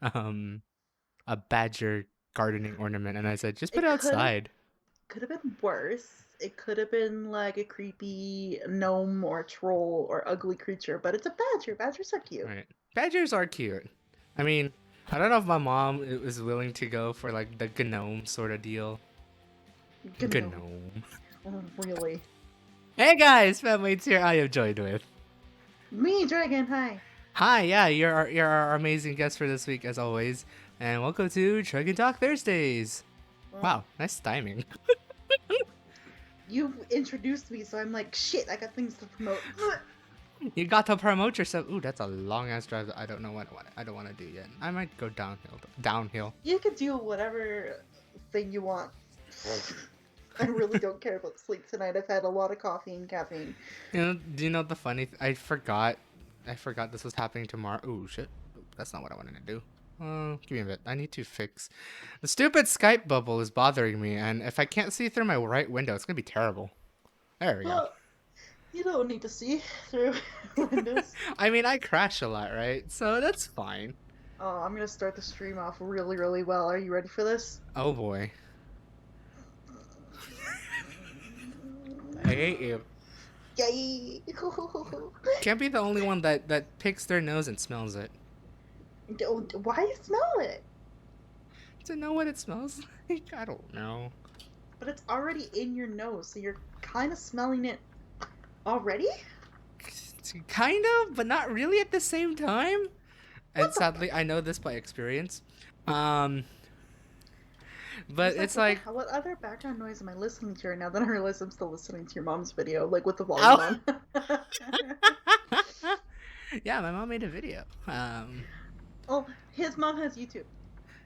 um a badger gardening ornament, and I said, just put It it could have outside. could have been worse. It could have been like a creepy gnome or troll or ugly creature, but it's a badger. Badgers are cute. Right. Badgers are cute. I mean, I don't know if my mom was willing to go for like the gnome sort of deal. Gnome. Gnome. Oh, really? Hey guys, Fatmate's here. I am joined with. Me, dragon. Hi. Hi, yeah, you're our amazing guest for this week as always, and welcome to Truck and Talk Thursdays. Well, Wow, nice timing. you introduced me, so I'm like, shit. I got things to promote. You got to promote yourself. Ooh, that's a long ass drive. That I don't know what I don't want to do yet. I might go downhill. Downhill. You could do whatever thing you want. I really don't care about sleep tonight. I've had a lot of coffee and caffeine. Do you know the funny? I forgot. I forgot this was happening tomorrow. Ooh, shit. That's not what I wanted to do. Give me a bit. I need to fix. The stupid Skype bubble is bothering me, and if I can't see through my right window, it's gonna be terrible. There we go. Well, you don't need to see through windows. I mean, I crash a lot, right? So that's fine. Oh, I'm gonna start the stream off really, really well. Are you ready for this? Oh boy. I hate you. Yay! Can't be the only one that picks their nose and smells it. Why you smell it? To know what it smells like? I don't know. But it's already in your nose, so you're kind of smelling it already? Kind of, but not really at the same time. And What the sadly, I know this by experience. Um, I but was like, it's like, what other background noise am I listening to right now? Then I realized I'm still listening to your mom's video, like with the volume oh, on. yeah, my mom made a video. Oh, his mom has YouTube.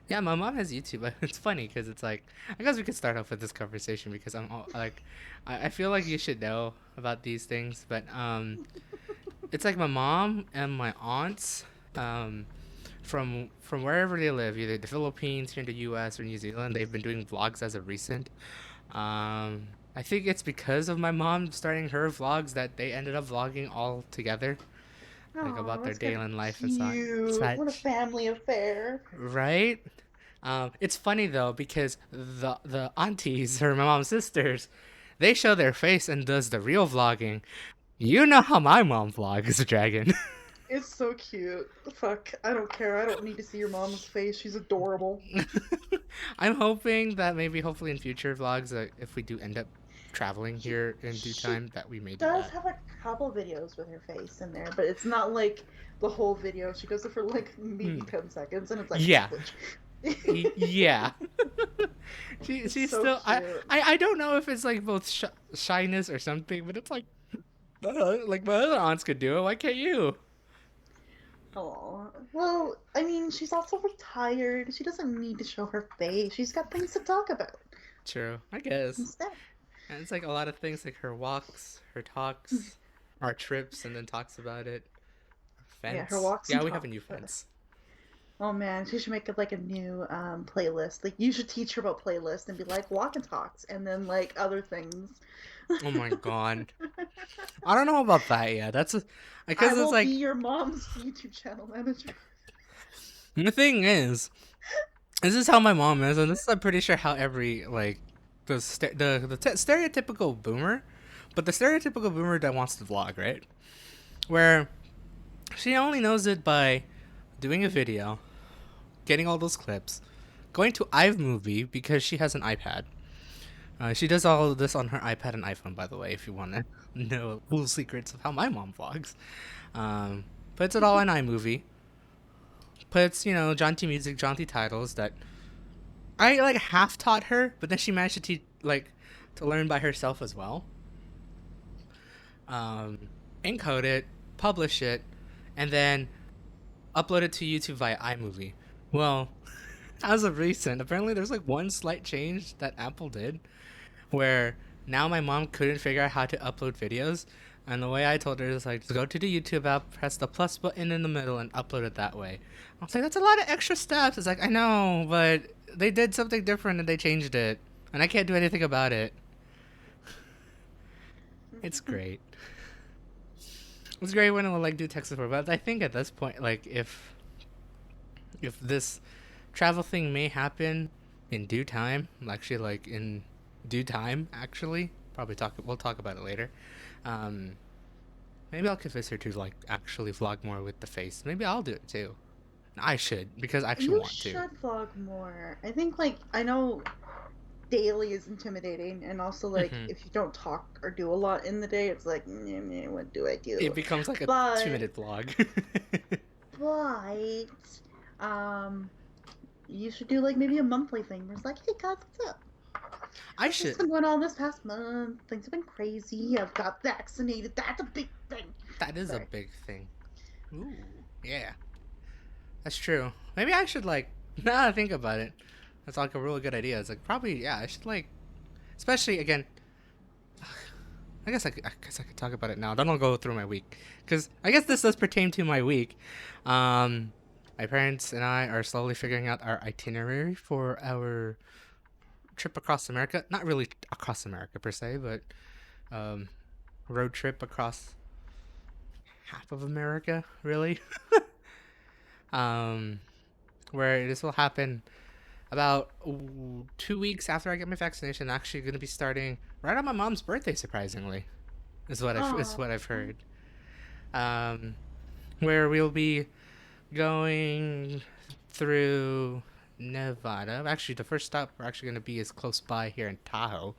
Yeah, my mom has YouTube. It's funny because it's like, I guess we could start off with this conversation because I'm all, like, I feel like you should know about these things, but it's like my mom and my aunts, um, from wherever they live, either the Philippines, here in the U.S. or New Zealand, they've been doing vlogs as of recent. I think it's because of my mom starting her vlogs that they ended up vlogging all together, like Oh, about their that's kind day of in life and cute. What a such. family affair. Right? It's funny though because the aunties or my mom's sisters, they show their face and does the real vlogging. You know how my mom vlogs, Dragon. It's so cute. Fuck, I don't care. I don't need to see your mom's face. She's adorable. I'm hoping that maybe, hopefully, in future vlogs, if we do end up traveling She here in due she time, that we may do does that. have a couple videos with her face in there, but it's not like the whole video. She goes it for like maybe Hmm. 10 seconds, and it's like Yeah, glitch. yeah. It's She's so still. cute. I don't know if it's like both shyness or something, but it's like my other aunts could do it. Why can't you? Oh, well, I mean, she's also retired. She doesn't need to show her face. She's got things to talk about True, I guess. instead. And it's like a lot of things, like her walks, her talks, our trips, and then talks about it. Yeah, her Fence. walks and Yeah, we have a talks. new fence. Oh man, she should make it like a new playlist. Like you should teach her about playlists and be like walk and talks, and then like other things. Oh my god. I don't know about that yet. I Because it's will be like your mom's YouTube channel manager. the thing is, this is how my mom is, and this is I'm pretty sure how every like stereotypical boomer, but the stereotypical boomer that wants to vlog, right? Where she only knows it by doing a video, getting all those clips, going to iMovie because she has an iPad. She does all of this on her iPad and iPhone, by the way, if you want to know cool secrets of how my mom vlogs. Puts it all in iMovie. Puts, jaunty music, jaunty titles that I like half taught her, but then she managed to teach, like, to learn by herself as well. Um, Encode it, publish it, and then upload it to YouTube via iMovie. Well, as of recent, apparently there's like one slight change that Apple did where now my mom couldn't figure out how to upload videos. And the way I told her is like, just go to the YouTube app, press the plus button in the middle, and upload it that way. I was like, that's a lot of extra steps. It's like, I know, but they did something different and they changed it. And I can't do anything about it. It's great. It's great when it will like do tech support, but I think at this point, like if if this travel thing may happen in due time, actually, like in due time, actually, we'll talk about it later. Um, Maybe I'll convince her to like actually vlog more with the face. Maybe I'll do it too. I should because I actually You want to. should vlog more. I think like I know daily is intimidating, and also like Hmm. if you don't talk or do a lot in the day, it's like what do I It do? becomes like a But 2 minute vlog. but um you should do like maybe a monthly thing where it's like, hey guys, what's up? I This has should. been going on this past month. Things have been crazy. I've got vaccinated. That's a big thing. That is a Sorry. big thing. Ooh, yeah, that's true. Maybe I should like. Now that I think about it, that's like a really good idea. It's like probably yeah. I should like, especially again. I guess I could talk about it now. Then I'll go through my week because I guess this does pertain to my week. Um, my parents and I are slowly figuring out our itinerary for our trip across America. Not really across America per se, but um, road trip across half of America, really. um, where this will happen about 2 weeks after I get my vaccination. Actually, going to be starting right on my mom's birthday. Surprisingly, is Oh, what I've heard. Um, where we'll be going through Nevada. Actually, the first stop we're actually going to be is close by here in Tahoe.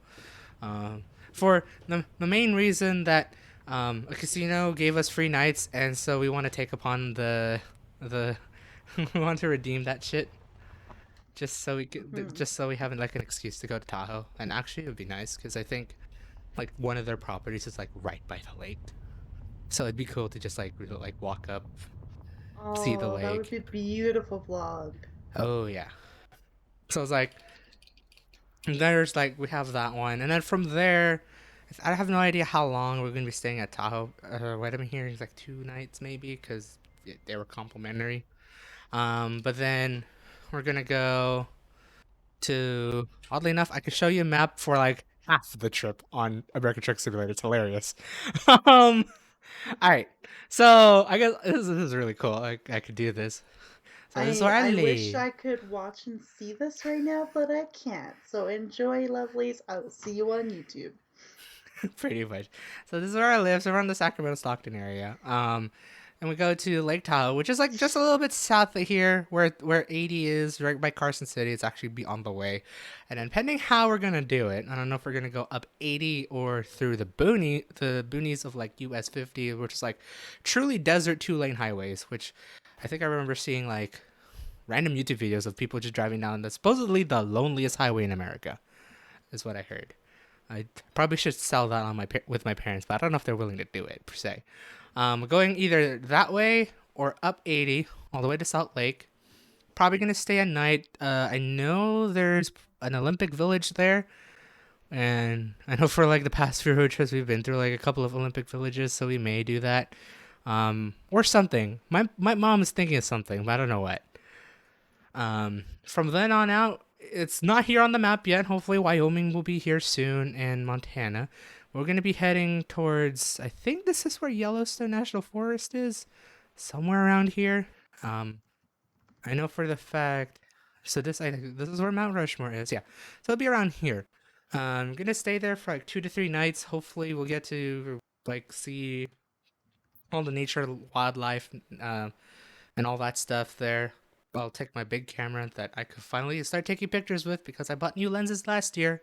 Um, for the main reason that a casino gave us free nights, and so we want to take upon the we want to redeem that shit hmm. just so we have like an excuse to go to Tahoe. And actually, it would be nice because I think like one of their properties is like right by the lake, so it'd be cool to just like really, like walk up, see the Oh, that would lake. be a beautiful vlog. Oh yeah. So it's like there's like we have that one, and then from there, I have no idea how long we're gonna be staying at Tahoe. What I'm hearing is like 2 nights maybe because they were complimentary. But then we're gonna go to. Oddly enough, I could show you a map for like half of the trip on American Truck Simulator. It's hilarious. um, all right, so I guess this is really cool. I could do this. So this is where I I wish live. I could watch and see this right now, but I can't. So enjoy, lovelies. I will see you on YouTube. Pretty much. So this is where I live. So we're in the Sacramento Stockton area. And we go to Lake Tahoe, which is like just a little bit south of here, where 80 is, right by Carson City. It's actually be on the way, and then depending how we're gonna do it, I don't know if we're gonna go up 80 or through the boonies of like US 50, which is like truly desert 2 lane highways. Which I think I remember seeing like random YouTube videos of people just driving down the supposedly the loneliest highway in America, is what I heard. I probably should sell that on with my parents, but I don't know if they're willing to do it per se. Going either that way or up 80 all the way to Salt Lake. Probably gonna stay a night. I know there's an Olympic Village there, and I know for like the past few road trips we've been through like a couple of Olympic villages, so we may do that, or something. My mom is thinking of something, but I don't know what. From then on out, it's not here on the map yet. Hopefully, Wyoming will be here soon and Montana. We're going to be heading towards, I think this is where Yellowstone National Forest is, somewhere around here. Um, I know for the fact. So this is where Mount Rushmore is. Yeah, so it'll be around here. I'm gonna stay there for like 2 to 3 nights. Hopefully, we'll get to like see all the nature, wildlife, uh, and all that stuff there. I'll take my big camera that I could finally start taking pictures with because I bought new lenses last year.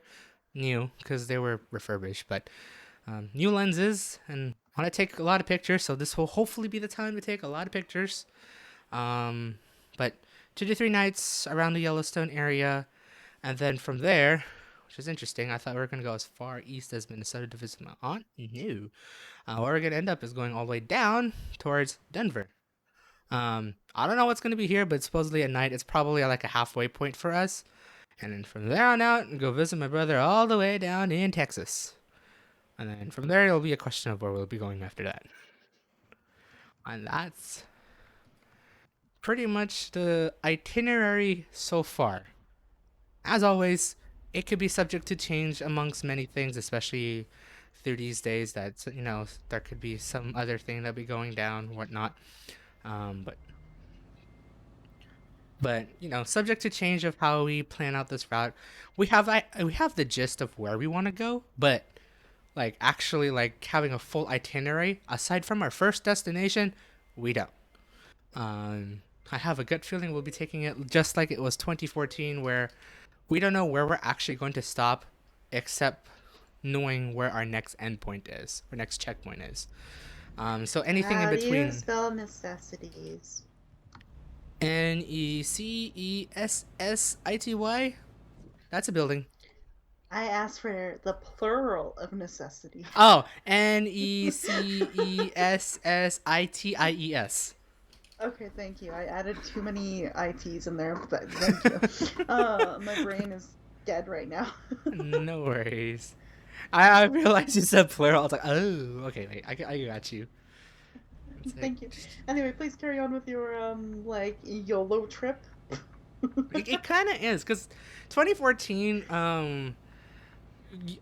New, because they were refurbished, but new lenses and want to take a lot of pictures. So this will hopefully be the time to take a lot of pictures. Um, but 2 to 3 nights around the Yellowstone area, and then from there, which is interesting. I thought we were gonna go as far east as Minnesota to visit my aunt. No, where we're gonna end up is going all the way down towards Denver. I don't know what's gonna be here, but supposedly at night it's probably like a halfway point for us. And then from there on out, go visit my brother all the way down in Texas. And then from there, it'll be a question of where we'll be going after that. And that's pretty much the itinerary so far. As always, it could be subject to change amongst many things, especially through these days that, there could be some other thing that'll be going down, whatnot. But But subject to change of how we plan out this route. We have the gist of where we want to go, but like actually like having a full itinerary aside from our first destination, we don't. I have a good feeling we'll be taking it just like it was 2014, where we don't know where we're actually going to stop, except knowing where our next endpoint is, our next checkpoint is. So anything in How do you between spell necessities? Necessity. That's a building. I asked for the plural of necessities. Oh, Necessities. Okay, thank you. I added too many ITs in there, but thank you. My brain is dead right now. No worries. I realized you said plural. I was like, oh, okay, wait, I got you. It's like, Thank you. Anyway, please carry on with your like YOLO trip. it kind of is because 2014.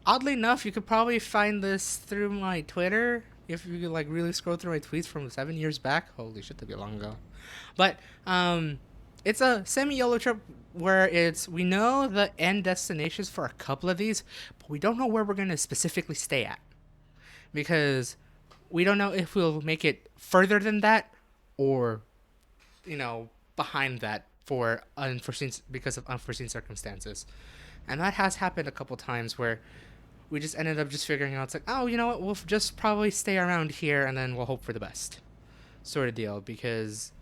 Oddly enough, you could probably find this through my Twitter if you like really scroll through my tweets from 7 years back. Holy shit, that'd be long ago. But it's a semi YOLO trip where we know the end destinations for a couple of these, but we don't know where we're gonna specifically stay at because we don't know if we'll make it further than that or behind that for unforeseen because of unforeseen circumstances. And that has happened a couple times where we just ended up just figuring out it's like, oh, you know what, we'll just probably stay around here and then we'll hope for the best, sort of deal. Because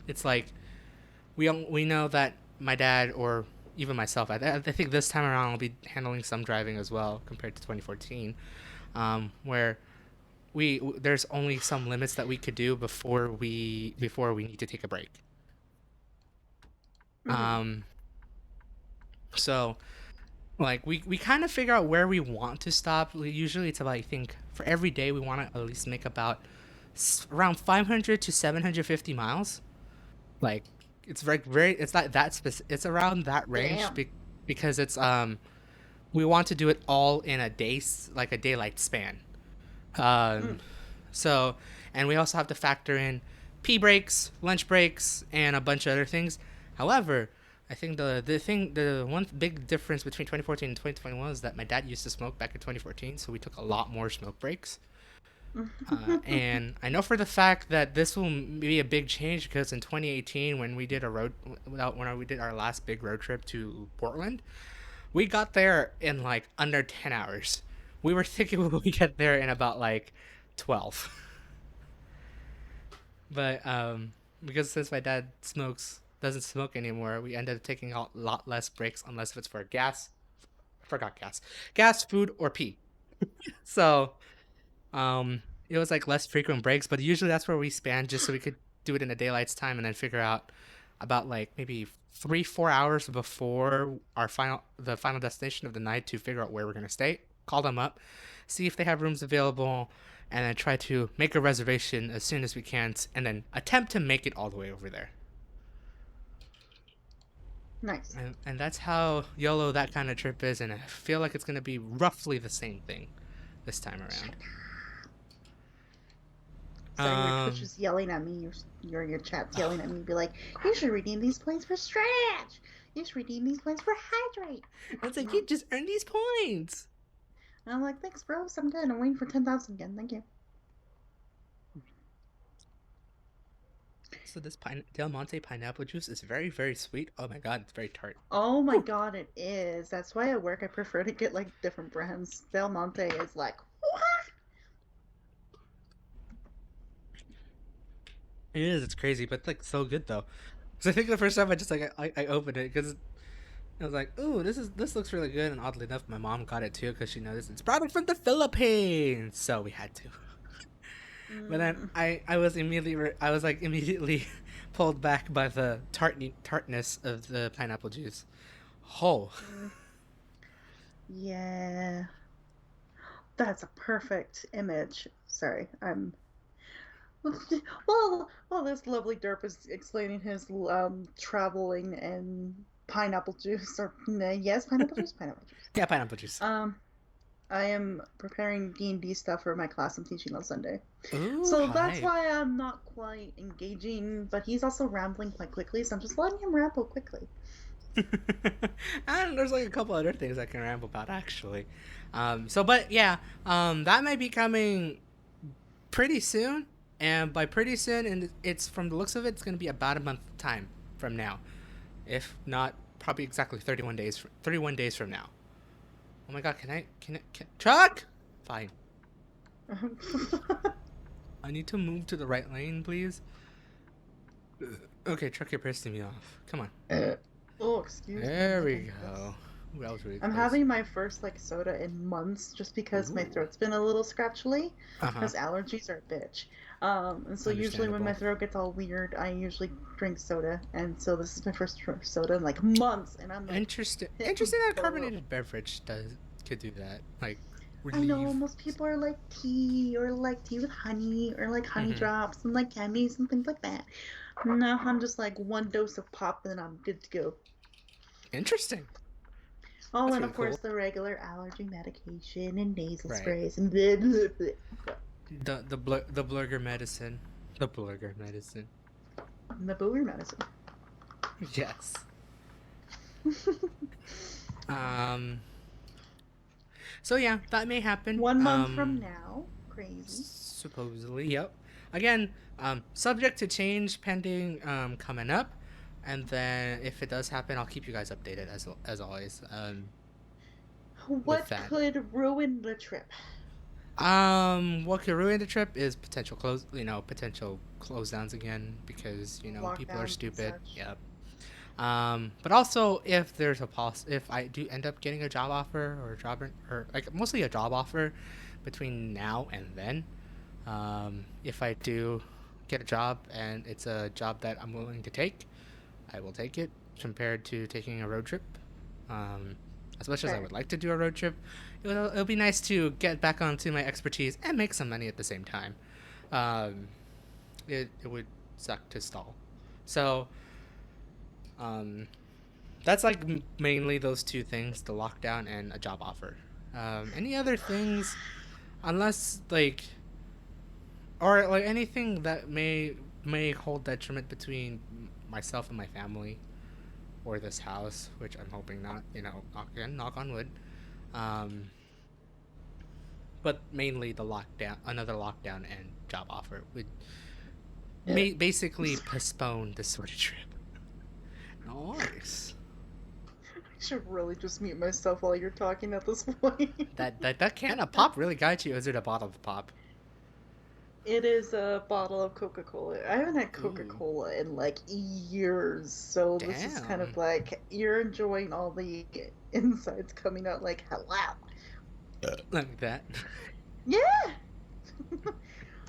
it's like we know that my dad or even myself, I think this time around I'll be handling some driving as well compared to 2014, where there's only some limits that we could do before we need to take a break. Mm-hmm. Um, so like we kind of figure out where we want to stop. Usually it's about, I think for every day we want to at least make about around 500 to 750 miles. Like it's very it's not that specific, it's around that range Damn. because it's we want to do it all in a day's like a daylight span. Mm. um so and we also have to factor in pee breaks, lunch breaks, and a bunch of other things. However, I think the one big difference between 2014 and 2021 is that my dad used to smoke back in 2014, so we took a lot more smoke breaks. And I know for the fact that this will be a big change because in 2018, when we did when we did our last big road trip to Portland, we got there in like under 10 hours. We were thinking we would get there in about like 12. But because since my dad doesn't smoke anymore, we ended up taking a lot less breaks unless if it's for gas. I forgot gas, food, or pee. So it was like less frequent breaks, but usually that's where we span just so we could do it in the daylight's time and then figure out about like maybe 3-4 hours before the final destination of the night to figure out where we're gonna stay. Call them up, see if they have rooms available, and then try to make a reservation as soon as we can, and then attempt to make it all the way over there. Nice. And that's how YOLO that kind of trip is, and I feel like it's gonna be roughly the same thing this time around. Sorry, your Twitch Um, is yelling at me. Your chat's yelling at me. Be like, you should redeem these points for stretch. You should redeem these points for hydrate. it's like you just earned these points. And I'm like, thanks, bro. I'm good. I'm waiting for 10,000 again. Thank you. So this Del Monte pineapple juice is very, very sweet. Oh my god, it's very tart. Oh my Whew. god, it is. That's why at work I prefer to get like different brands. Del Monte is like, what? It is. It's crazy, but it's like so good though. So I think the first time I just like I opened it because I was like, "Ooh, this looks really good." And oddly enough, my mom got it too because she knows it's product from the Philippines, so we had to. But then Mm, I was like immediately pulled back by the tartness of the pineapple juice. Oh, mm, yeah, that's a perfect image. Sorry, I'm. Well, this lovely derp is explaining his traveling and pineapple juice, or yes, pineapple juice, pineapple juice. yeah, pineapple juice. Um, I am preparing D&D stuff for my class I'm teaching on Sunday. Ooh, So that's hype. why I'm not quite engaging, but he's also rambling quite quickly, so I'm just letting him ramble quickly. And there's like a couple other things I can ramble about actually. But yeah, that might be coming pretty soon. And by pretty soon, and it's from the looks of it, it's going to be about a month time from now, if not probably exactly 31 days. 31 days from now. Oh my god, can truck? Fine. I need to move to the right lane, please. Okay, truck, you're pissing me off. Come on. Oh, excuse me, There my we goodness. go. Ooh, that was really I'm close. having my first like soda in months just because my Ooh. throat's been a little scratchily Uh huh. because allergies are a bitch. And so usually when my Understandable. throat gets all weird, I usually drink soda, and so this is my first soda in like months, and I'm like, Interesting. hit Interesting that bub. carbonated beverage does could do that. Like I know relieve. most people are like tea or like tea with honey or like honey Mm-hmm. drops and like candies and things like that. No, I'm just like one dose of pop and I'm good to go. Interesting. Oh, That's and really of course cool. the regular allergy medication and nasal Right. sprays and blah, blah, blah. The blurger medicine. The blurger medicine. And the booger medicine. Yes. Um. So yeah, that may happen. 1 month from now. Crazy. Supposedly, yep. Again, subject to change pending coming up, and then if it does happen, I'll keep you guys updated as always. With What that. could ruin the trip? What could ruin the trip is potential potential close downs again because people are Lockdowns and stupid. such. Yep. But also if there's if I do end up getting a job offer or a or like mostly a job offer between now and then, if I do get a job and it's a job that I'm willing to take, I will take it compared to taking a road trip. Um, as much as I Fair. would like to do a road trip, it'll be nice to get back onto my expertise and make some money at the same time. Um, it would suck to stall. So, um, that's like mainly those two things: the lockdown and a job offer. Any other things, unless like or like anything that may hold detriment between myself and my family or this house, which I'm hoping not. Knock on wood. Um, but mainly the lockdown, another lockdown and job offer would Yeah. basically postpone this sort of trip. Nice. I should really just mute myself while you're talking at this point. That can of pop really got you. Is it a bottle of pop? It is a bottle of Coca-Cola. I haven't had Ooh, Coca-Cola in like years, so this is kind of damn. like you're enjoying all the insides coming out like hello. Like that. Yeah.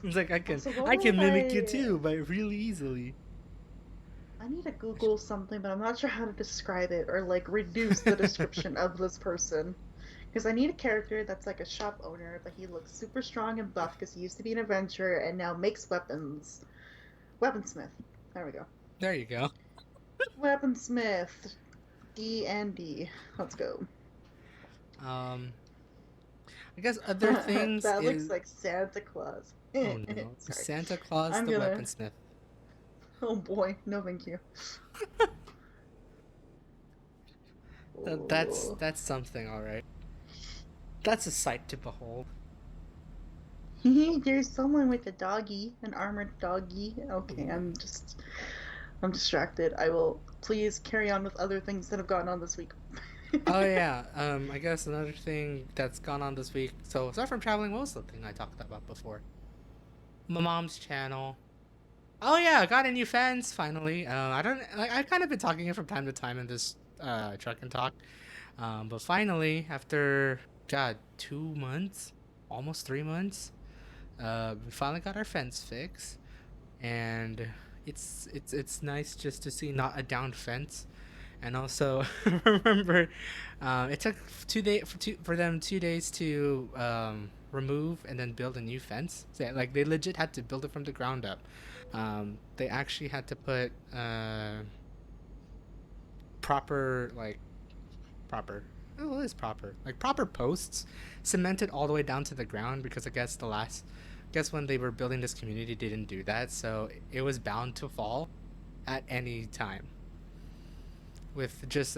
It's like Also, what I would can mimic you I too, but really easily. I need to Google something, but I'm not sure how to describe it or like reduce the description of this person. Because I need a character that's like a shop owner, but he looks super strong and buff because he used to be an adventurer and now makes weapons. Weaponsmith. There we go. There you go. Weaponsmith. D and D. Let's go. Um, I guess other things That looks is like Santa Claus. oh no, Sorry. Santa Claus I'm the gonna. weaponsmith. Oh boy, no thank you. Oh. That's something, all right. That's a sight to behold. There's someone with a doggy, an armored doggy. Okay, Ooh. I'm distracted. I will please carry on with other things that have gone on this week. Oh yeah. I guess another thing that's gone on this week. So aside from traveling, what was the thing I talked about before? My mom's channel. Oh yeah, I got a new fence finally. I don't like. I've kind of been talking it from time to time in this truck and talk. But finally, after God 2 months, almost 3 months, we finally got our fence fixed, and it's nice just to see not a downed fence. And also, remember, it took 2 day for them 2 days to remove and then build a new fence. So, like they legit had to build it from the ground up. They actually had to put proper like proper. Well, it is proper. Like proper posts, cemented all the way down to the ground because I guess when they were building this community, they didn't do that, so it was bound to fall at any time with just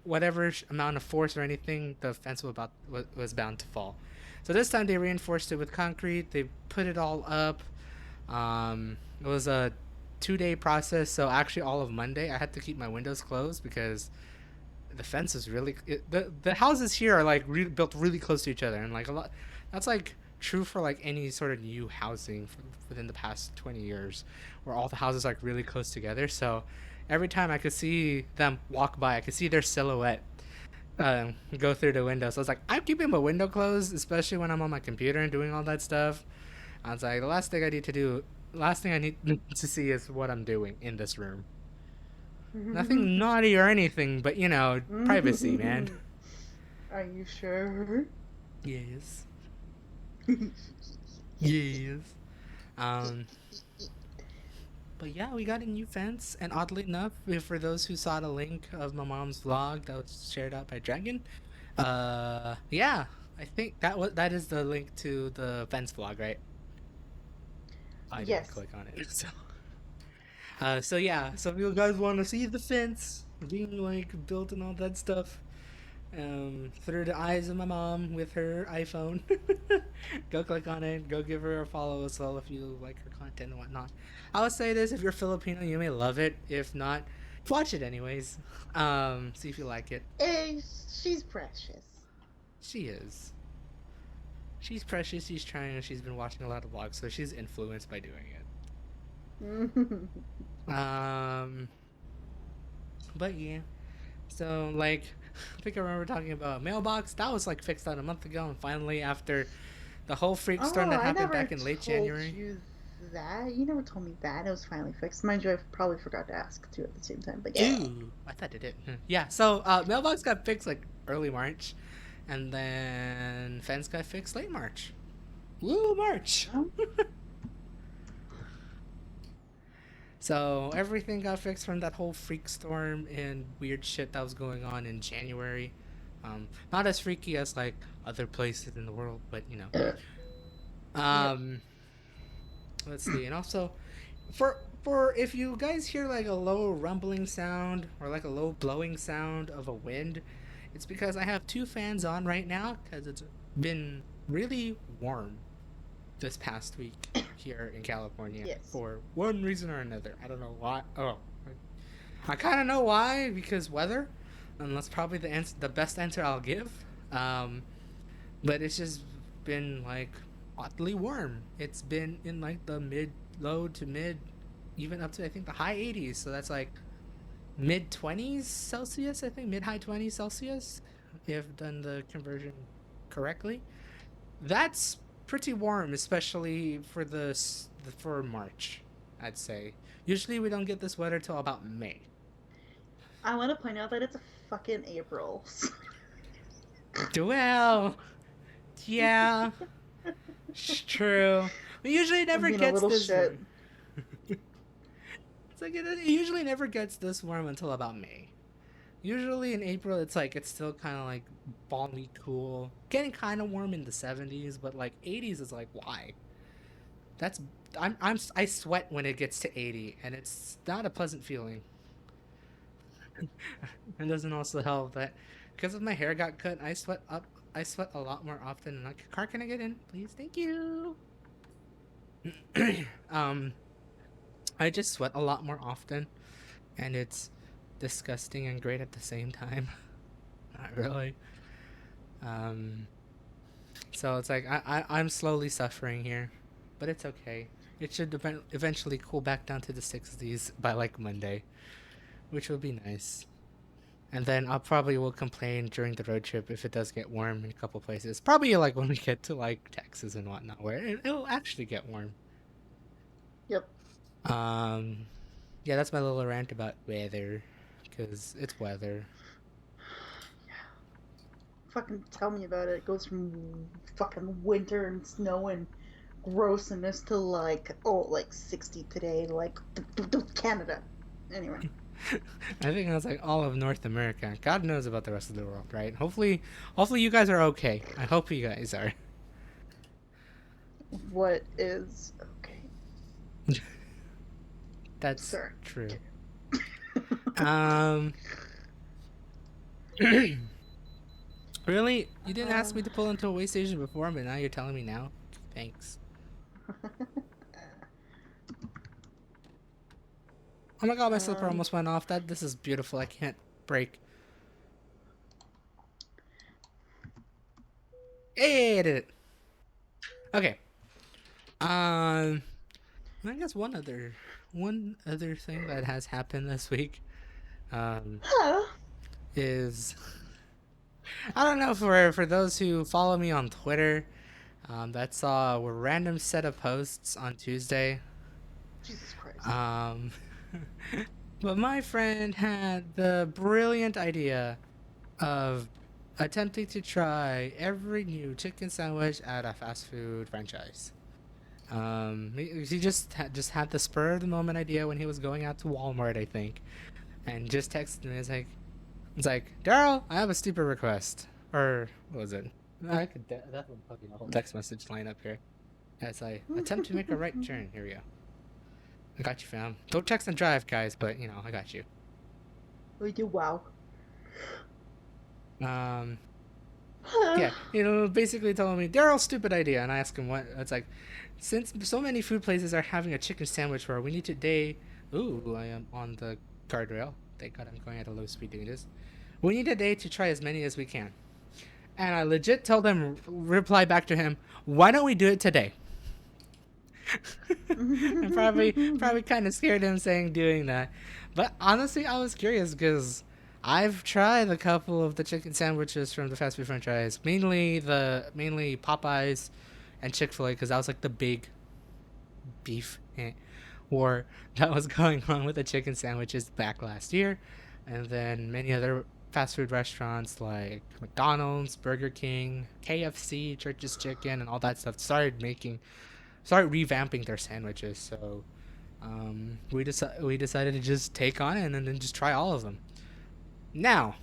whatever amount of force or anything. The fence was bound to fall. So this time they reinforced it with concrete. They put it all up. It was a 2 day process. So actually, all of Monday, I had to keep my windows closed because the fence is the houses here are like built really close to each other, and like a lot. That's like true for like any sort of new housing within the past 20 years, where all the houses are like really close together. So every time I could see them walk by, I could see their silhouette go through the window. So I was like, I'm keeping my window closed, especially when I'm on my computer and doing all that stuff. I was like, last thing I need to see is what I'm doing in this room. Nothing naughty or anything, but privacy, man. Are you sure? Yes. Yes. Um, but yeah, we got a new fence, and oddly enough, for those who saw the link of my mom's vlog that was shared out by Dragon, yeah, I think that is the link to the fence vlog, right? I didn't Yes. click on it, so yeah, so if you guys want to see the fence being like built and all that stuff, through the eyes of my mom with her iPhone. Go click on it. Go give her a follow as well if you like her content and whatnot. I would say this: if you're Filipino, you may love it. If not, watch it anyways. See if you like it. Eh, she's precious. She is. She's precious. She's trying. She's been watching a lot of vlogs, so she's influenced by doing it. But yeah. So like, I think I remember talking about mailbox. That was like fixed out a month ago, and finally, after the whole freak storm Oh, that I happened never back in late told January. you that. You never told me that. It was finally fixed. Mind you, I probably forgot to ask too at the same time, but yeah. Ooh, I thought it did. Yeah, so mailbox got fixed like early March, and then fence got fixed late March. Woo, March! Oh, So everything got fixed from that whole freak storm and weird shit that was going on in January. Not as freaky as like other places in the world, but yep. Um, let's see, and also for if you guys hear like a low rumbling sound or like a low blowing sound of a wind, it's because I have two fans on right now because it's been really warm this past week here in California Yes. for one reason or another. I don't know why. Oh, I kind of know why because weather, and that's probably the best answer I'll give. Um, but it's just been like oddly warm. It's been in like the low to mid, even up to I think the high 80s. So that's like mid 20s Celsius, I think mid high 20s Celsius, if I've done the conversion correctly. That's pretty warm, especially for March, I'd say. Usually we don't get this weather till about May. I want to point out that it's a fucking April. Well, yeah, it's true. It usually I'm never being a gets little this shit. warm. It's like it usually never gets this warm until about May. Usually in April, it's still kind of like balmy, cool, getting kind of warm in the 70s, but like 80s is like why? That's I sweat when it gets to 80, and it's not a pleasant feeling. It doesn't also help that because of my hair got cut, I sweat a lot more often. And like, car, can I get in, please? Thank you. um, I just sweat a lot more often, and it's disgusting and great at the same time. Not really. Um, so it's like I'm slowly suffering here, but it's okay. It should eventually cool back down to the 60s by like Monday, which will be nice. And then I'll probably will complain during the road trip if it does get warm in a couple places. Probably like when we get to like Texas and whatnot, where it'll actually get warm. Yep. Um, yeah, that's my little rant about weather, because it's weather. Fucking tell me about it. It goes from fucking winter and snow and grossness to like 60 today, like Canada. Anyway. I think that's like all of North America. God knows about the rest of the world, right? Hopefully you guys are okay. I hope you guys are. What is okay, That's sir? true. Okay. Um, really? You didn't ask um, me to pull into a way station before, but now you're telling me now? Thanks. Oh my god, my slipper um, almost went off. This is beautiful. I can't break. Hey, I did it. Okay. Um, I guess one other thing that has happened this week, um, huh. is I don't know for those who follow me on Twitter, that saw a random set of posts on Tuesday. Jesus Christ. Um, but my friend had the brilliant idea of attempting to try every new chicken sandwich at a fast food franchise. He just had the spur of the moment idea when he was going out to Walmart, I think, and just texted me. It's like Daryl, I have a stupid request, or what was it? I could definitely put a whole text message line up here as I attempt to make a right turn. Here we go. I got you, fam. Don't text and drive, guys, but I got you. We do wow. Um, yeah, basically telling me Daryl's stupid idea, and I ask him what. It's like, since so many food places are having a chicken sandwich where we need to day. Ooh, I am on the guardrail. Thank God I'm going at a low speed doing this. We need a day to try as many as we can. And I legit told him, reply back to him, why don't we do it today? And probably kind of scared him saying doing that. But honestly, I was curious because I've tried a couple of the chicken sandwiches from the fast food franchise, mainly Popeyes and Chick-fil-A, because that was like the big beef war that was going on with the chicken sandwiches back last year, and then many other fast food restaurants like McDonald's, Burger King, KFC, Church's Chicken, and all that stuff started revamping their sandwiches. So we decided to just take on it and then just try all of them. Now,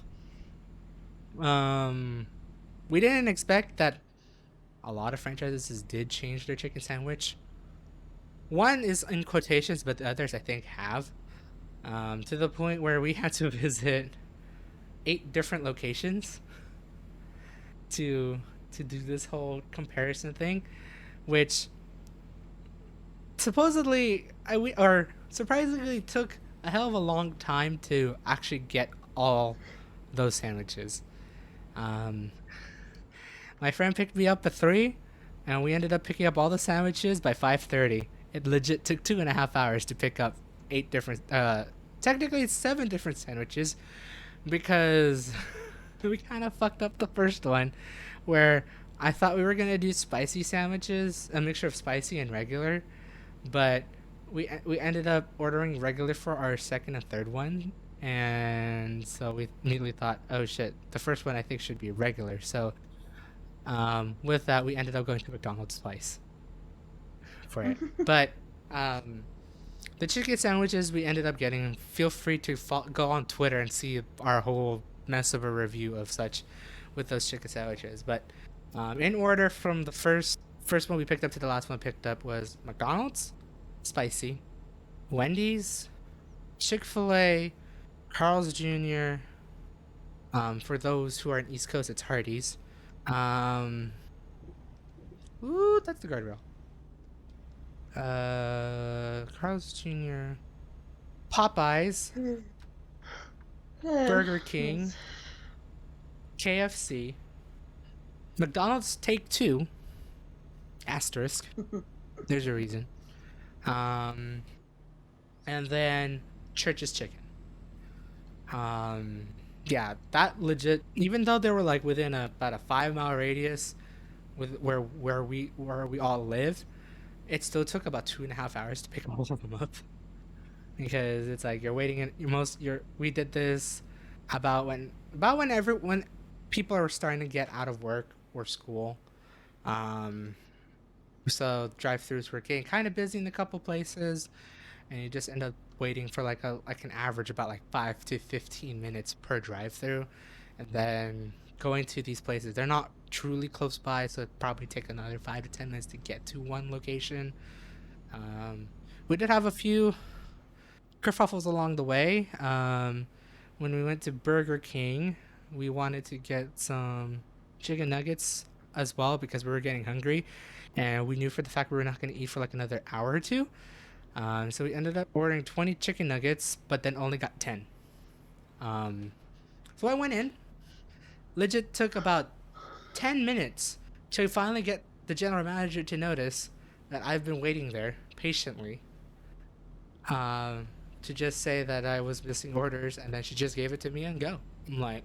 um, we didn't expect that a lot of franchises did change their chicken sandwich. One is in quotations, but the others I think have. To the point where we had to visit 8 different locations to to do this whole comparison thing, which supposedly or surprisingly took a hell of a long time to actually get all those sandwiches. Um, my friend picked me up at 3, and we ended up picking up all the sandwiches by 5:30. It legit took 2.5 hours to pick up 8 different, technically 7 different sandwiches, because we kind of fucked up the first one, where I thought we were gonna do spicy sandwiches, a mixture of spicy and regular, but we ended up ordering regular for our second and third one, and so we immediately thought, oh shit, the first one I think should be regular. So with that, we ended up going to McDonald's twice for it. But um, the chicken sandwiches we ended up getting, feel free to go on Twitter and see our whole mess of a review of such with those chicken sandwiches. But in order from the first one we picked up to the last one we picked up was McDonald's, spicy, Wendy's, Chick-fil-A, Carl's Jr. For those who are in East Coast, it's Hardee's. Um, ooh, that's the guardrail. Carl's Jr., Popeyes, Burger King, Yes. KFC, McDonald's Take Two, asterisk. There's a reason. Um, and then Church's Chicken. Um, yeah, that legit. Even though they were like within about a 5 mile radius with where we all live, it still took about 2.5 hours to pick all of them up, because it's like you're waiting in you're we did this when people are starting to get out of work or school. Um, so drive-throughs were getting kind of busy in a couple places, and you just end up waiting for like an average about like 5 to 15 minutes per drive-through, and then going to these places. They're not truly close by, so it'd probably take another 5 to 10 minutes to get to one location. Um, we did have a few kerfuffles along the way. When we went to Burger King, we wanted to get some chicken nuggets as well because we were getting hungry, and we knew for the fact we were not going to eat for like another hour or two. So we ended up ordering 20 chicken nuggets, but then only got 10. Um, so I went in. Legit took about 10 minutes to finally get the general manager to notice that I've been waiting there patiently. Um, to just say that I was missing orders, and then she just gave it to me and go. I'm like,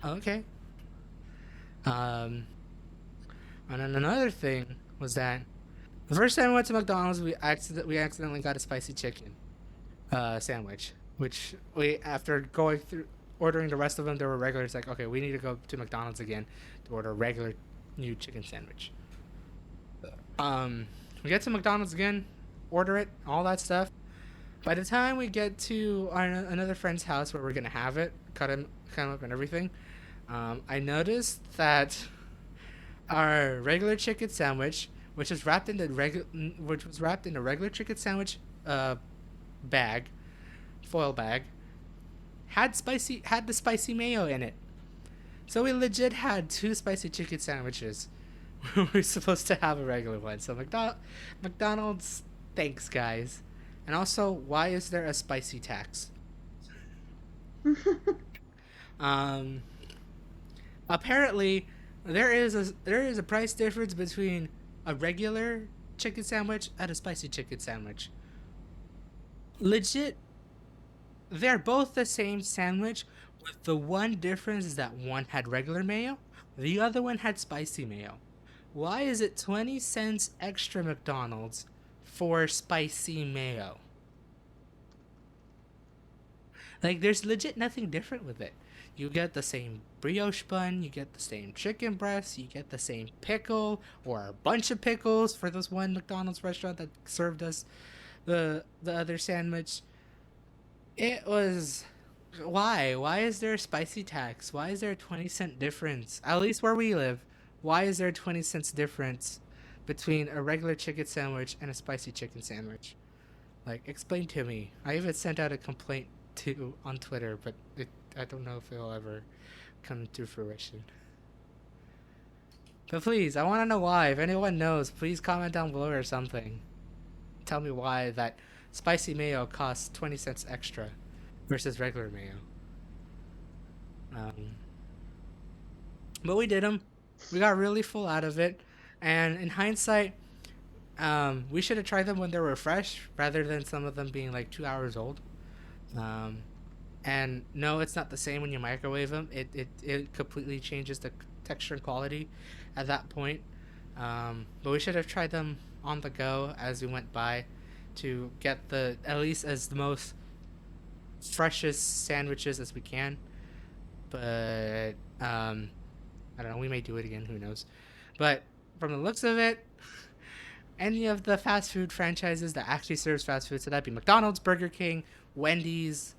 okay. Um, and then another thing was that the first time we went to McDonald's, we accidentally got a spicy chicken sandwich, which we after going through ordering the rest of them, there were regulars like, okay, we need to go to McDonald's again to order a regular new chicken sandwich. Um, we get to McDonald's again, order it, all that stuff. By the time we get to another friend's house where we're gonna have it, cut him up, and everything, I noticed that our regular chicken sandwich, which was wrapped in a regular chicken sandwich bag, foil bag, had the spicy mayo in it. So we legit had two spicy chicken sandwiches. We're supposed to have a regular one. So McDonald's, thanks guys. And also, why is there a spicy tax? Um, apparently, there is a price difference between a regular chicken sandwich and a spicy chicken sandwich. Legit, they're both the same sandwich, with the one difference is that one had regular mayo, the other one had spicy mayo. Why is it 20 cents extra McDonald's for spicy mayo? Like, there's legit nothing different with it. You get the same brioche bun, you get the same chicken breast, you get the same pickle or a bunch of pickles for this one McDonald's restaurant that served us the other sandwich. It was why? Why is there a spicy tax? Why is there a 20-cent difference? At least where we live, why is there a 20 cents difference between a regular chicken sandwich and a spicy chicken sandwich? Like, explain to me. I even sent out a complaint to on Twitter, but I don't know if it'll ever come to fruition. But please, I want to know why. If anyone knows, please comment down below or something. Tell me why that spicy mayo costs 20 cents extra versus regular mayo. Um, but we did them. We got really full out of it. And in hindsight, we should have tried them when they were fresh rather than some of them being like 2 hours old. Um, and no, it's not the same when you microwave them. It completely changes the texture and quality at that point. But we should have tried them on the go as we went by to get the at least as the most freshest sandwiches as we can. But I don't know. We may do it again. Who knows? But from the looks of it, any of the fast food franchises that actually serves fast food, so that'd be McDonald's, Burger King, Wendy's,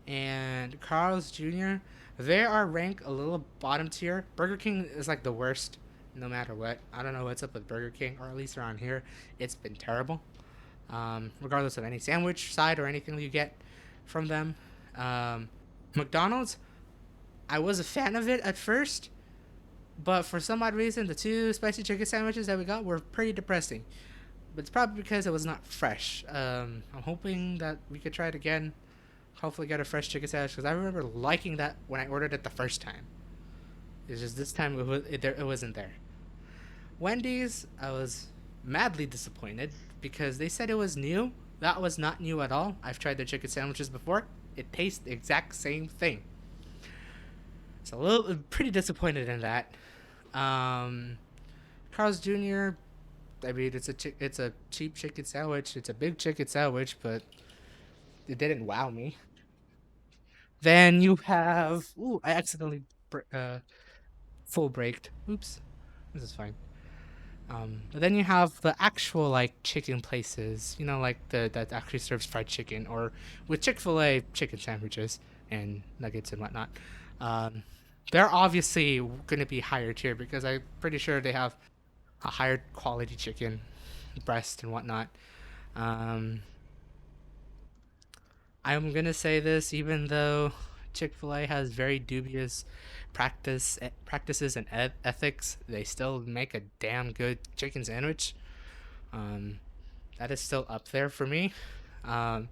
and Carl's Jr., they are ranked a little bottom tier. Burger King is like the worst, no matter what. I don't know what's up with Burger King, or at least around here, it's been terrible. Regardless of any sandwich, side, or anything you get from them. McDonald's, I was a fan of it at first, but for some odd reason, the two spicy chicken sandwiches that we got were pretty depressing. But it's probably because it was not fresh. I'm hoping that we could try it again. Hopefully, get a fresh chicken sandwich because I remember liking that when I ordered it the first time. It's just this time it wasn't there. Wendy's, I was madly disappointed because they said it was new. That was not new at all. I've tried their chicken sandwiches before. It tastes the exact same thing. So pretty disappointed in that. Um, Carl's Jr. I mean, it's a cheap chicken sandwich. It's a big chicken sandwich, but it didn't wow me. Then you have I accidentally full braked. Oops, this is fine. But then you have the actual like chicken places, you know, like the that actually serves fried chicken, or with Chick-fil-A chicken sandwiches and nuggets and whatnot. Um, they're obviously going to be higher tier because I'm pretty sure they have a higher quality chicken breast and whatnot. Um, I'm gonna say this even though Chick-fil-A has very dubious practices and ethics, they still make a damn good chicken sandwich. Um, that is still up there for me. Um,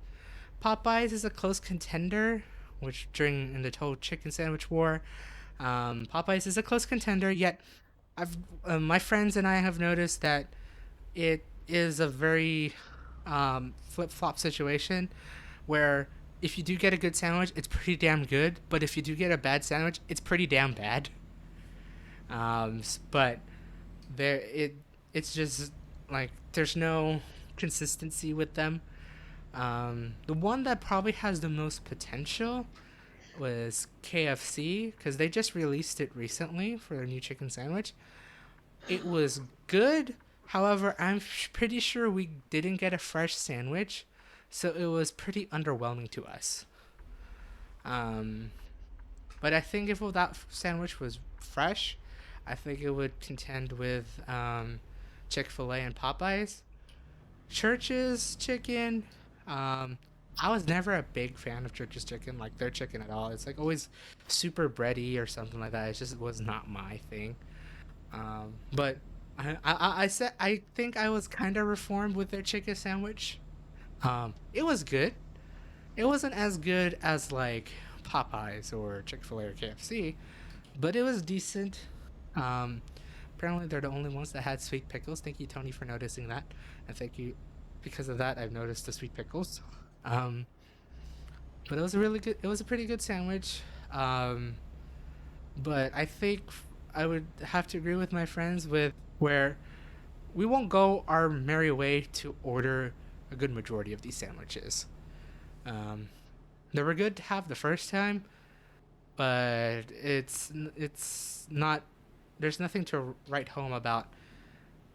Popeyes is a close contender, which during in the whole chicken sandwich war, Popeyes is a close contender. Yet, I've my friends and I have noticed that it is a very flip flop situation where if you do get a good sandwich, it's pretty damn good. But if you do get a bad sandwich, it's pretty damn bad. But it's just like there's no consistency with them. The one that probably has the most potential was KFC because they just released it recently for their new chicken sandwich. It was good. However, I'm pretty sure we didn't get a fresh sandwich, so it was pretty underwhelming to us. Um, but I think if that sandwich was fresh, I think it would contend with Chick Fil A and Popeyes. Church's chicken. Um, I was never a big fan of Church's chicken, like their chicken at all. It's like always super bready or something like that. It just was not my thing. But I said I think I was kind of reformed with their chicken sandwich. It was good. It wasn't as good as like Popeyes or Chick Fil A or KFC, but it was decent. Um, Apparently, they're the only ones that had sweet pickles. Thank you, Tony, for noticing that, and thank you. Because of that, I've noticed the sweet pickles. Um, but it was a really good. It was a pretty good sandwich. Um, but I think I would have to agree with my friends with where we won't go our merry way to order a good majority of these sandwiches. Um, they were good to have the first time, but it's not. There's nothing to write home about,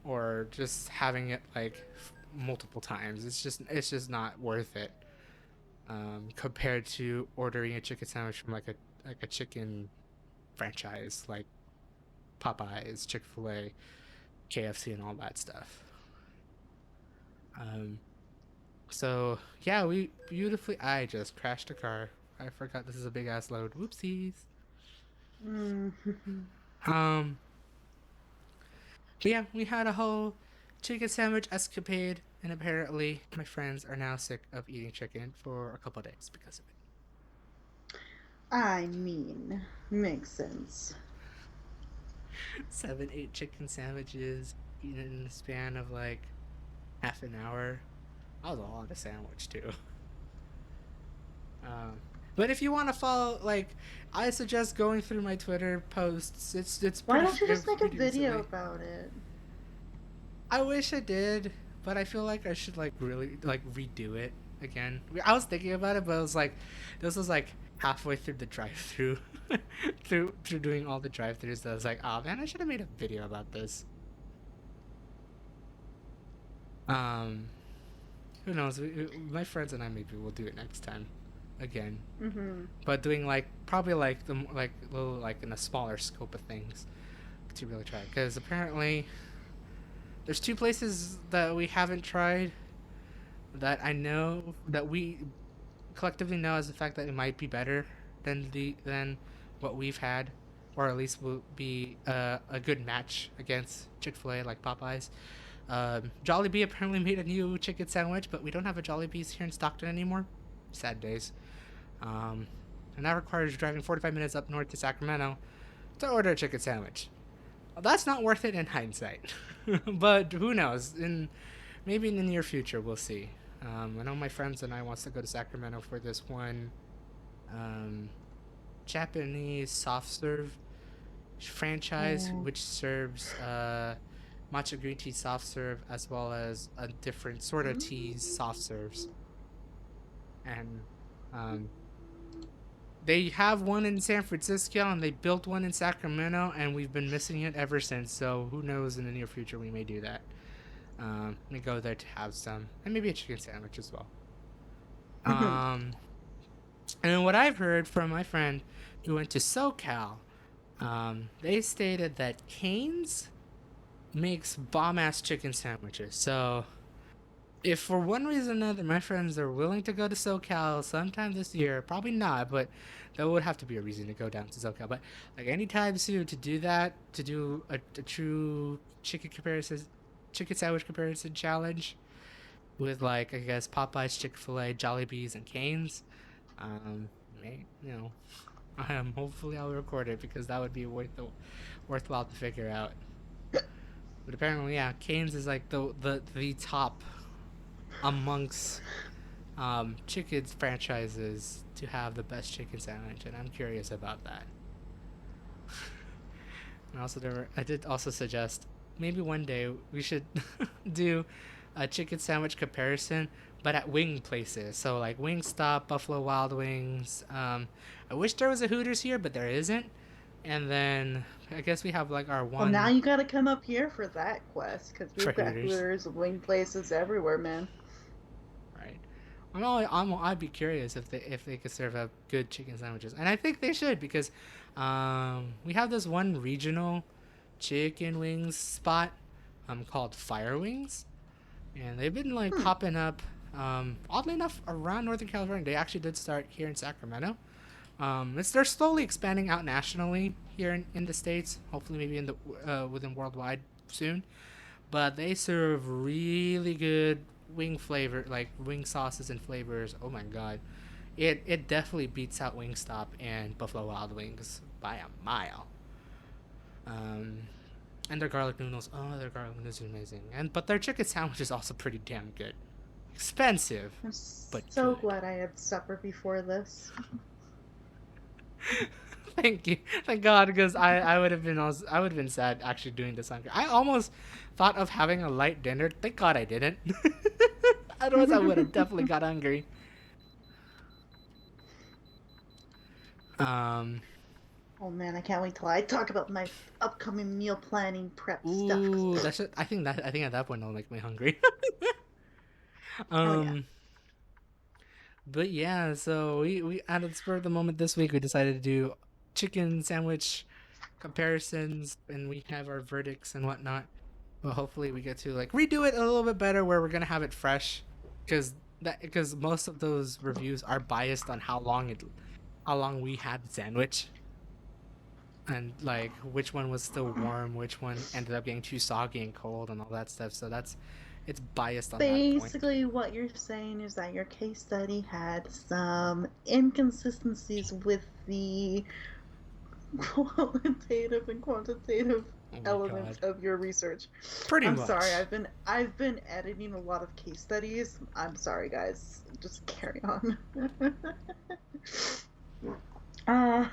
or just having it like multiple times. It's just not worth it. Compared to ordering a chicken sandwich from like a chicken franchise like Popeyes, Chick Fil A, KFC, and all that stuff. Um, so yeah, we beautifully. I just crashed a car. I forgot this is a big ass load. Whoopsies. Mm. Um, but yeah, we had a whole chicken sandwich escapade, and apparently my friends are now sick of eating chicken for a couple of days because of it. I mean, makes sense. 7, 8 chicken sandwiches eaten in the span of like half an hour. That was a lot of sandwich too. Um, but if you want to follow, like, I suggest going through my Twitter posts. It's Why pretty don't you just make a pretty video recently. about it? I wish I did, but I feel like I should like really like redo it again. I was thinking about it, but it was like this was like halfway through the drive-through, through doing all the drive-throughs. That I was like, oh man, I should have made a video about this. Um, who knows? My friends and I maybe we'll do it next time, again. Mm-hmm. But doing like probably like the like little like in a smaller scope of things to really try because apparently there's two places that we haven't tried that I know that we collectively know as the fact that it might be better than what we've had, or at least will be a good match against Chick Fil A like Popeyes. Jollibee apparently made a new chicken sandwich, but we don't have a Jollibee's here in Stockton anymore. Sad days. Um, and that requires driving 45 minutes up north to Sacramento to order a chicken sandwich. Well, that's not worth it in hindsight, but who knows? Maybe in the near future, we'll see. I know my friends and I wants to go to Sacramento for this one um, Japanese soft serve franchise, Oh. which serves matcha green tea soft serve as well as a different sort of teas Mm. soft serves, and um, they have one in San Francisco and they built one in Sacramento, and we've been missing it ever since. So who knows? In the near future, we may do that. We go there to have some, and maybe a chicken sandwich as well. Mhm. Um, and what I've heard from my friend who went to SoCal, they stated that Cane's makes bomb ass chicken sandwiches. So if for one reason or another my friends are willing to go to SoCal sometime this year, probably not, but there would have to be a reason to go down to SoCal. But like anytime soon to do that, to do a true chicken sandwich comparison challenge with like I guess Popeyes, Chick-fil-A, Jollibees, and Canes, um, you know, hopefully I'll record it because that would be worthwhile to figure out. But apparently, yeah, Canes is like the top amongst chicken franchises to have the best chicken sandwich, and I'm curious about that. And also, I did also suggest maybe one day we should do a chicken sandwich comparison, but at wing places. So like Wingstop, Buffalo Wild Wings. I wish there was a Hooters here, but there isn't. And then I guess we have like our Well, now one you gotta come up here for that quest, because for we've got Hooters, Hooters and wing places everywhere, man. right? I'd be curious if they could serve up good chicken sandwiches, and I think they should because we have this one regional chicken wings spot called Fire Wings, and they've been like Hmm. popping up. Oddly enough, around Northern California, they actually did start here in Sacramento. They're slowly expanding out nationally here in the states. Hopefully, maybe in the within worldwide soon. But they serve really good wing flavor, like wing sauces and flavors. Oh my god, it definitely beats out Wingstop and Buffalo Wild Wings by a mile. Um, and their garlic noodles, oh, their garlic noodles are amazing. And but their chicken sandwich is also pretty damn good. Expensive, I'm but so good. glad I had supper before this. Thank you, thank God, because I would have been sad actually doing this hungry. I almost thought of having a light dinner. Thank God I didn't. Otherwise, I would have definitely got hungry. Um, Oh man, I can't wait till I talk about my upcoming meal planning prep stuff. ooh, that's it. I think at that point it'll make me hungry. Oh yeah. um, but yeah, so we out of the spur of the moment this week we decided to do chicken sandwich comparisons, and we have our verdicts and whatnot. But hopefully we get to like redo it a little bit better where we're gonna have it fresh, because most of those reviews are biased on how long we had the sandwich and like which one was still warm, which one ended up getting too soggy and cold and all that stuff. So that's it's biased on that point. Basically, what you're saying is that your case study had some inconsistencies with the qualitative and quantitative Oh my elements god. of your research. Pretty I'm sorry, much. I've been editing a lot of case studies. I'm sorry, guys. Just carry on. uh,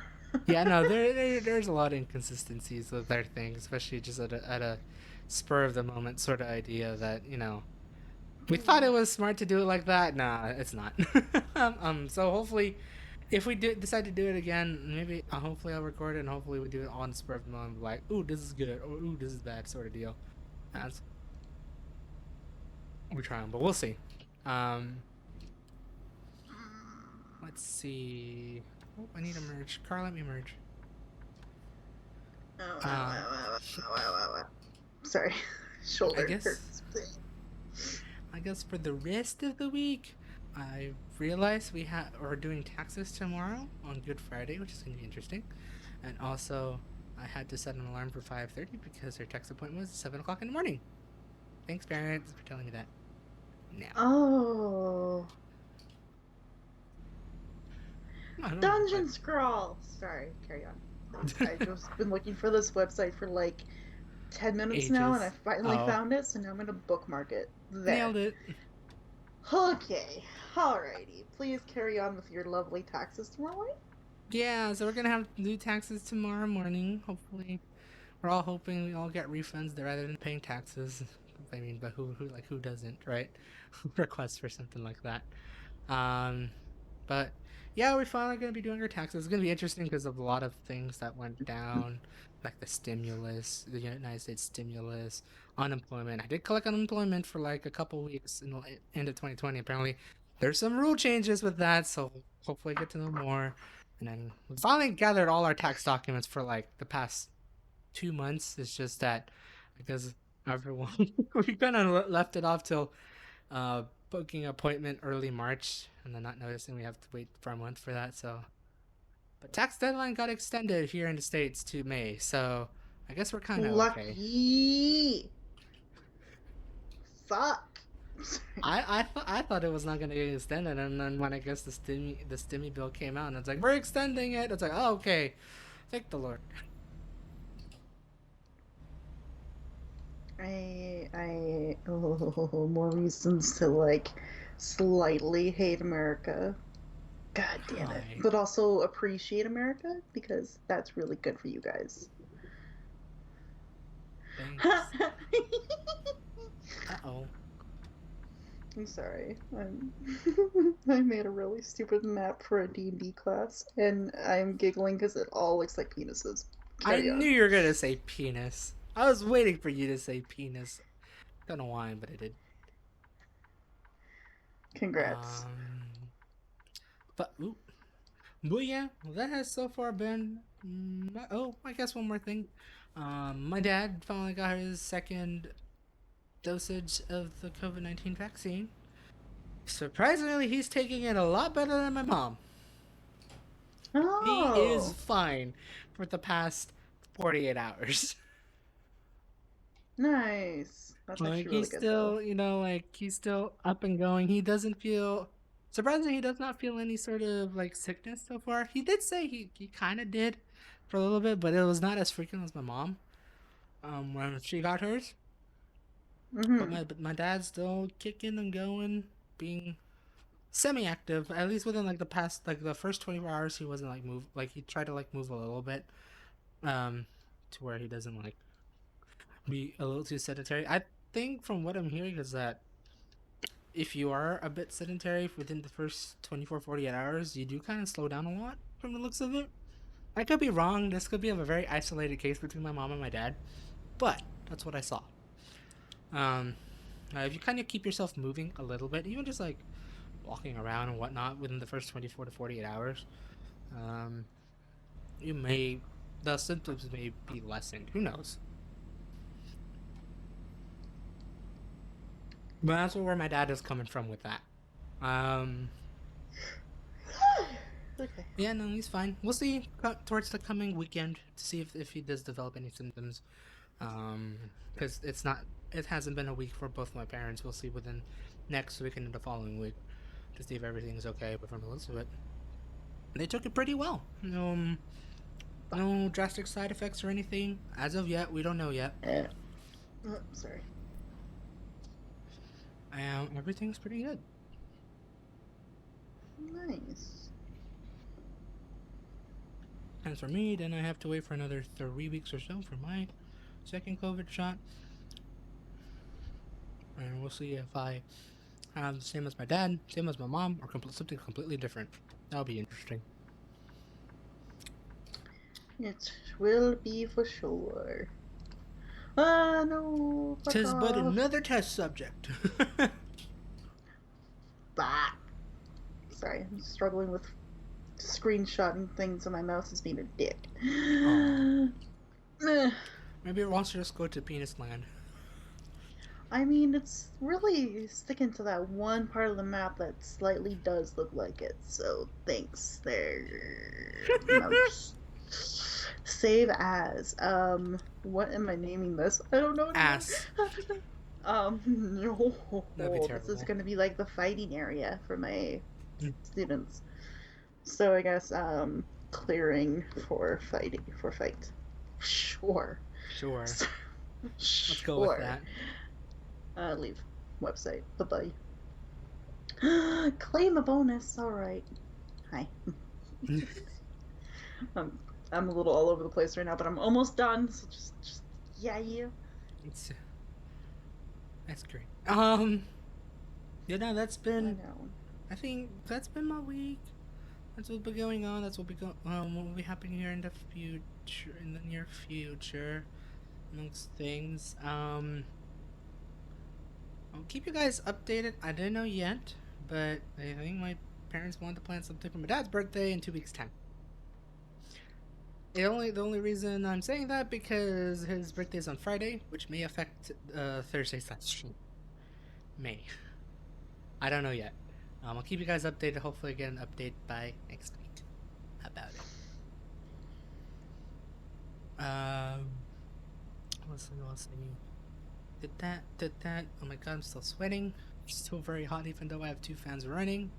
Yeah, no, there's a lot of inconsistencies with their thing, especially just at a spur of the moment sort of idea that, we thought it was smart to do it like that. Nah, it's not. So hopefully, if we do decide to do it again, maybe hopefully I'll record it and hopefully we do it on the spur of the moment, like, ooh, this is good or ooh, this is bad, sort of deal. That's we're trying, but we'll see. Um, let's see. Oh, I need to merge. Carl, let me merge. Um, sorry, I shoulder guess hurts. I guess for the rest of the week, I realized we're doing taxes tomorrow on Good Friday, which is gonna be interesting. And also, I had to set an alarm for 5:30 because her tax appointment was 7 o'clock in the morning. Thanks, parents, for telling me that. Now, Oh, I don't know, but Dungeon Scrawl. Sorry, carry on. I just been looking for this website for like 10 minutes now, and I ages. finally Oh, found it, so now I'm gonna bookmark it. There. nailed it. Okay, alrighty. Please carry on with your lovely taxes tomorrow night. Yeah, so we're gonna have new taxes tomorrow morning. Hopefully, we're all hoping we all get refunds rather than paying taxes. I mean, but who doesn't, right? Request for something like that. Um, but yeah, we're finally gonna be doing our taxes. It's gonna be interesting because of a lot of things that went down, like the stimulus, the United States stimulus, unemployment. I did collect unemployment for like a couple weeks in the end of 2020. Apparently, there's some rule changes with that, so hopefully get to know more. And then we finally gathered all our tax documents for like the past 2 months. It's just that because everyone we kind of left it off till booking an appointment early March, and then not noticing we have to wait for a month for that. So, but tax deadline got extended here in the States to May, so I guess we're kind of okay. Lucky. Fuck. I thought it was not gonna get extended, and then when I guess the stimmy bill came out, and it's like we're extending it. It's like, oh, okay, thank the Lord. More reasons to like slightly hate America. God damn it. Hi, But also appreciate America because that's really good for you guys. thanks. Uh oh. I'm sorry. I made a really stupid map for a D&D class, and I'm giggling because it all looks like penises. I Carry knew on. you were gonna say penis. I was waiting for you to say penis. Don't know why, but it did. Congrats. Um, but ooh, But yeah, that has so far been. Oh, I guess one more thing. My dad finally got his second dosage of the COVID-19 vaccine. Surprisingly, he's taking it a lot better than my mom. He is Oh, fine for the past 48 hours. nice. That's Like, actually really he's good, though. still, like, he's still up and going. He doesn't feel. Surprisingly, he does not feel any sort of, like, sickness so far. He did say he kind of did for a little bit, but it was not as frequent as my mom. When she got hers. Mm-hmm. But my dad's still kicking and going, being semi-active. At least within like the past like the first 24 hours, he wasn't like move like he tried to like move a little bit, um, to where he doesn't like be a little too sedentary. I think from what I'm hearing is that if you are a bit sedentary within the first 24 48 hours, you do kind of slow down a lot from the looks of it. I could be wrong. This could be a very isolated case between my mom and my dad, but that's what I saw. Um, if you kind of keep yourself moving a little bit, even just like walking around and whatnot within the first 24 to 48 hours, um, you may, the symptoms may be lessened. Who knows? But that's where my dad is coming from with that. Um, Okay. yeah, no, he's fine. We'll see towards the coming weekend to see if he does develop any symptoms. Because it hasn't been a week for both my parents. We'll see within next week and the following week to see if everything's okay. But from the looks of it, they took it pretty well. No drastic side effects or anything as of yet. We don't know yet. Uh, sorry. Everything's pretty good. Nice. As for me, then I have to wait for another 3 weeks or so for my second COVID shot, and we'll see if I have the same as my dad, same as my mom, or something completely different. That'll be interesting. It will be for sure. Ah, no, fuck Tis but off. another test subject. Bah. Sorry, I'm struggling with screenshotting things and my mouse is being a dick. Oh, Eh. maybe it wants to just go to penis land. I mean, it's really sticking to that one part of the map that slightly does look like it, so thanks there, mouse. Save as. What am I naming this? I don't know anymore. Ass. That'd be No, this is terrible. gonna be like the fighting area for my Mm. students. So I guess, clearing for fighting, for fight. Sure. Sure. Let's go with Sure. that. Leave website. Bye bye. Claim a bonus. All right. Hi. I'm I'm a little all over the place right now, but I'm almost done. So just yeah, you. It's that's great. Yeah, no, that's I been. know. I think that's been my week. That's what'll be going on. That's what will be happening here in the future, in the near future, amongst things. I'll keep you guys updated. I don't know yet, but I think my parents want to plan something for my dad's birthday in 2 weeks' time. The only reason I'm saying that because his birthday is on Friday, which may affect Thursday's live stream. May. I don't know yet. I'll keep you guys updated. Hopefully, get an update by next week about it. Um, what's saying? Did that. Oh my god, I'm still sweating. It's still very hot, even though I have two fans running.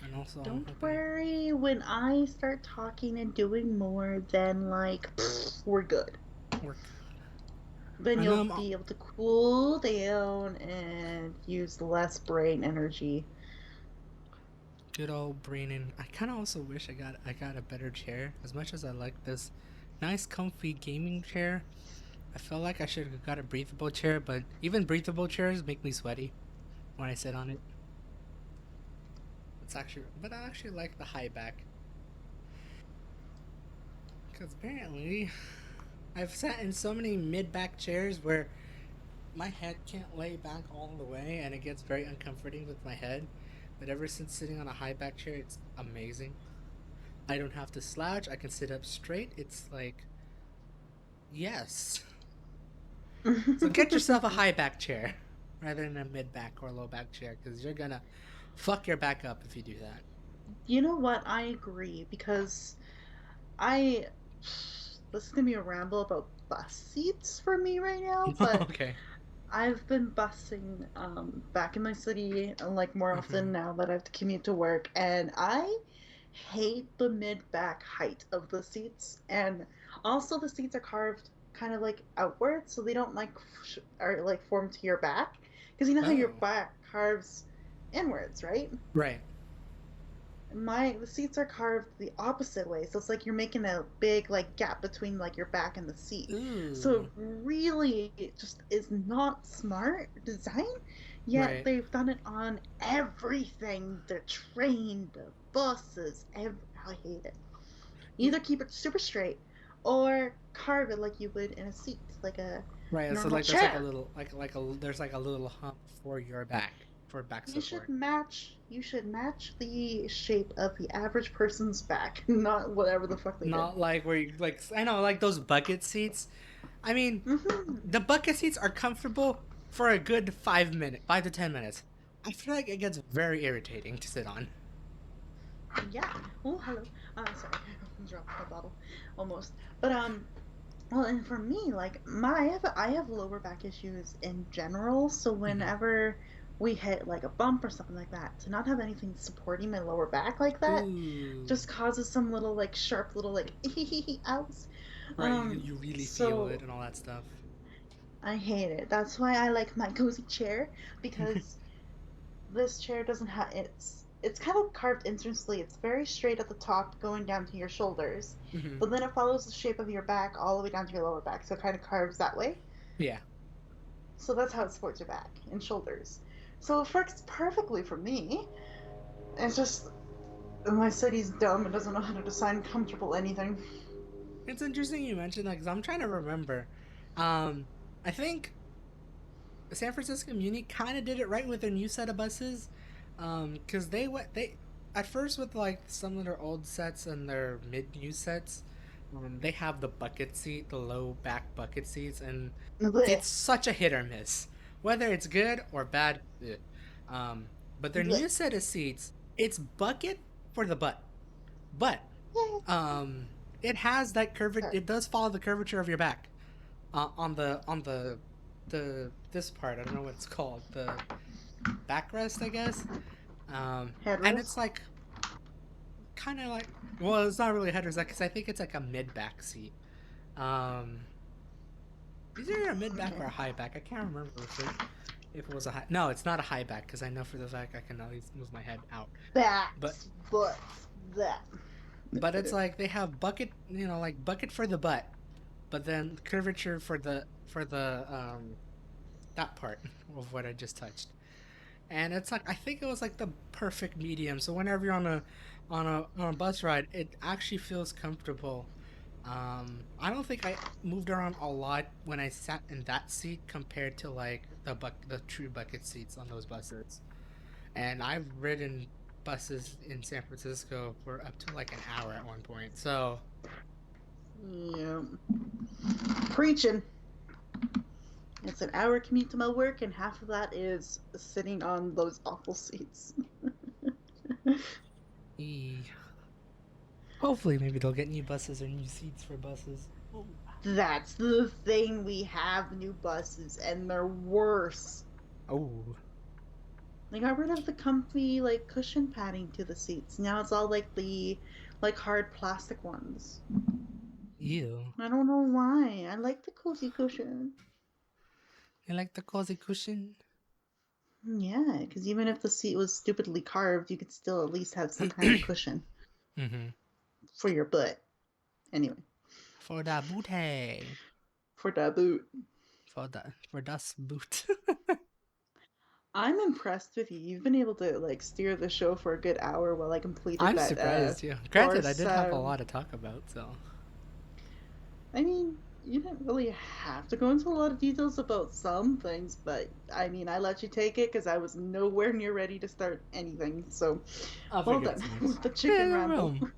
And also, I'm Don't hoping worry, when I start talking and doing more, then like we're good. work. Then And you'll be able to cool down and use less brain energy. good old Brandon. I kind of also wish I got a better chair. As much as I like this nice, comfy gaming chair, I felt like I should have got a breathable chair. But even breathable chairs make me sweaty when I sit on it. But I actually like the high back because apparently I've sat in so many mid back chairs where my head can't lay back all the way and it gets very uncomforting with my head. But ever since sitting on a high back chair, it's amazing. I don't have to slouch. I can sit up straight. It's like, yes. So get yourself a high back chair rather than a mid back or low back chair because you're gonna fuck your back up if you do that. You know what? I agree because I this is gonna be a ramble about bus seats for me right now, but Okay. I've been busing back in my city like more Mm-hmm. often now that I have to commute to work, and I hate the mid back height of the seats, and also the seats are carved kind of like outwards, so they don't like are like formed to your back, because you know how your Oh. back carves inwards, right? Right. The seats are carved the opposite way, so it's like you're making a big like gap between like your back and the seat. So Ooh. it really just is not smart design. Yet Right. they've done it on everything: the train, the buses. I hate it. Either keep it super straight or carve it like you would in a seat, like a Right. So normal like there's like a chair. little like a there's like a little hump for your back for back support. You should match the shape of the average person's back, not whatever the fuck they did. Not like where you like I know like those bucket seats. I mean, Hmm. the bucket seats are comfortable for a good 5 minutes, 5 to 10 minutes. I feel like it gets very irritating to sit on. Yeah. Oh, hello. Sorry, I dropped my bottle, almost. But well, and for me, like I have lower back issues in general. So Mm-hmm. whenever we hit like a bump or something like that, to not have anything supporting my lower back like that, Ooh. just causes some little like sharp little like outs. Right. You really feel it So and all that stuff. I hate it. That's why I like my cozy chair because this chair doesn't have it's kind of carved interestingly. It's very straight at the top going down to your shoulders, Mm-hmm. but then it follows the shape of your back all the way down to your lower back, so it kind of carves that way. Yeah. So that's how it supports your back and shoulders. So it works perfectly for me. It's just my city's dumb and doesn't know how to design comfortable anything. It's interesting you mentioned that because I'm trying to remember. Um, I think San Francisco Muni kind of did it right with their new set of buses, because they at first with like some of their old sets and their mid new sets, they have the bucket seat, the low back bucket seats, and Blech, it's such a hit or miss, whether it's good or bad. Eh. But their blech. new set of seats, it's bucket for the butt, but Yay. um, it has that curve. Sorry. It does follow the curvature of your back on the this part. I don't know what it's called. The backrest, I guess. And it's Headrest. like kind of like well, it's not really a headrest because I think it's like a mid back seat. Um, is there a mid back Okay. or a high back? I can't remember if it was a high. No, it's not a high back because I know for the fact I can at least move my head out. But Backs, butts, that. but it's like they have bucket, like bucket for the butt, but then curvature for the that part of what I just touched. And it's like I think it was like the perfect medium. So whenever you're on a on a bus ride, it actually feels comfortable. I don't think I moved around a lot when I sat in that seat compared to like the true bucket seats on those buses. And I've ridden buses in San Francisco for up to like an hour at one point. So Yeah. Preaching. It's an hour commute to my work, and half of that is sitting on those awful seats. e- hopefully maybe they'll get new buses or new seats for buses. Oh, That's the thing. We have new buses, and they're worse. oh, They got rid of the comfy like cushion padding to the seats. Now it's all like the like hard plastic ones. ew. I don't know why. I like the cozy cushion. You like the cozy cushion? Yeah, because even if the seat was stupidly carved, you could still at least have some kind of cushion Mm-hmm. for your butt. Anyway, For the booty. for that boot. For das boot. I'm impressed with you. You've been able to like steer the show for a good hour while I completed I'm that surprised, yeah. Granted, I course. did have a lot to talk about, so. I mean, you didn't really have to go into a lot of details about some things, but I mean, I let you take it because I was nowhere near ready to start anything. So, I well figured done as much. with the chicken Yeah, ramble. room.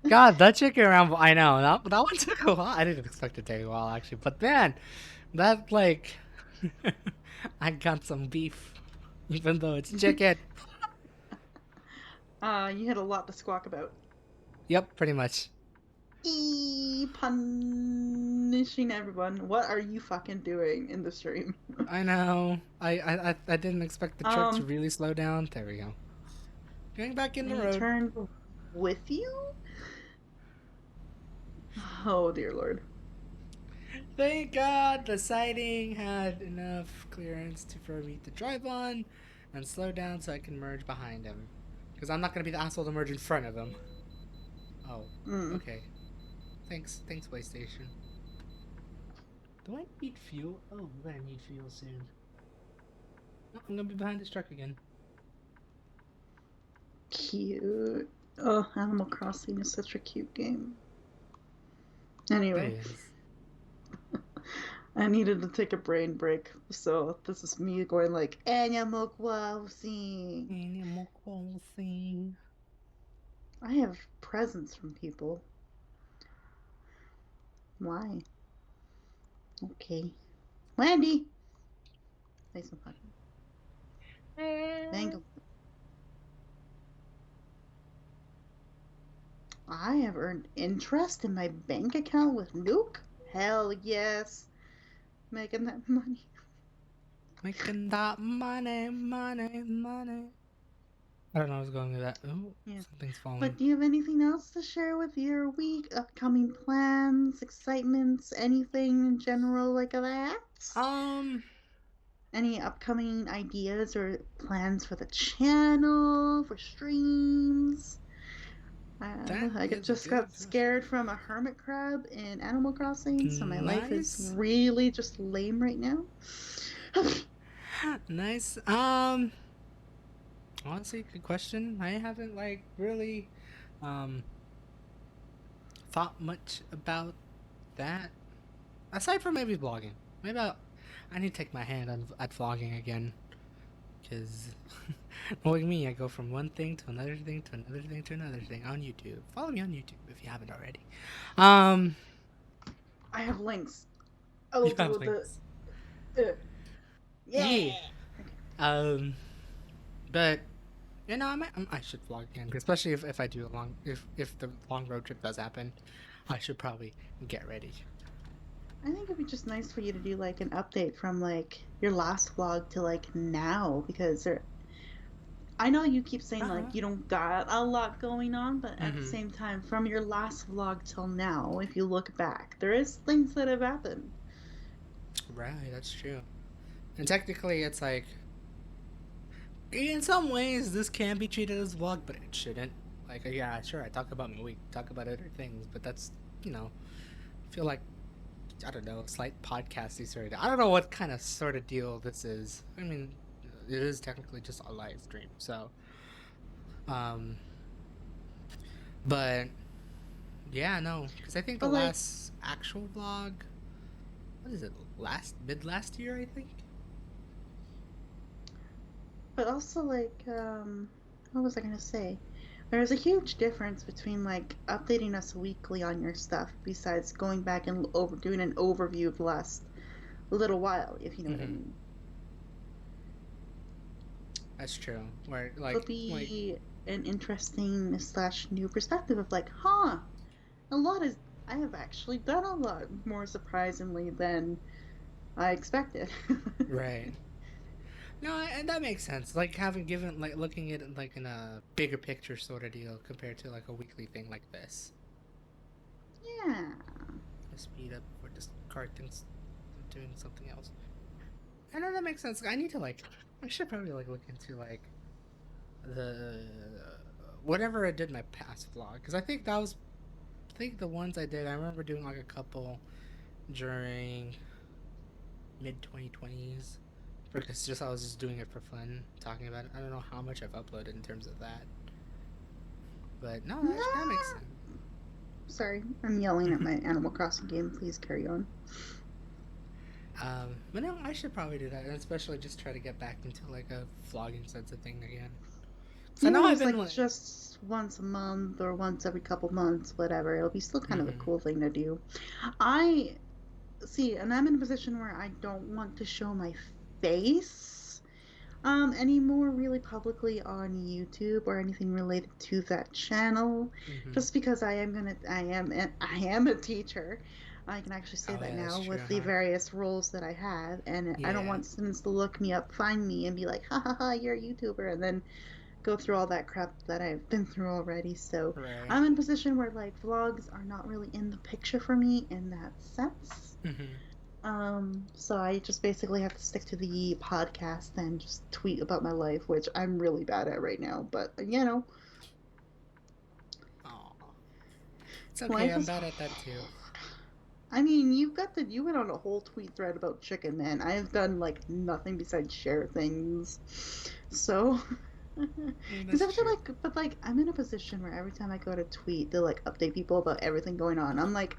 God, that chicken ramble, I know. That one took a while. I didn't expect it to take a while, actually. But man, that, like. I got some beef, even though it's chicken. You had a lot to squawk about. Yep, pretty much. Punishing everyone. What are you fucking doing in the stream? I know. I didn't expect the truck to um, really slow down. There we go. Getting back in the he road. turned with you? Oh dear lord. Thank God the siding had enough clearance for me to drive on and slow down so I can merge behind him. Because I'm not going to be the asshole to merge in front of him. Oh, Mm. okay. Thanks, PlayStation. Do I need fuel? Oh, I'm going to need fuel soon. Oh, I'm going to be behind this truck again. Cute. Oh, Animal Crossing is such a cute game. It Anyway, is. I needed to take a brain break, so this is me going like Animal Crossing. Animal Crossing. I have presents from people. Why? Okay. Wendy! Say something. Mango. I have earned interest in my bank account with Nuke? Hell yes. Making that money. Making that money, money, money. I don't know what's going with that. Oh, Yeah. something's falling. But do you have anything else to share with your week? Upcoming plans, excitements, anything in general like that? Um, Any upcoming ideas or plans for the channel, for streams? that I is a just good got question. scared from a hermit crab in Animal Crossing, so my life is Nice. really just lame right now. Nice. Honestly, good question. I haven't like really um thought much about that aside from maybe vlogging. I need to take my hand on at vlogging again because knowing me, I go from one thing to another thing to another thing to another thing on YouTube. Follow me on YouTube if you haven't already. Um, I have links. you Oh, have links. yeah. Yeah. Okay. Um, but I should vlog again, especially if I do a long if the long road trip does happen. I should probably get ready. I think it'd be just nice for you to do like an update from like your last vlog to like now because I know you keep saying Uh huh. like you don't got a lot going on, but at the Mm-hmm. same time, from your last vlog till now, if you look back, there is things that have happened. Right, that's true. And technically, it's like in some ways this can be treated as vlog, but it shouldn't. Like, yeah, sure, I talk about my week, talk about other things, but that's I feel like I don't know, slight podcasty sort of. I don't know what kind of sort of deal this is. I mean, it is technically just a live stream, so Um, but yeah, no, because I think the But like, last actual vlog, what is it? Last year, I think. but also like, what was I gonna say? There's a huge difference between like updating us weekly on your stuff, besides going back and over doing an overview of the last little while, if you know what I Mm-hmm. mean. That's true. Where It'll like be an interesting slash new perspective of like, huh, a lot is I have actually done a lot more surprisingly than I expected. right. No, and that makes sense. Like having given like looking at it like in a bigger picture sort of deal compared to like a weekly thing like this. Yeah. A speed up or just card things doing something else. I know that makes sense. I need to like I should probably like look into like the whatever I did my past vlog because I think the ones I did I remember doing like a couple during mid 2020s because just I was just doing it for fun talking about it. I don't know how much I've uploaded in terms of that, but no, that makes No. sense. Sorry, I'm yelling at my Animal Crossing game. Please carry on. But no, I should probably do that, and especially just try to get back into like a vlogging sense of thing again. So I know Even if I've it's been like like, just once a month or once every couple months, whatever, it'll be still kind of a mm-hmm, cool thing to do. I see, and I'm in a position where I don't want to show my face anymore really publicly on YouTube or anything related to that channel, mm-hmm. just because I am a teacher. I can actually say Oh that yeah, that's now true, with the huh? various roles that I have, and I don't Yeah, want students to look me up, find me, and be like, "Ha ha ha, you're a YouTuber," and then go through all that crap that I've been through already. So right. I'm in a position where like vlogs are not really in the picture for me in that sense. Mm-hmm. So I just basically have to stick to the podcast and just tweet about my life, which I'm really bad at right now. But Oh, it's okay. life I'm is bad at that too. hard. I mean, you went on a whole tweet thread about chicken, man. I've done like nothing besides share things. So, I mean, because that's every time true. but like I'm in a position where every time I go to tweet, they like update people about everything going on. I'm like,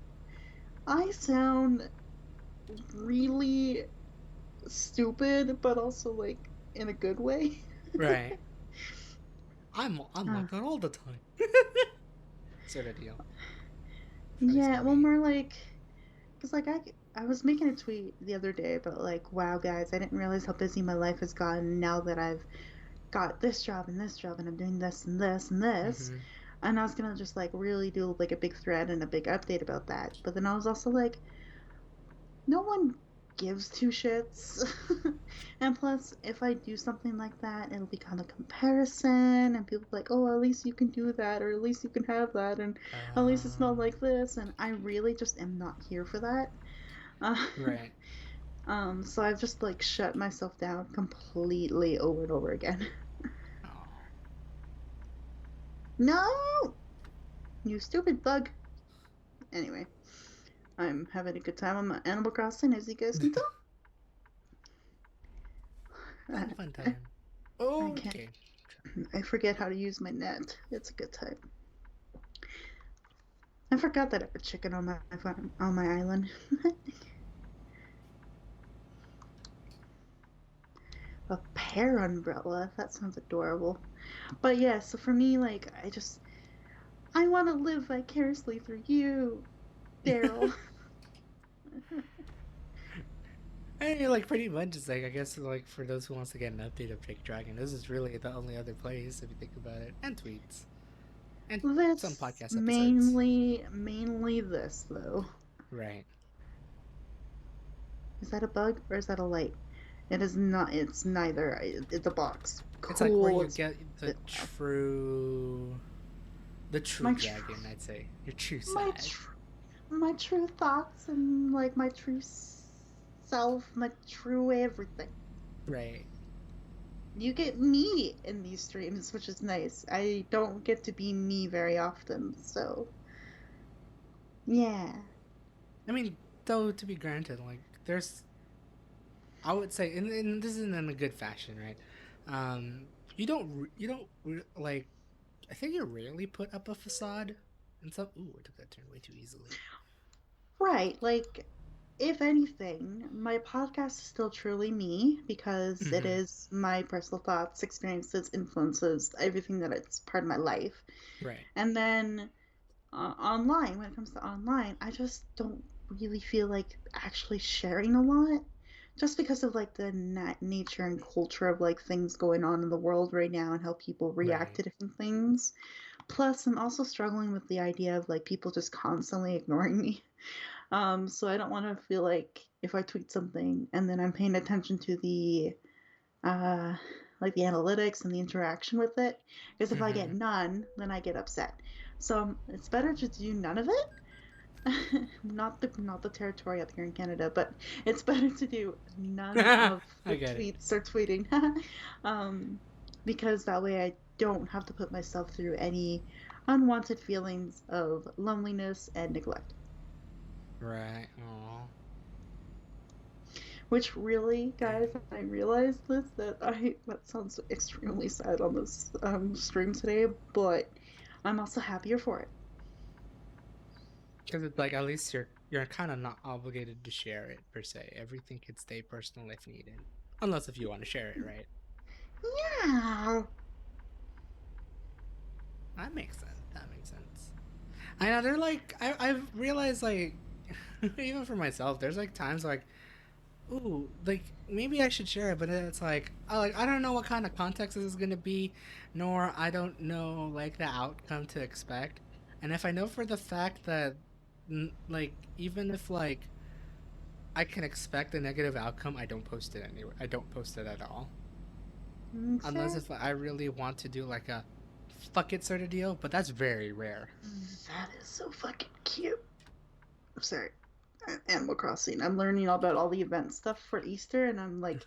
I sound really stupid, but also like in a good way. Right. I'm Uh, like that all the time. Sort of deal. At least yeah, for well, me. more like, because like I was making a tweet the other day about like, wow, guys, I didn't realize how busy my life has gotten now that I've got this job and I'm doing this and this and this. Mm-hmm. And I was gonna just like really do like a big thread and a big update about that. But then I was also like, no one gives two shits. And plus, if I do something like that, it'll become a comparison, and people be like, oh, at least you can do that, or at least you can have that, and at least it's not like this. And I really just am not here for that. Uh, Right. so I've just like shut myself down completely over and over again. Oh. No! You stupid bug. Anyway, I'm having a good time on my Animal Crossing, as you guys can tell. Fun, fun I, time. I can't. Okay. I forget how to use my net. It's a good time. I forgot that I have a chicken on my farm, on my island. A pear umbrella. That sounds adorable. But yeah, so for me, like, I want to live vicariously through you, Daryl. I mean, like pretty much, it's like I guess like for those who wants to get an update of Jake Dragon, this is really the only other place if you think about it, and tweets and some This podcast episodes. mainly this though. Right. Is that a bug or is that a light? It is not. It's neither. It's a box. It's like where Cool. you It's get the true my tr- dragon. I'd say your true my side. my true thoughts and like my true self, my true everything. Right. You get me in these streams, which is nice. I don't get to be me very often, so yeah. I mean, though to be granted, like there's I would say, and this isn't in a good fashion, right? You don't like. I think you rarely put up a facade. And some, ooh, I took that turn way too easily. Right. Like, if anything, my podcast is still truly me because it Mm-hmm. is my personal thoughts, experiences, influences, everything that it's part of my life. Right. And then online, when it comes to online, I just don't really feel like actually sharing a lot. Just because of like the nature and culture of like things going on in the world right now and how people react Right. to different things. Plus, I'm also struggling with the idea of like people just constantly ignoring me. So I don't want to feel like if I tweet something and then I'm paying attention to the uh, like the analytics and the interaction with it, because if I get Mm-hmm. none, then I get upset. So it's better to do none of it. Not the territory up here in Canada, but it's better to do none of I the get it. tweets or tweeting, um, because that way I don't have to put myself through any unwanted feelings of loneliness and neglect. Right. Oh. Which really, guys, Dang. I realized this that sounds extremely sad on this stream today, but I'm also happier for it. Because it's like at least you're kind of not obligated to share it per se. Everything could stay personal if needed, unless if you want to share it, right? Yeah. That makes sense. That makes sense. I know they're like I've realized like even for myself, there's like times like ooh like maybe I should share it, but it's like I don't know what kind of context this is gonna be, nor I don't know like the outcome to expect, and if I know for the fact that like even if like I can expect a negative outcome, I don't post it anyway. I don't post it at all. Unless Fair. if I really want to do like a fuck it sort of deal, but that's very rare. That is so fucking cute. I'm sorry. Animal Crossing. I'm learning all about all the event stuff for Easter, and I'm like,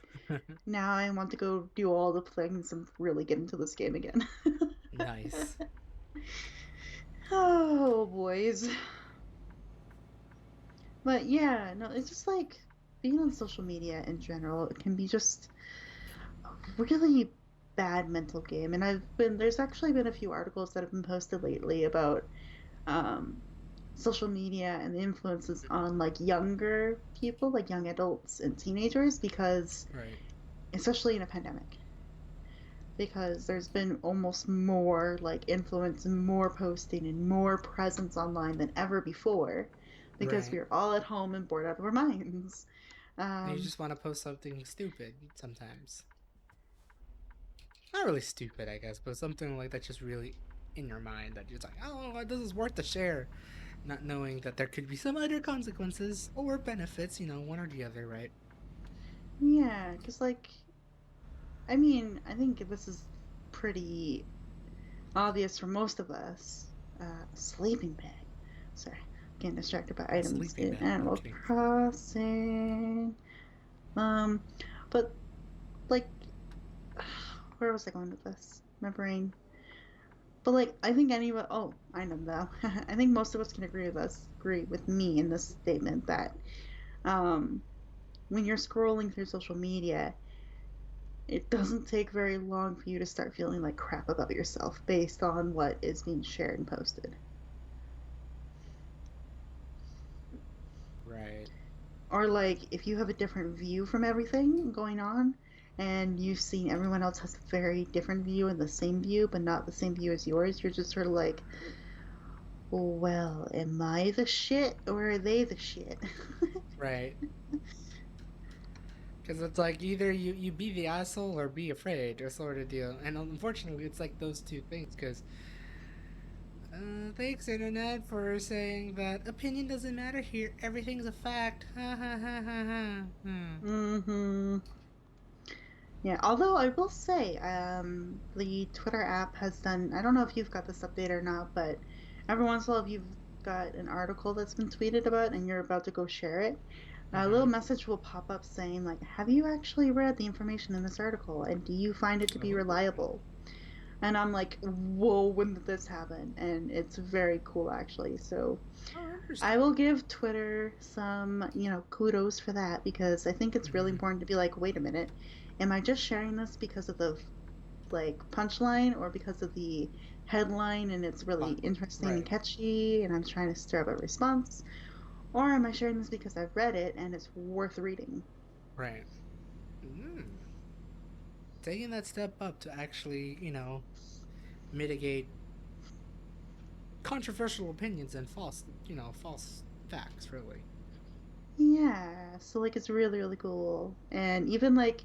now I want to go do all the things and really get into this game again. Nice. Oh, boys. But yeah, no, it's just like being on social media in general, it can be just a really bad mental game. And there's actually been a few articles that have been posted lately about um, social media and the influences on like younger people, like young adults and teenagers, because Right. especially in a pandemic, because there's been almost more like influence and more posting and more presence online than ever before because Right. we're all at home and bored out of our minds. And you Um, just want to post something stupid sometimes. Not really stupid, I guess, but something like that's just really in your mind that you're like, oh, this is worth the share. Not knowing that there could be some other consequences or benefits, one or the other, right? yeah, because like, I mean, I think this is pretty obvious for most of us. Sleeping bag. Sorry, getting distracted by A items sleeping in bag. No Animal kidding. Crossing. Um, but like, where was I going with this? My brain. But like, I think anyone. Oh, I know now. I think most of us can agree with me in this statement that um, when you're scrolling through social media, it doesn't take very long for you to start feeling like crap about yourself based on what is being shared and posted. Right. Or like if you have a different view from everything going on and you've seen everyone else has a very different view and the same view but not the same view as yours, you're just sort of like, well, am I the shit or are they the shit? Right. Because it's like either you be the asshole or be afraid, or sort of deal. And unfortunately, it's like those two things. Because thanks, internet, for saying that opinion doesn't matter here. Everything's a fact. Ha ha ha ha ha. Mm-hmm. Yeah, although I will say, the Twitter app has done, I don't know if you've got this update or not, but every once in a while, if you've got an article that's been tweeted about and you're about to go share it, a little Mm-hmm. message will pop up saying, like, have you actually read the information in this article and do you find it to be Oh. reliable? And I'm like, whoa, when did this happen? And it's very cool, actually. So Oh, I interesting. will give Twitter some, kudos for that because I think it's really Mm-hmm. important to be like, wait a minute, am I just sharing this because of the like punchline or because of the headline and it's really Fun. interesting and Right. catchy and I'm trying to stir up a response? Or am I sharing this because I've read it and it's worth reading? Right. Mm. Taking that step up to actually, mitigate controversial opinions and false facts, really. Yeah, so like it's really, really cool. And even like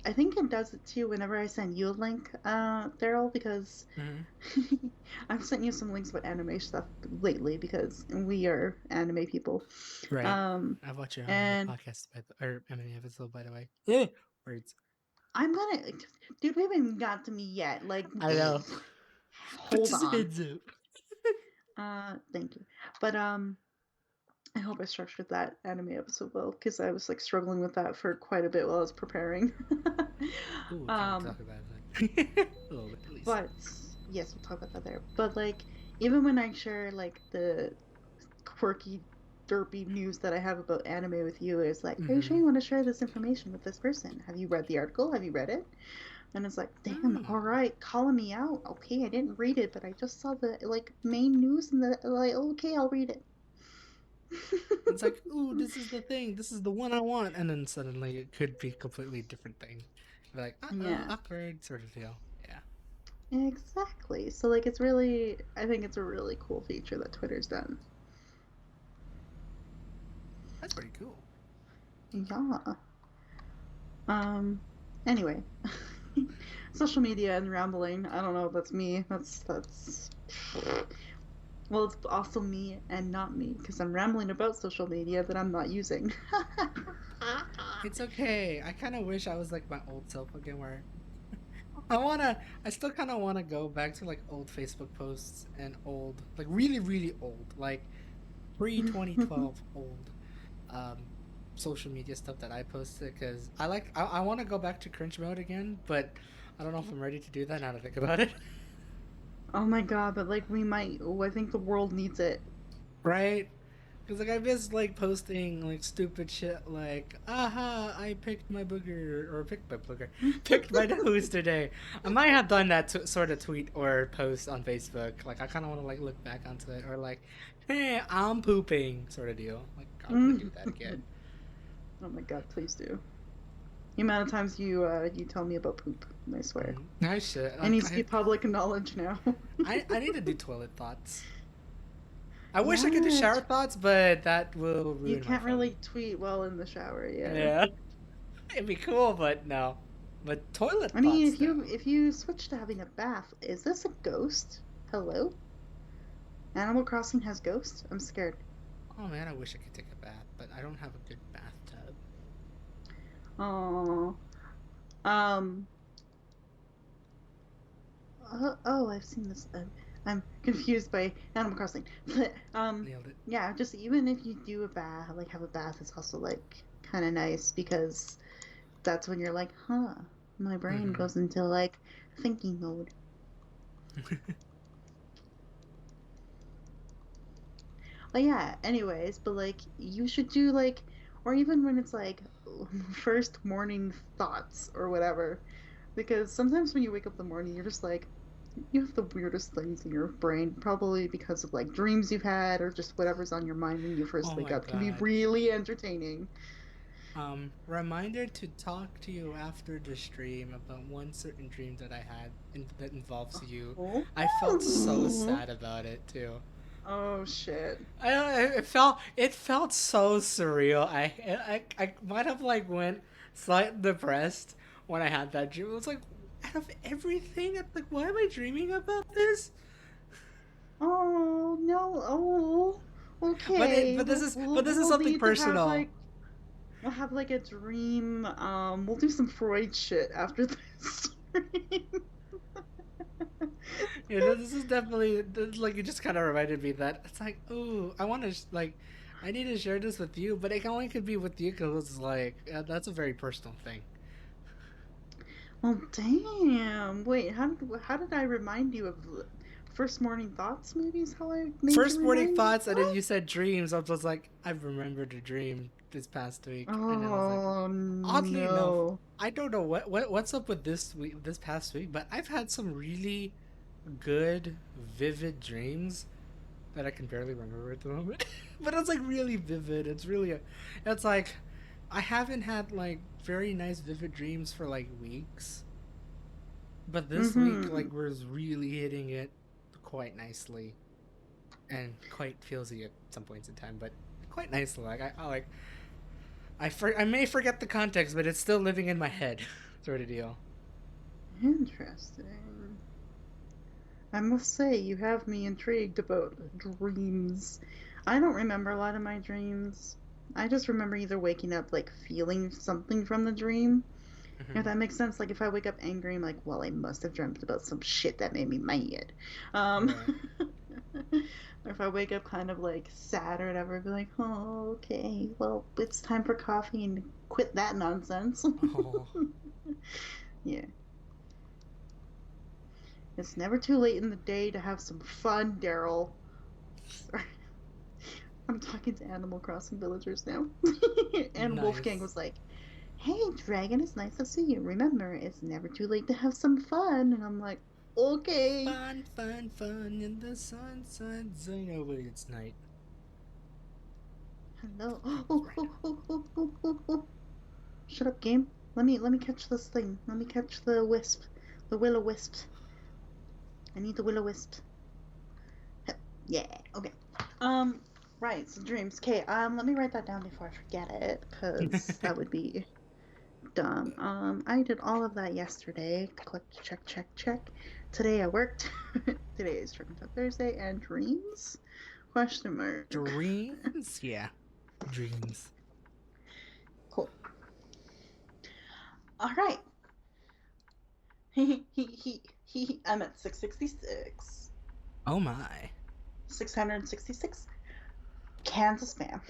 I think it does it too whenever I send you a link, Daryl, because Mm-hmm. I've sent you some links about anime stuff lately because we are anime people. Right. Um, I've watched your anime and podcast or anime episode, by the way. Yeah. Words. I'm gonna, dude, we haven't even got to me yet. Like, I know. But hold just a on. heads up. Thank you. But I hope I structured that anime episode well because I was like struggling with that for quite a bit while I was preparing. Ooh, we can um, talk about that a little bit at least. but yes, we'll talk about that there. But like, even when I share like the quirky, derpy news that I have about anime with you, is like, are you sure Mm-hmm. you want to share this information with this person? Have you read the article? Have you read it? And it's like, damn, all Mm. right, calling me out. Okay, I didn't read it, but I just saw the like main news and the like. Okay, I'll read it. It's like, ooh, this is the thing. This is the one I want, and then suddenly it could be a completely different thing. You're like, uh-oh, Yeah, awkward sort of deal. Yeah, exactly. So like, it's really, I think it's a really cool feature that Twitter's done. that's pretty cool. Yeah. Um. Anyway, social media and rambling. I don't know. That's me. That's. Well, it's also me and not me because I'm rambling about social media that I'm not using. It's okay. I kind of wish I was like my old self again, where I still kind of wanna go back to like old Facebook posts and old, like really, really old, like pre 2012 old, um, social media stuff that I posted because I want to go back to cringe mode again, but I don't know if I'm ready to do that now to think about it. Oh my god, but like we might. Oh, I think the world needs it. Right? Because like I miss like posting like stupid shit like, aha, I picked my booger or picked my booger, picked my nose today. I might have done that sort of tweet or post on Facebook. Like I kind of want to like look back onto it or like, hey, I'm pooping sort of deal. Like I want to do that again. Oh my god, please do. The amount of times you tell me about poop, I swear. I should. It Like needs to be public knowledge now. I need to do toilet thoughts. I wish I could do Yeah, shower thoughts, but that will you ruin my can't phone. really tweet well in the shower, yeah. Yeah, it'd be cool, but no. But toilet I mean, thoughts though. if you switch to having a bath, is this a ghost? Hello? Animal Crossing has ghosts? I'm scared. Oh man, I wish I could take a bath, but I don't have a good bathtub. Oh. Um. Oh, I've seen this. I'm confused by Animal Crossing. But Nailed it. yeah, just even if you do a bath, like have a bath, it's also like kind of nice because that's when you're like, huh, my brain Mm-hmm. goes into like thinking mode. But yeah, anyways, but like you should do like, or even when it's like first morning thoughts or whatever, because sometimes when you wake up in the morning, you're just like, you have the weirdest things in your brain, probably because of like dreams you've had or just whatever's on your mind when you first Oh wake my up can be god. really entertaining. Reminder to talk to you after the stream about one certain dream that I had that involves you. Oh, I felt so sad about it too. oh shit. It felt so surreal. I might have like went slightly depressed when I had that dream. It was like out of everything, I'm like, why am I dreaming about this? Oh no. Oh, But it okay. but this We'll is we'll but this is we'll something need to have personal. like we'll have like a dream. We'll do some Freud shit after this stream. This is definitely like it just kind of reminded me that it's like, oh, I want to like, I need to share this with you, but it only could be with you because it's like that's a very personal thing. Well, damn. Wait, how did I remind you of First Morning Thoughts? Maybe is how I made you First morning remind me. thoughts, and then What? you said dreams. I was like, I remembered a dream this past week, and then I was like, Oh oddly enough, no. I don't know what's up with this week, this past week, but I've had some really good, vivid dreams that I can barely remember at the moment. But it's like really vivid. It's like I haven't had like very nice vivid dreams for like weeks. But this week Mm-hmm. like was really hitting it quite nicely and quite feelsy at some points in time, but quite nicely. Like I may forget the context, but it's still living in my head, sort of deal. Interesting. I must say, you have me intrigued about dreams. I don't remember a lot of my dreams. I just remember either waking up like feeling something from the dream. If Hmm. that makes sense, like if I wake up angry, I'm like, well, I must have dreamt about some shit that made me mad. Um, Right. or if I wake up kind of like sad or whatever, I'd be like, oh, okay, well, it's time for coffee and quit that nonsense. Oh, Yeah, it's never too late in the day to have some fun, Daryl. Sorry, I'm talking to Animal Crossing villagers now. And Wolfgang nice. was like, hey, Dragon, it's nice to see you. Remember, it's never too late to have some fun. And I'm like, okay. Fun, fun, fun in the sunset zone. Oh, wait, it's night. Hello. It's right now. Oh. Shut up, game. Let me catch this thing. Let me catch the wisp. The willow wisp. I need the willow wisp. Yeah, okay. Um, right, so dreams. Okay, let me write that down before I forget it, because that would be dumb. I did all of that yesterday. Click, check, check, check. Today I worked. Today is Truck and Talk Thursday, and dreams? Question mark. Dreams? Yeah, dreams. Cool. All right. I'm at 666. Oh my. 666 cans of spam.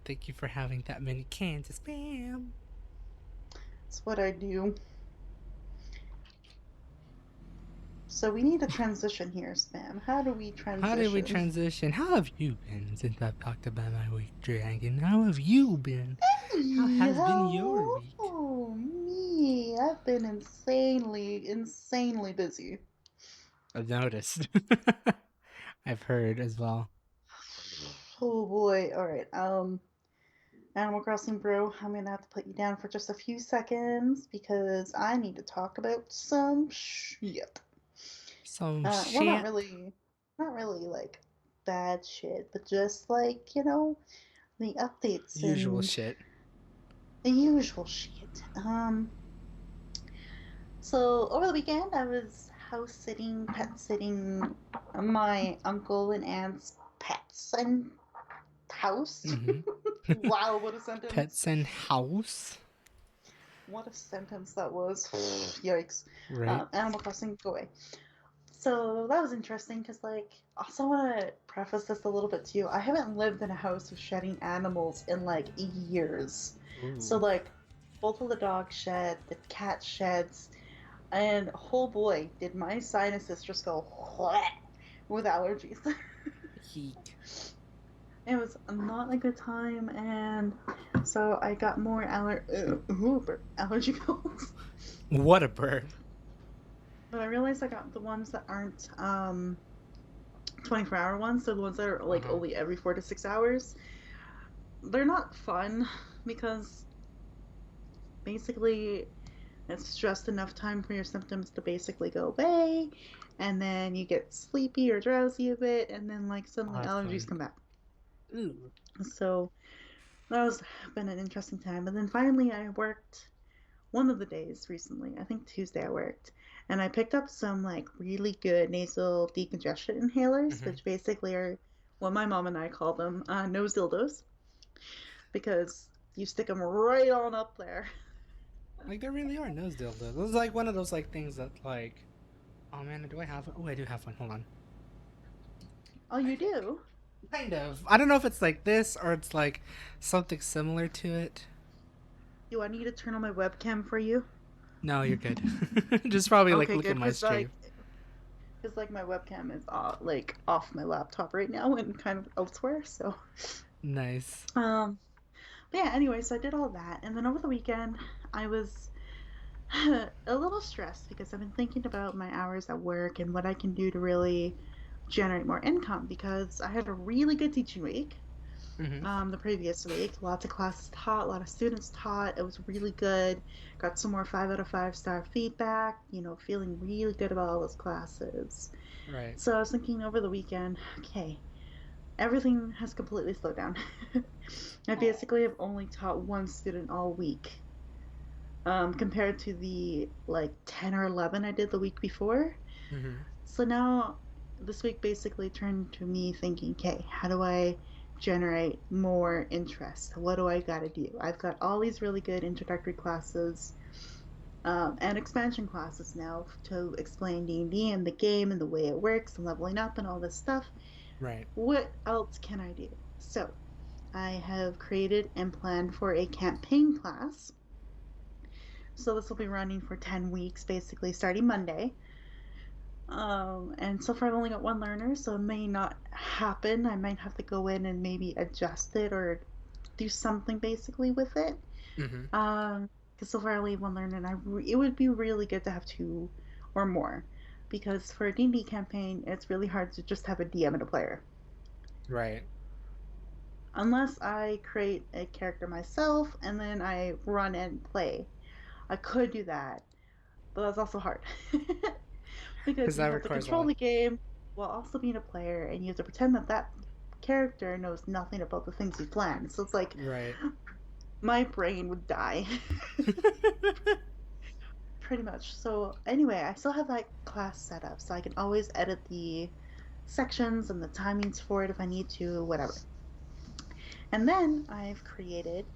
Thank you for having that many cans of spam. That's what I do. So we need a transition here, spam. How do we How did we transition? transition? How have you been since I've talked about my week, Dragon? How have you been? How has been your week? Yo, me. I've been insanely busy. I've noticed. I've heard as well. Oh boy. All right. Animal Crossing bro, I'm gonna have to put you down for just a few seconds because I need to talk about some shit. Some Well, shit. not really like bad shit, but just like the updates Usual and shit. the usual shit. So over the weekend I was house sitting, pet sitting my uncle and aunt's pets and house. Mm-hmm. Wow, what a sentence! Pets and house. What a sentence that was. Yikes. Right. Animal Crossing, go away. So that was interesting because, like, also want to preface this a little bit too. I haven't lived in a house with shedding animals in like years. So, Ooh. like, both of the dogs shed, the cat sheds, and oh boy, did my sinuses just go with allergies. Heek. It was not a good time, and so I got more allergy pills. What a bird. But I realized I got the ones that aren't 24-hour ones, so the ones that are Uh like huh. only every 4 to 6 hours. They're not fun because basically it's just enough time for your symptoms to basically go away, and then you get sleepy or drowsy a bit, and then like Oh, suddenly that's allergies fun. come back. Ooh. So that was been an interesting time. And then finally I worked one of the days recently, I think Tuesday I worked, and I picked up some like really good nasal decongestion inhalers, Mm-hmm. which basically are what my mom and I call them nose dildos, because you stick them right on up there. Like there really are nose dildos. This is like one of those like things that like. Oh man, do I have one? Oh, I do have one. Hold on. Oh, you do? Kind of. I don't know if it's like this or it's like something similar to it. Do I need to turn on my webcam for you? No, you're good. Just probably like Okay, look at good, my because stream. like my webcam is like off my laptop right now and kind of elsewhere. So Nice. but yeah. Anyway, so I did all that, and then over the weekend I was A little stressed because I've been thinking about my hours at work and what I can do to really generate more income because I had a really good teaching week Mm-hmm. the previous week. Lots of classes taught, a lot of students taught. It was really good. Got some more 5 out of 5 star feedback, feeling really good about all those classes. Right. So I was thinking over the weekend, okay, everything has completely slowed down. I Oh. basically have only taught one student all week, compared to the like 10 or 11 I did the week before. Mm-hmm. So now this week basically turned to me thinking, okay, how do I generate more interest? What do I got to do? I've got all these really good introductory classes, and expansion classes now to explain D&D and the game and the way it works and leveling up and all this stuff. Right. What else can I do? So I have created and planned for a campaign class. So this will be running for 10 weeks, basically starting Monday. And so far I've only got one learner, so it may not happen. I might have to go in and maybe adjust it or do something basically with it. Mm-hmm. Because so far I only have one learner, and it would be really good to have two or more. Because for a D&D campaign, it's really hard to just have a DM and a player. Right. Unless I create a character myself and then I run and play. I could do that, but that's also hard. Because Because that you have to requires a control lot. the game while also being a player, and you have to pretend that that character knows nothing about the things you plan. So it's like Right. my brain would die, pretty much. So anyway, I still have that class set up, so I can always edit the sections and the timings for it if I need to, whatever. And then I've created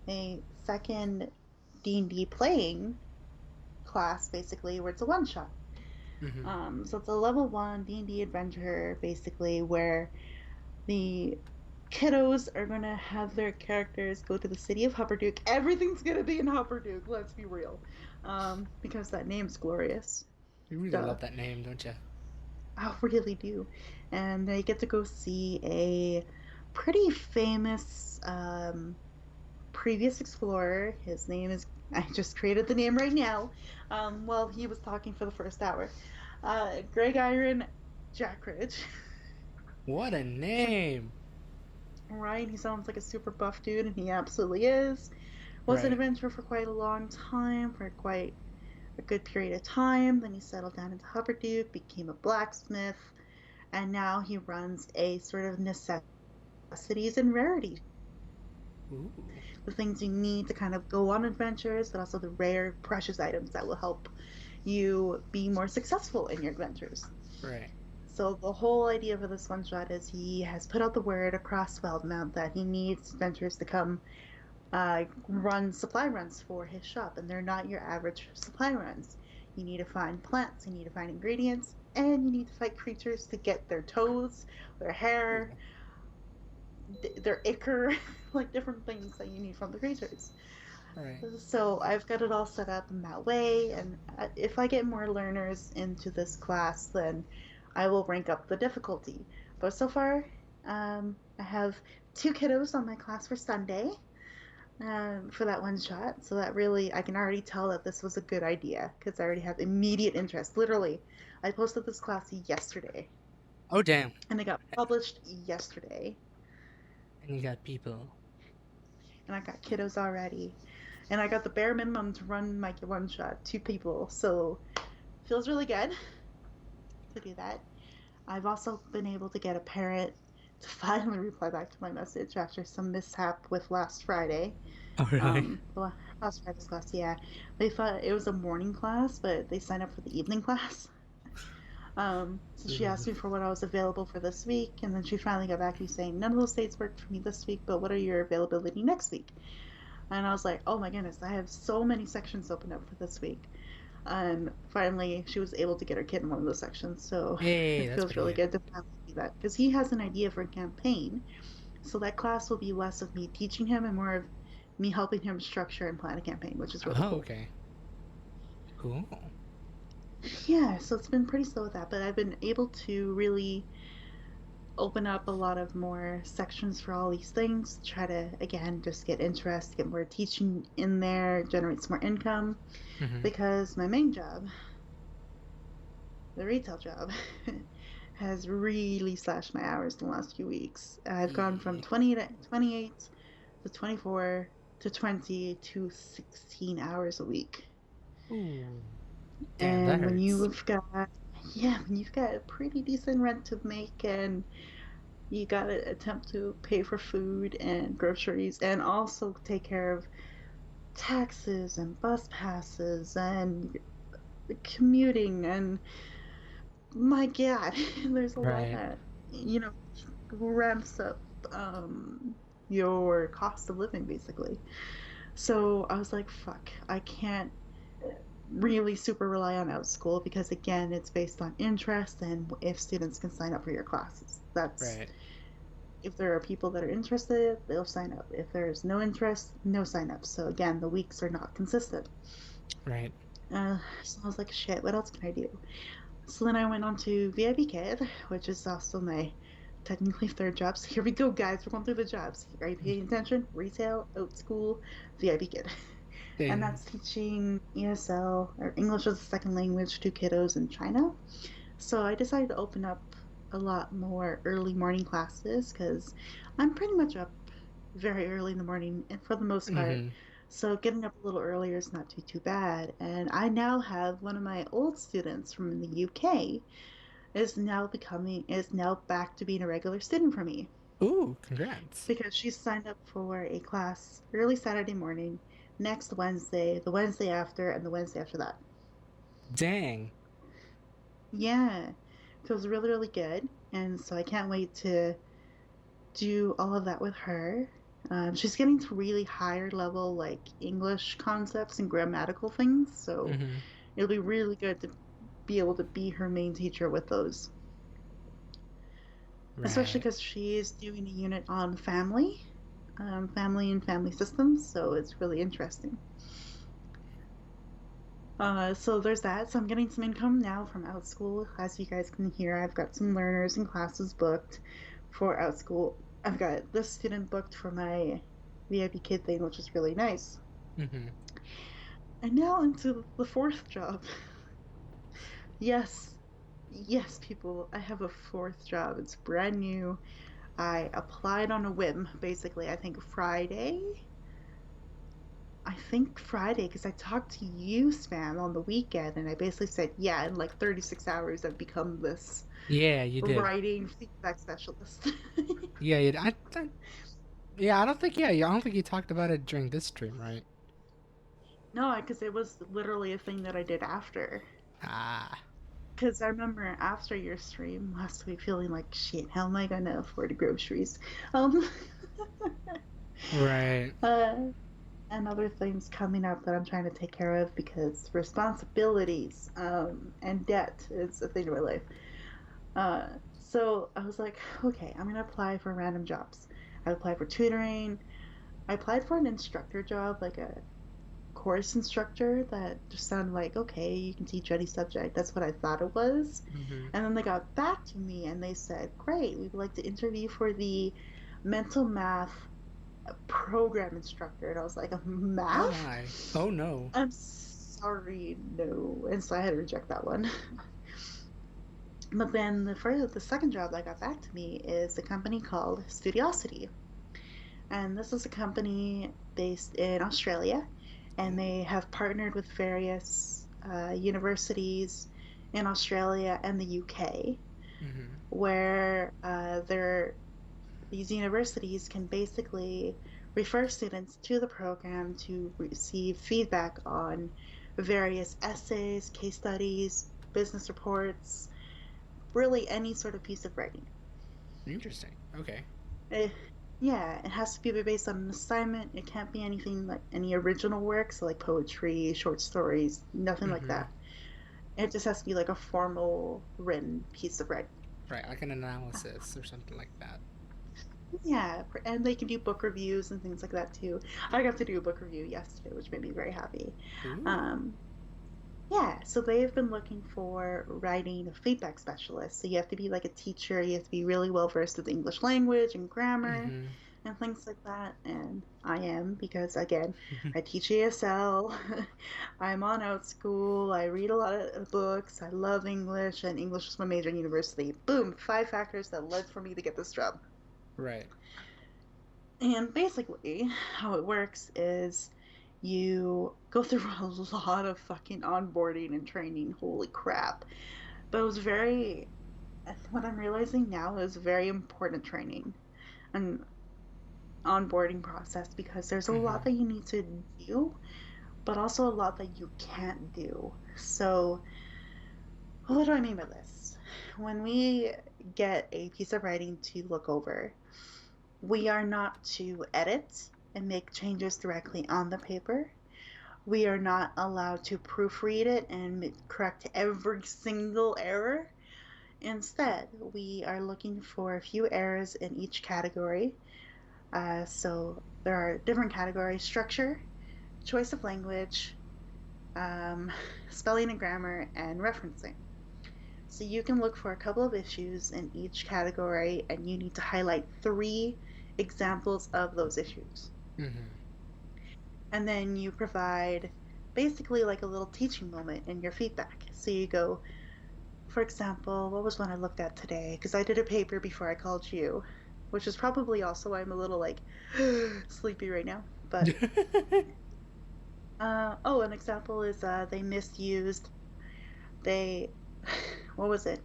a second D&D playing class, basically, where it's a one shot. Mm-hmm. So it's a level one D&D adventure, basically, where the kiddos are gonna have their characters go to the city of Hupperduke. Everything's gonna be in Hupperduke. Let's be real, because that name's glorious. You really Duh, love that name, don't you? I really do. And they get to go see a pretty famous previous explorer. His name is. I just created the name right now. While he was talking for the first hour, Greg Iron Jackridge. What a name! Right? He sounds like a super buff dude, and he absolutely is. Was an Right. adventurer for quite a long time, for quite a good period of time. Then he settled down into Hupperduke, became a blacksmith, and now he runs a sort of necessities and rarity. Ooh. The things you need to kind of go on adventures, but also the rare, precious items that will help you be more successful in your adventures. Right. So the whole idea for this one shot is he has put out the word across Weldmount that he needs adventurers to come run supply runs for his shop, and they're not your average supply runs. You need to find plants, you need to find ingredients, and you need to fight creatures to get their toes, their hair, Cool. their ichor, like different things that you need from the creatures. Right. So I've got it all set up in that way, and if I get more learners into this class, then I will rank up the difficulty. But so far, I have two kiddos on my class for Sunday, for that one shot. So that really, I can already tell that this was a good idea because I already have immediate interest. Literally, I posted this class yesterday, Oh damn! and it got published yesterday, And you got people. and I got kiddos already, and I got the bare minimum to run my one shot, two people. So feels really good to do that. I've also been able to get a parent to finally reply back to my message after some mishap with last Friday. Oh really? Last Friday's class, yeah. They thought it was a morning class, but they signed up for the evening class. So she asked Ooh. me for what I was available for this week, and then she finally got back to me saying, none of those dates worked for me this week, but what are your availability next week? And I was like, oh my goodness, I have so many sections open up for this week. And finally, she was able to get her kid in one of those sections, so Hey, it that's feels pretty really good. good to finally do that. Because he has an idea for a campaign, so that class will be less of me teaching him and more of me helping him structure and plan a campaign, which is really Oh, cool. okay. Cool. Yeah, so it's been pretty slow with that, but I've been able to really open up a lot of more sections for all these things. Try to, again, just get interest, get more teaching in there, generate some more income. Mm-hmm. Because my main job, the retail job, has really slashed my hours in the last few weeks. I've gone from Yeah. 20 to 28 to 24 to 20 to 16 hours a week. Ooh. Damn, that And when hurts. you've got, yeah, when you've got a pretty decent rent to make and you gotta attempt to pay for food and groceries and also take care of taxes and bus passes and commuting and my God, there's a lot Right. that, you know, ramps up your cost of living basically. So I was like, fuck, I can't really super rely on Outschool because again, it's based on interest and if students can sign up for your classes. That's Right. if there are people that are interested, they'll sign up. If there's no interest, no sign up. So again, the weeks are not consistent. Right. So I was like, shit, what else can I do? So then I went on to VIP Kid, which is also my technically third job. So here we go, guys. We're going through the jobs. Are you paying attention? Retail, Outschool, VIP Kid. And Dang. that's teaching ESL or English as a second language to kiddos in China. So I decided to open up a lot more early morning classes because I'm pretty much up very early in the morning and for the most part. Mm-hmm. So getting up a little earlier is not too bad. And I now have one of my old students from the UK is now back to being a regular student for me Ooh, congrats. because she's signed up for a class early Saturday morning, next Wednesday, the Wednesday after, and the Wednesday after that. Dang. Yeah, it was really, really good. And so I can't wait to do all of that with her. She's getting to really higher level, like English concepts and grammatical things. So Mm-hmm. it'll be really good to be able to be her main teacher with those, especially Right. because she is doing a unit on family and family systems. So it's really interesting. So there's that. So I'm getting some income now from Outschool. As you guys can hear, I've got some learners and classes booked for Outschool. I've got this student booked for my VIP kid thing, which is really nice. Mm-hmm. And now into the fourth job. Yes, yes, people, I have a fourth job. It's brand new. I applied on a whim, basically, I think Friday, because I talked to you, Spam, on the weekend, and I basically said, yeah, in like 36 hours, I've become this Yeah, you did. writing feedback specialist. Yeah, yeah, I don't think, yeah, I don't think you talked about it during this stream, right? No, because it was literally a thing that I did after. Ah. Because I remember after your stream last week feeling like, shit, how am I going to afford groceries? Um, Right. uh, and other things coming up that I'm trying to take care of because responsibilities and debt is a thing in my life. So I was like, okay, I'm gonna apply for random jobs. I applied for tutoring. I applied for an instructor job, like a course instructor that just sounded like, okay, you can teach any subject. That's what I thought it was. Mm-hmm. And then they got back to me and they said, great, we'd like to interview for the mental math program instructor. And I was like, Oh math? my. Oh no. I'm sorry, no. And so I had to reject that one. But then the second job that got back to me is a company called Studiosity. And this is a company based in Australia, and Ooh. they have partnered with various universities in Australia and the UK, Mm-hmm. where these universities can basically refer students to the program to receive feedback on various essays, case studies, business reports, really any sort of piece of writing. Interesting. Okay. Eh, yeah, it has to be based on an assignment. It can't be anything like any original work, so like poetry, short stories, nothing like Mm-hmm. that. It just has to be like a formal written piece of writing. Right, like an analysis or something like that. Yeah, and they can do book reviews and things like that too. I got to do a book review yesterday, which made me very happy. Ooh. Um, Yeah, so they've been looking for writing feedback specialists. So you have to be like a teacher, you have to be really well versed with the English language and grammar Mm-hmm. and things like that. And I am because, again, I teach ESL, I'm on Outschool, I read a lot of books, I love English, and English was my major in university. Boom, five factors that led for me to get this job. Right. And basically, how it works is you go through a lot of fucking onboarding and training. Holy crap. But it was very, what I'm realizing now is very important training and onboarding process because there's a lot Mm-hmm. that you need to do, but also a lot that you can't do. So, what do I mean by this? When we get a piece of writing to look over, we are not to edit and make changes directly on the paper. We are not allowed to proofread it and correct every single error. Instead, we are looking for a few errors in each category. So there are different categories: structure, choice of language, um, spelling and grammar, and referencing. So you can look for a couple of issues in each category, and you need to highlight three examples of those issues. Mm-hmm. And then you provide basically like a little teaching moment in your feedback. So you go, for example, what was one I looked at today? Because I did a paper before I called you, which is probably also why I'm a little like sleepy right now. But oh, an example is they misused they what was it?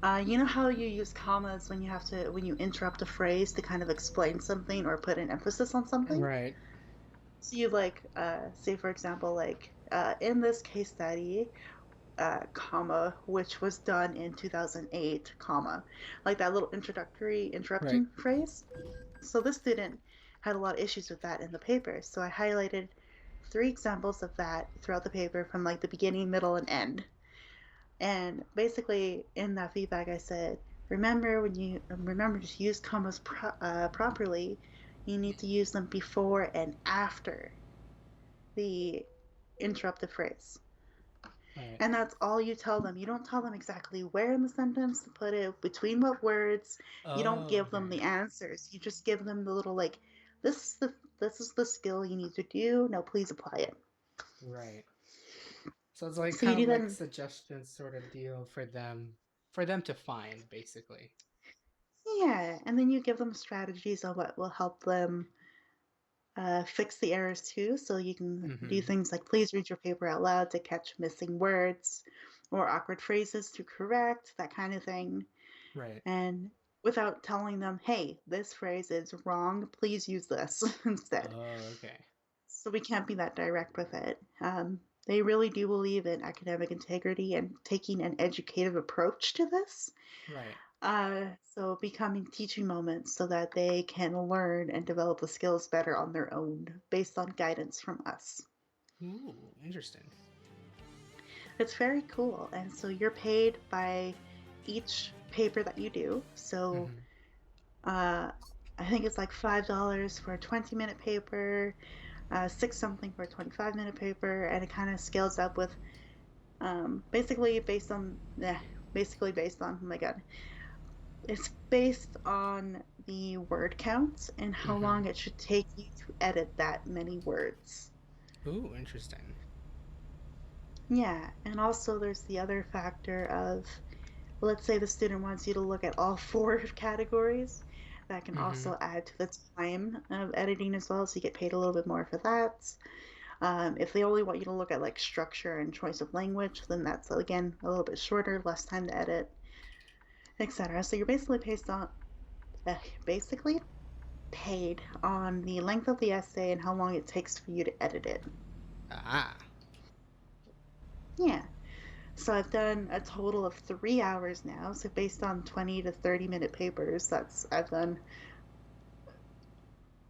You know how you use commas when you have to when you interrupt a phrase to kind of explain something or put an emphasis on something? Right. So you like say for example like in this case study comma, which was done in 2008, comma, like that little introductory Right. interrupting phrase. So this student had a lot of issues with that in the paper. So I highlighted three examples of that throughout the paper from like the beginning, middle, and end. And basically in that feedback, I said, remember to use commas properly, you need to use them before and after the interruptive phrase. Right. And that's all you tell them. You don't tell them exactly where in the sentence to put it, between what words. You don't Oh, give them okay. the answers. You just give them the little like, this is the skill you need to do. Now please apply it. Right. So it's like So you kind of do like that. suggestions sort of deal for them to find basically. Yeah, and then you give them strategies on what will help them fix the errors too. So you can do Mm-hmm. things like please read your paper out loud to catch missing words or awkward phrases to correct, that kind of thing. Right. And without telling them, hey, this phrase is wrong, please use this instead. Oh, okay. So we can't be that direct with it. They really do believe in academic integrity and taking an educative approach to this. Right. So becoming teaching moments so that they can learn and develop the skills better on their own based on guidance from us. Ooh, interesting. It's very cool. And so you're paid by each paper that you do. So Mm-hmm. uh, I think it's like $5 for a 20-minute paper, six something for a 25-minute paper, and it kind of scales up with basically based on basically based on oh my god, it's based on the word count and how Mm-hmm. long it should take you to edit that many words. Ooh, interesting. Yeah, and also there's the other factor of let's say the student wants you to look at all four categories. That can Mm-hmm. also add to the time of editing as well, so you get paid a little bit more for that. If they only want you to look at like structure and choice of language, then that's again a little bit shorter, less time to edit, etc. So you're basically paid on the length of the essay and how long it takes for you to edit it. Ah. Yeah. So I've done a total of 3 hours now. So based on 20 to 30-minute papers, that's I've done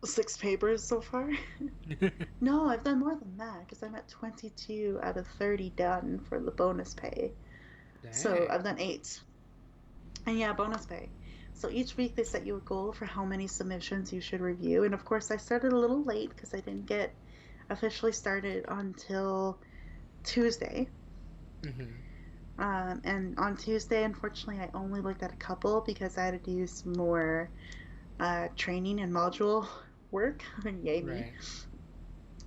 six papers so far. No, I've done more than that because I'm at 22 out of 30 done for the bonus pay. So Dang. I've done eight. And yeah, bonus pay. So each week they set you a goal for how many submissions you should review. And of course, I started a little late because I didn't get officially started until Tuesday. Mhm. And on Tuesday, unfortunately, I only looked at a couple because I had to do some more training and module work. Yay me.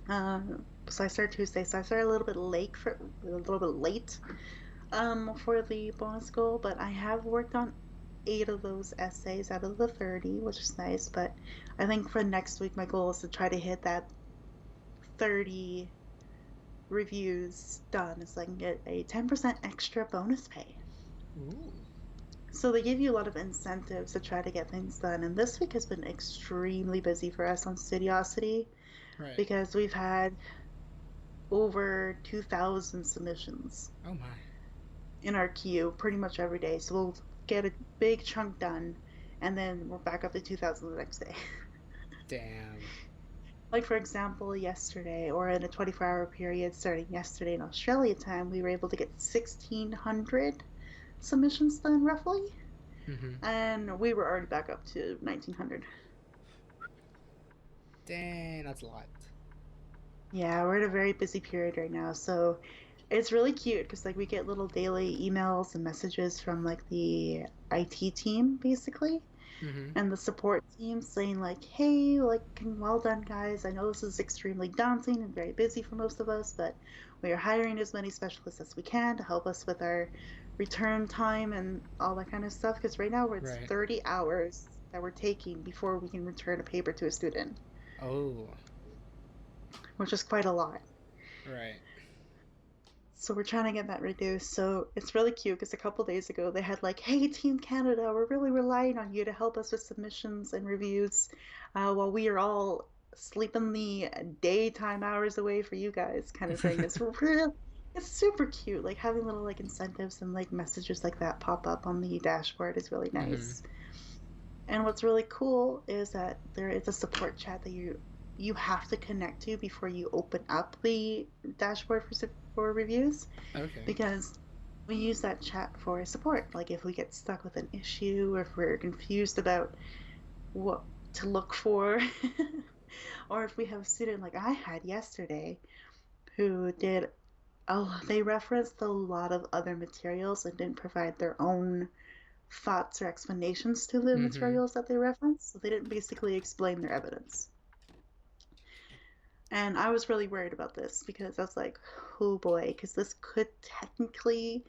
Right. So I started Tuesday, so I started a little bit late for the bonus goal, but I have worked on 8 of those essays out of the 30, which is nice. But I think for next week, my goal is to try to hit that 30 reviews done so I can get a 10% extra bonus pay. Ooh. So they give you a lot of incentives to try to get things done. And this week has been extremely busy for us on Studiosity Right. because we've had over 2,000 submissions Oh my. in our queue pretty much every day. So we'll get a big chunk done and then we're back up to 2,000 the next day. Damn. Like, for example, yesterday, or in a 24-hour period starting yesterday in Australia time, we were able to get 1,600 submissions done roughly. Mhm. And we were already back up to 1,900. Dang, that's a lot. Yeah, we're in a very busy period right now. So it's really cute because like we get little daily emails and messages from like the IT team basically Mhm. and the support team saying like, "Hey, like well done guys. I know this is extremely daunting and very busy for most of us, but we are hiring as many specialists as we can to help us with our return time and all that kind of stuff because right now it's Right. 30 hours that we're taking before we can return a paper to a student, Oh. which is quite a lot. Right. So we're trying to get that reduced. So it's really cute because a couple days ago they had like, "Hey, Team Canada, we're really relying on you to help us with submissions and reviews, while we are all sleeping the daytime hours away for you guys," kind of thing. It's super cute. Like having little like incentives and like messages like that pop up on the dashboard is really Mhm. nice. And what's really cool is that there is a support chat that you have to connect to before you open up the dashboard for reviews Okay. because we use that chat for support. Like if we get stuck with an issue or if we're confused about what to look for, or if we have a student like I had yesterday who did, oh, they referenced a lot of other materials and didn't provide their own thoughts or explanations to the Mhm. materials that they referenced. So they didn't basically explain their evidence. And I was really worried about this because I was like, oh boy, because this could technically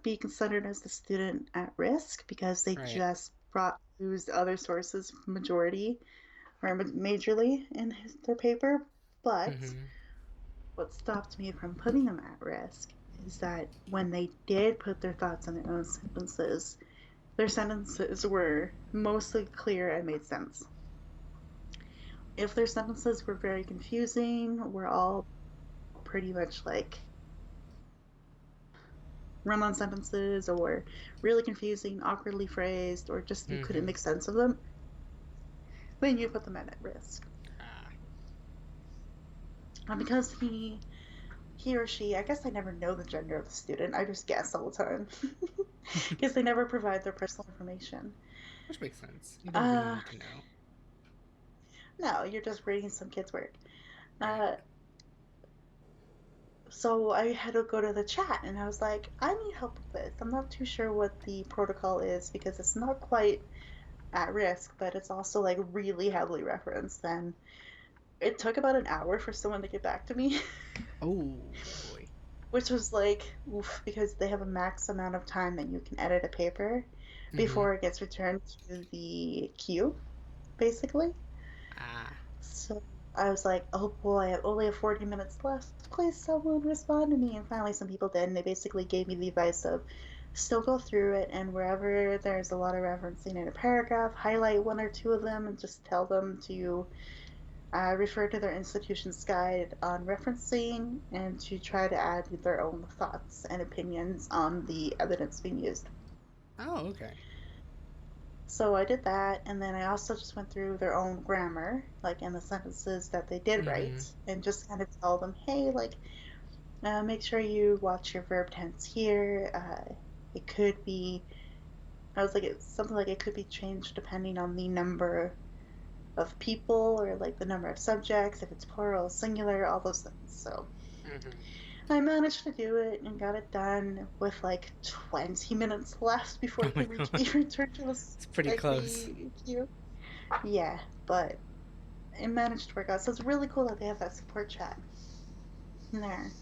be considered as the student at risk because they Right. just brought used other sources majority or majorly in their paper. But Mhm. what stopped me from putting them at risk is that when they did put their thoughts on their sentences were mostly clear and made sense. If their sentences were very confusing, were all pretty much like run on sentences or really confusing, awkwardly phrased, or just you couldn't Mhm. make sense of them, then you put them at risk. Ah. And because he or she, I guess I never know the gender of the student, I just guess all the time. Because they never provide their personal information. Which makes sense. You don't really Uh, need to know. no, you're just reading some kid's work. Right. Uh, so I had to go to the chat and I was like, I need help with this. I'm not too sure what the protocol is because it's not quite at risk, but it's also like really heavily referenced. And it took about an hour for someone to get back to me, Oh boy. which was like, oof, because they have a max amount of time that you can edit a paper Mhm. before it gets returned to the queue, basically. Ah. So I was like, oh boy, I only have 40 minutes left. Please, someone respond to me. And finally, some people did, and they basically gave me the advice of still go through it, and wherever there's a lot of referencing in a paragraph, highlight one or two of them and just tell them to refer to their institution's guide on referencing and to try to add their own thoughts and opinions on the evidence being used. Oh, okay. So I did that, and then I also just went through their own grammar, like in the sentences that they did write, Mhm. and just kind of tell them, hey, like, make sure you watch your verb tense here. It could be, I was like, it's something like it could be changed depending on the number of people or like the number of subjects, if it's plural, singular, all those things. So Mhm. I managed to do it and got it done with like 20 minutes left before Oh it my could reach god. me return to this It's pretty like close. the queue. Yeah, but it managed to work out. So it's really cool that they have that support chat in there.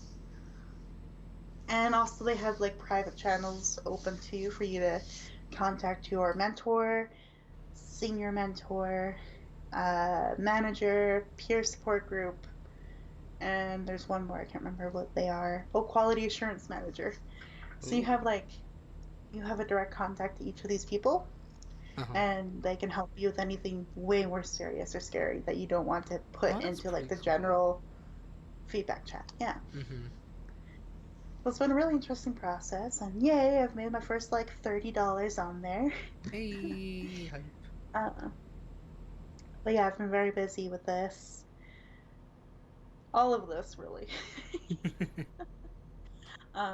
And also they have like private channels open to you for you to contact your mentor, senior mentor, manager, peer support group, and there's one more. I can't remember what they are. Oh, quality assurance manager. So Ooh. you have a direct contact to each of these people, Uh-huh. and they can help you with anything way more serious or scary that you don't want to Oh, put that's into like pretty the cool. general feedback chat. Yeah. Mm-hmm. So it's been a really interesting process, and yay, I've made my first like $30 on there. Hey, hype. Uh, but yeah, I've been very busy with this. All of this, really.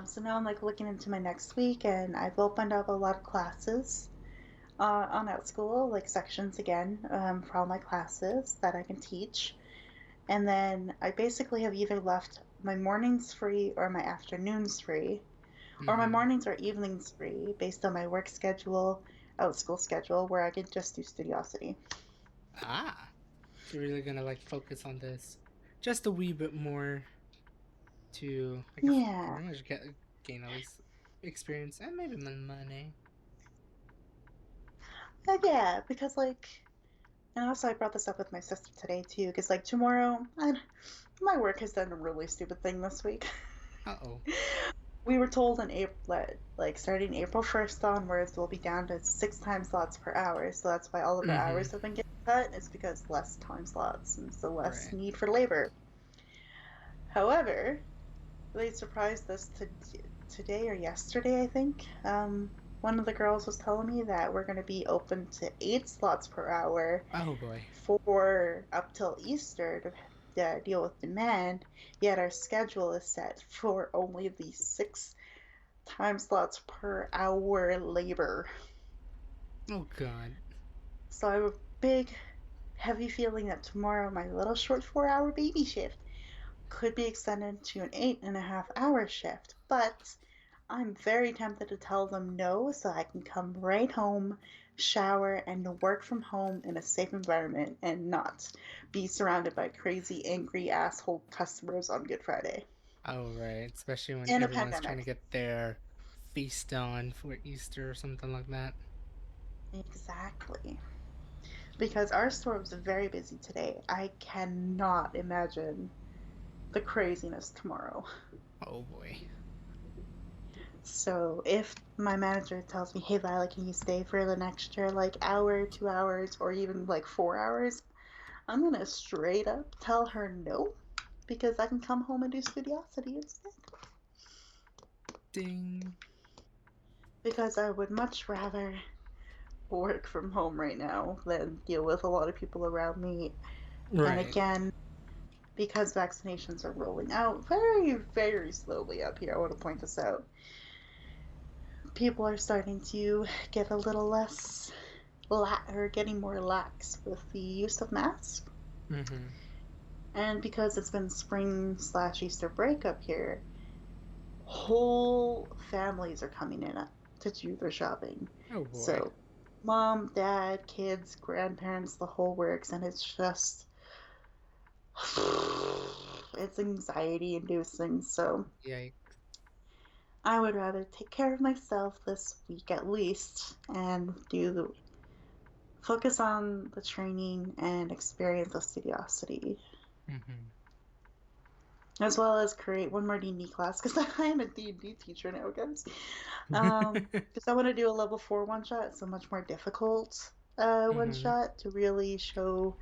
So now I'm like looking into my next week, and I've opened up a lot of classes on Outschool, like sections again, for all my classes that I can teach. And then I basically have either left my mornings free or my afternoons free, or my Mm-hmm. mornings or evenings free based on my work schedule, Outschool schedule, where I can just do Studiosity. Ah. So you're really gonna like focus on this just a wee bit more to, I guess, Yeah. pretty much gain at least experience and maybe money. Yeah, because like, and also I brought this up with my sister today too, because like tomorrow, my work has done a really stupid thing this week. Uh-oh. We were told in April that like starting April 1st onwards, we'll be down to 6 time slots per hour. So that's why all of our Mm-hmm. hours have been getting cut. It's because less time slots and so less Right. need for labor. However, they surprised us today or yesterday, I think. One of the girls was telling me that we're going to be open to 8 slots per hour Oh boy. for up till Easter to deal with demand, yet our schedule is set for only the 6 time slots per hour labor. Oh god. So I have a big, heavy feeling that tomorrow my little short 4 hour baby shift could be extended to an 8.5 hour shift. But I'm very tempted to tell them no so I can come right home, shower, and work from home in a safe environment and not be surrounded by crazy, angry asshole customers on Good Friday. Oh right. Especially when In a everyone's trying to pandemic. get their feast on for Easter or something like that. Exactly. Because our store was very busy today. I cannot imagine the craziness tomorrow. Oh boy. So if my manager tells me, "Hey, Lila, can you stay for the extra like hour, 2 hours, or even like 4 hours?" I'm gonna straight up tell her no because I can come home and do Studiosity instead. Ding. Because I would much rather work from home right now than deal with a lot of people around me. And Right. again, because vaccinations are rolling out very, very slowly up here, I want to point this out. People are starting to get a little less or getting more lax with the use of masks. Mm-hmm. And because it's been spring slash Easter break up here, whole families are coming in to do their shopping. Oh boy. So, mom, dad, kids, grandparents, the whole works, and it's just it's anxiety inducing. So, Yikes. I would rather take care of myself this week at least and do the focus on the training and experience of Studiosity, Mm-hmm. as well as create one more D&D class because I am a D&D teacher now, guys. Because I want to do a level 4 one shot. It's a much more difficult one Mm-hmm. shot to really show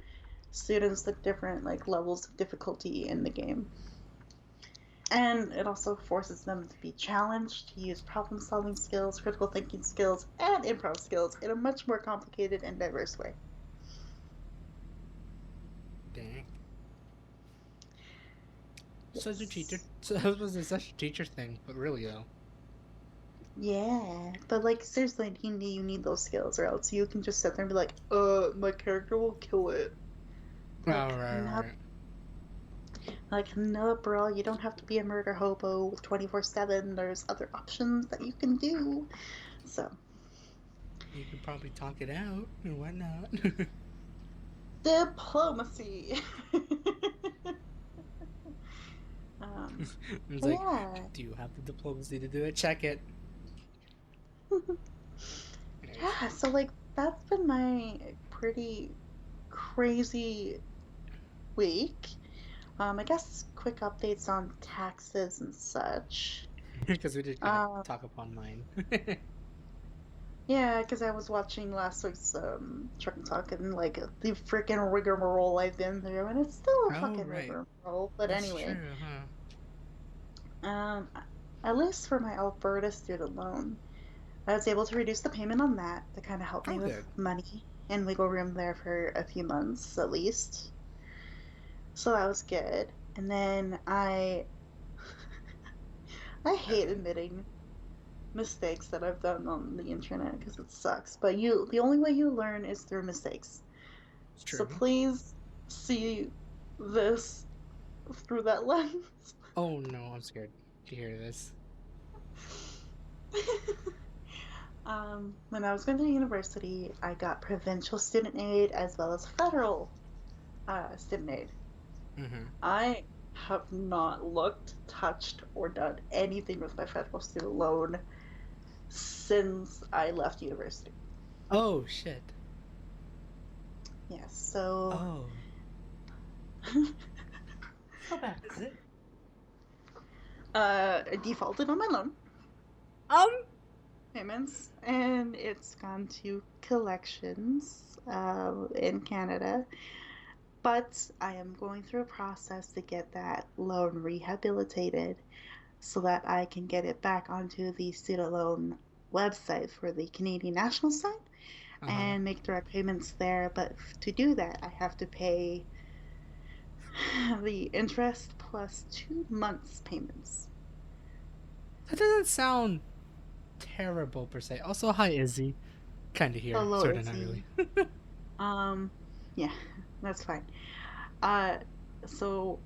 students the different like levels of difficulty in the game. And it also forces them to be challenged to use problem solving skills, critical thinking skills, and improv skills in a much more complicated and diverse way. Dang. Such a teacher. Yes. So that was such a teacher thing, but really though. Yeah, but like seriously, you need those skills, or else you can just sit there and be like, my character will kill it." Oh Like, right, no. right. Like, no, bro, you don't have to be a murder hobo 24/7. There's other options that you can do. So, You could probably talk it out or whatnot. diplomacy. um, It's but like, yeah. do you have the diplomacy to do it? Check it. Anyways. Yeah, so like that's been my pretty crazy week. I guess quick updates on taxes and such. Because we did kind of Um, talk upon mine. yeah, because I was watching last week's Truck and Talk and like the freaking rigmarole I've been through, and it's still a Oh, fucking right. rigmarole. But That's anyway, true, huh? um, at least for my Alberta student loan, I was able to reduce the payment on that to kind of help Oh, me with good. money and wiggle room there for a few months at least. So that was good. And then I hate Uh-oh. admitting mistakes that I've done on the internet because it sucks. But the only way you learn is through mistakes. It's So true. please see this through that lens. Oh, no, I'm scared to hear this. When I was going to university, I got provincial student aid as well as federal student aid. Mm-hmm. I have not looked, touched, or done anything with my federal student loan since I left university. Oh, shit. Yes, so Oh. How bad is it? I defaulted on my loan Um, payments, and it's gone to collections in Canada. But I am going through a process to get that loan rehabilitated so that I can get it back onto the student loan website for the Canadian National site uh-huh. and make direct payments there. But to do that, I have to pay the interest plus 2 months payments. That doesn't sound terrible, per se. Also, hi, Izzy. Kinda here. Hello, Sorta, not really. Izzy. Um, yeah, that's fine. Uh, so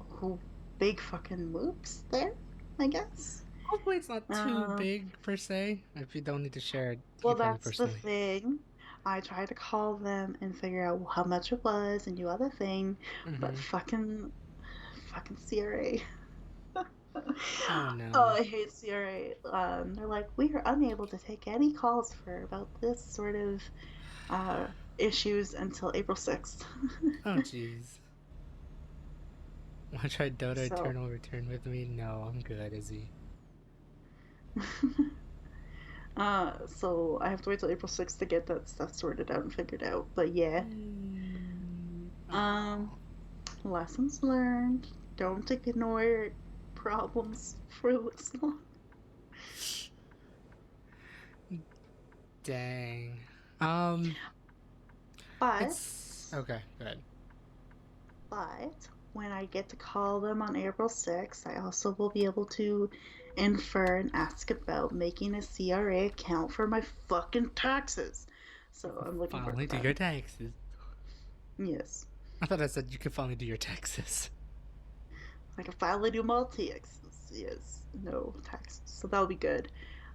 big fucking whoops there, I guess. Hopefully it's not too Um, big, per se. If you don't need to share it, you well, can tell me that's the personally. thing. I tried to call them and figure out how much it was and do other thing, but Mm-hmm. fucking CRA. Oh, Oh, no. I hate CRA. They're like, we are unable to take any calls for about this sort of uh issues until April 6th. Oh, jeez. Wanna try Dota So, Eternal Return with me? No, I'm good, Izzy. so I have to wait till April 6th to get that stuff sorted out and figured out. But yeah, um, Oh. lessons learned. Don't ignore problems for this long. Dang. Um, But, it's okay. Good. but when I get to call them on April 6th, I also will be able to infer and ask about making a CRA account for my fucking taxes. You So can I'm looking forward finally to do that. your taxes. Yes. I thought I said you could finally do your taxes. I can finally do my taxes. Yes. No taxes. So that'll be good.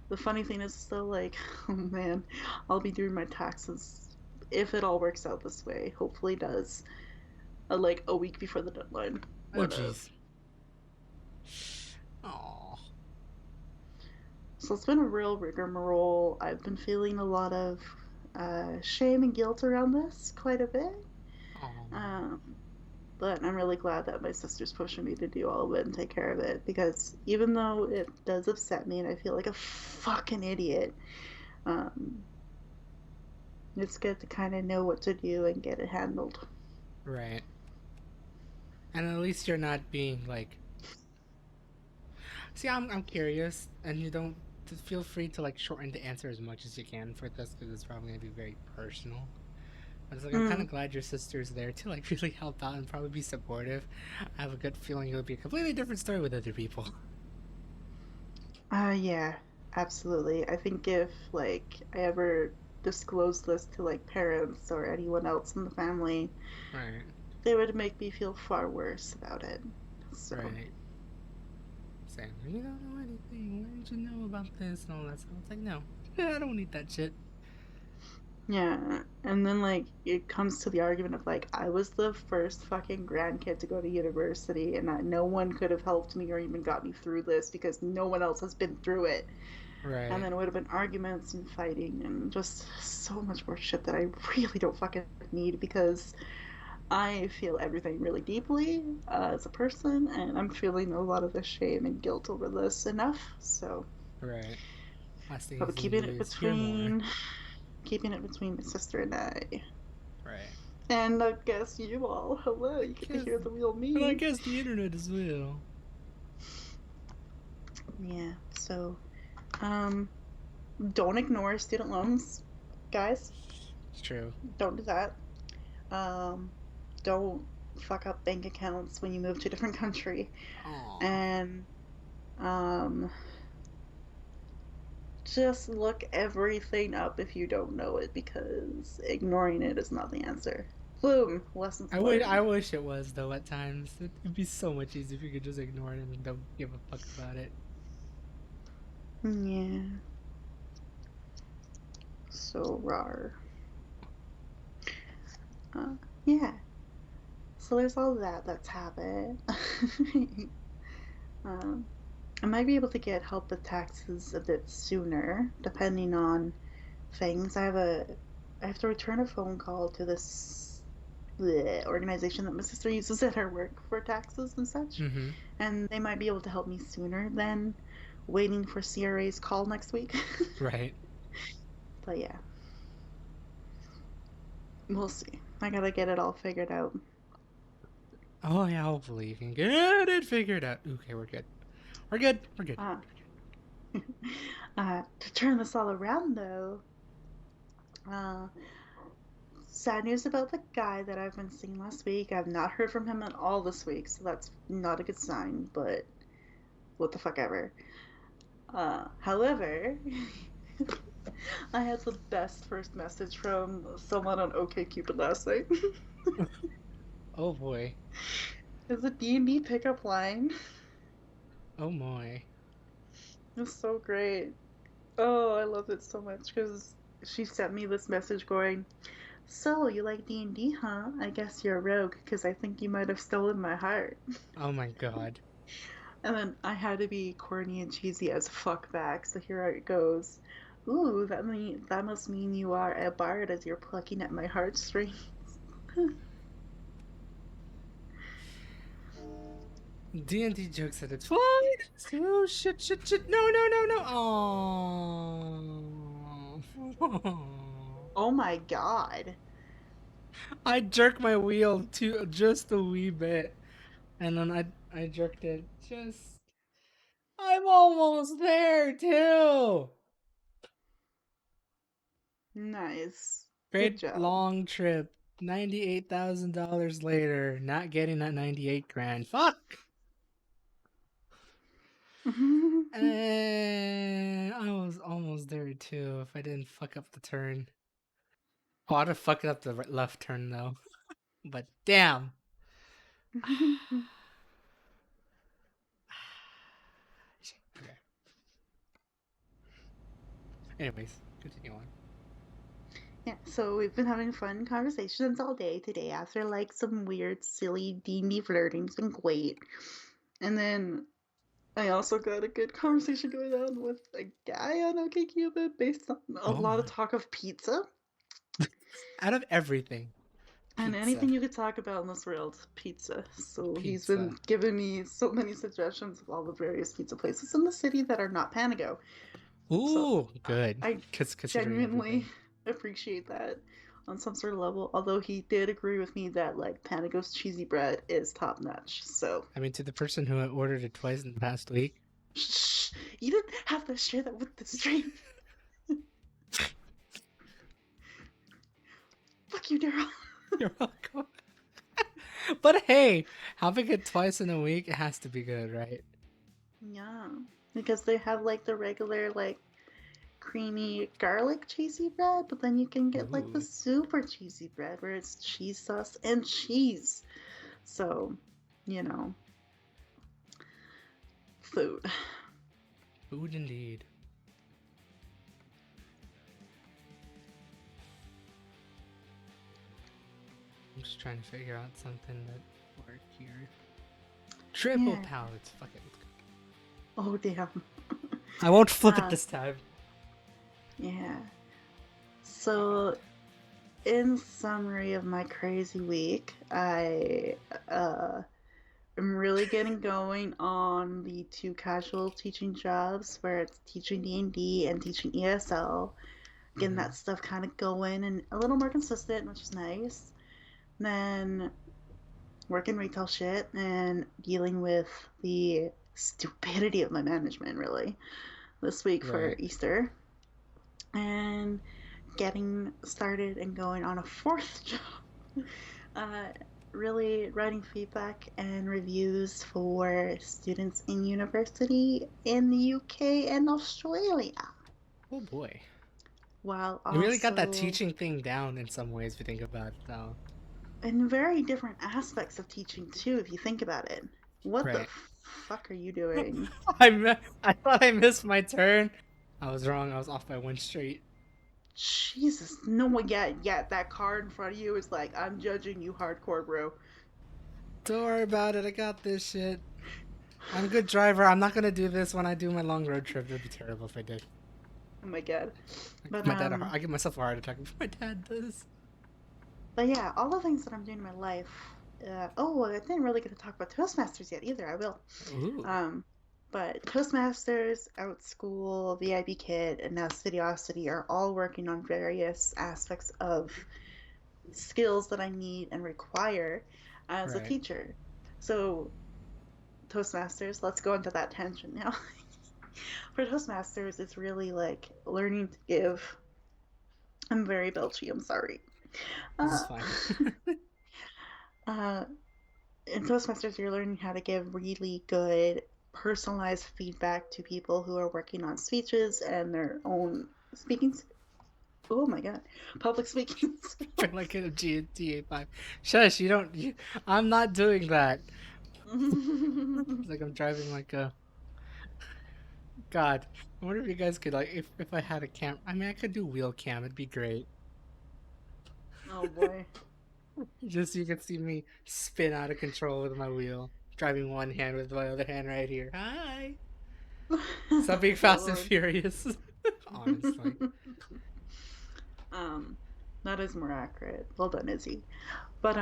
The funny thing is still like, oh man, I'll be doing my taxes if it all works out this way. Hopefully it does. Like a week before the deadline. Oh, What if? jeez. Oh. So it's been a real rigmarole. I've been feeling a lot of shame and guilt around this quite a bit. Oh. Um, but I'm really glad that my sister's pushing me to do all of it and take care of it because even though it does upset me and I feel like a fucking idiot, um, it's good to kind of know what to do and get it handled. Right. And at least you're not being like. See, I'm curious, and you don't feel free to like shorten the answer as much as you can for this because it's probably gonna be very personal. But it's like I'm kind Mm. of glad your sister's there to like really help out and probably be supportive. I have a good feeling it'll be a completely different story with other people. Yeah, absolutely. I think if like I ever disclosed this to like parents or anyone else in the family, Right. they would make me feel far worse about it. So, Right. Saying, you don't know anything. Why didn't you know about this and all that stuff? It's like, no, I don't need that shit. yeah. And then, like, it comes to the argument of, like, I was the first fucking grandkid to go to university, and no one could have helped me or even got me through this because no one else has been through it. And Right. then it would have been arguments and fighting and just so much more shit that I really don't fucking need because I feel everything really deeply as a person, and I'm feeling a lot of the shame and guilt over this enough. So, Right. Last thing but is need to do is hear more. keeping it between my sister and I. Right. And I guess you all, hello, you get to Guess, hear the real and I me. guess the internet as well. Yeah, so, um, don't ignore student loans, guys. It's true. Don't do that. Um, don't fuck up bank accounts when you move to a different country. Aw. And, um, just look everything up if you don't know it because ignoring it is not the answer. Boom, lessons I learned. wish it was though. At times, it'd be so much easier if you could just ignore it and don't give a fuck about it. Yeah, so rar. Uh, yeah, so there's all that's happened. um, I might be able to get help with taxes a bit sooner, depending on things. I have to return a phone call to this organization that my sister uses at her work for taxes and such, Mm-hmm. and they might be able to help me sooner than waiting for CRA's call next week. Right. But yeah, we'll see. I gotta get it all figured out. Oh yeah, hopefully you can get it figured out. Okay, we're good. We're good. We're good. Uh, to turn this all around, though, uh, sad news about the guy that I've been seeing last week. I've not heard from him at all this week, so that's not a good sign, but what the fuck ever. However, I had the best first message from someone on OkCupid last night. Oh boy. It's a D&D pickup line. Oh my. It's so great. Oh, I love it so much because she sent me this message going, "So, you like D&D, huh? I guess you're a rogue because I think you might have stolen my heart." Oh my god. And then I had to be corny and cheesy as fuck back, so here it goes. Ooh, that must mean you are a bard as you're plucking at my heartstrings. D&D jokes at its finest. Oh shit, shit, shit. No, no, no, no. Oh. Oh my god. I jerked my wheel to just a wee bit, and then I jerked it just. I'm almost there too. Nice. Good Great job. long trip. $98,000 later, not getting that 98 grand. Fuck. And I was almost there too if I didn't fuck up the turn. Oh, I'd have fucked up the left turn though. But damn. Shit. Okay. Anyways, continue on. Yeah, so we've been having fun conversations all day today after like some weird, silly D&D flirting. It's been great. And then I also got a good conversation going on with a guy on OkCupid based on a Oh lot of my. talk of pizza. Out of everything, And pizza. anything you could talk about in this world, pizza. So he's been Pizza. giving me so many suggestions of all the various pizza places in the city that are not Panago. So Ooh, good. I Considering genuinely everything. appreciate that on some sort of level. Although he did agree with me that like Panago's cheesy bread is top notch. So I mean, to the person who had ordered it twice in the past week. shh, you didn't have to share that with the stream. Fuck you, Daryl. You're welcome. But hey, having it twice in a week, it has to be good, right? Yeah, because they have like the regular like creamy garlic cheesy bread, but then you can get like the Ooh. super cheesy bread where it's cheese sauce and cheese. So, you know, Food. Food indeed. I'm just trying to figure out something that work here. Triple Yeah. pallets. Fuck it. Oh, damn. I won't flip it Uh, this time. yeah. So, in summary of my crazy week, I am really getting going on the two casual teaching jobs where it's teaching D&D and teaching ESL. Getting Mm-hmm. that stuff kind of going and a little more consistent, which is nice. Then working retail shit and dealing with the stupidity of my management, really, this week for Right. Easter. And getting started and going on a fourth job. Uh, really writing feedback and reviews for students in university in the UK and Australia. Oh boy. While You really got that also teaching thing down in some ways if you think about it though. in very different aspects of teaching, too, if you think about it. What the Right. fuck are you doing? I thought I missed my turn. I was wrong. I was off by one street. Jesus, no one, yeah, that car in front of you is like, I'm judging you hardcore, bro. Don't worry about it. I got this shit. I'm a good driver. I'm not gonna do this when I do my long road trip. That'd be terrible if I did. Oh my god. I give But my dad a, I give myself a heart attack before my dad does. but yeah, all the things that I'm doing in my life. Oh, I didn't really get to talk about Toastmasters yet either. I will. Ooh. Um, but Toastmasters, OutSchool, VIP Kid, and now Studiosity are all working on various aspects of skills that I need and require as a Right. teacher. So, Toastmasters, let's go into that tangent now. For Toastmasters, it's really like learning to give. I'm very belchy, I'm sorry. This Uh, is fine. uh, in Toastmasters, you're learning how to give really good personalized feedback to people who are working on speeches and their own speaking. Oh my god, public speaking Feel like in a GTA 5. Shush, you don't. I'm not doing that. skills. It's like I'm driving like a. God. I wonder if you guys could, like, if I had a cam. I mean, I could do wheel cam. It'd be great. Oh boy. Just so you can see me spin out of control with my wheel. Driving one hand with my other hand right here. Hi! Stop being Oh my fast and lord. furious. Honestly. um, that is more accurate. Well done, Izzy. But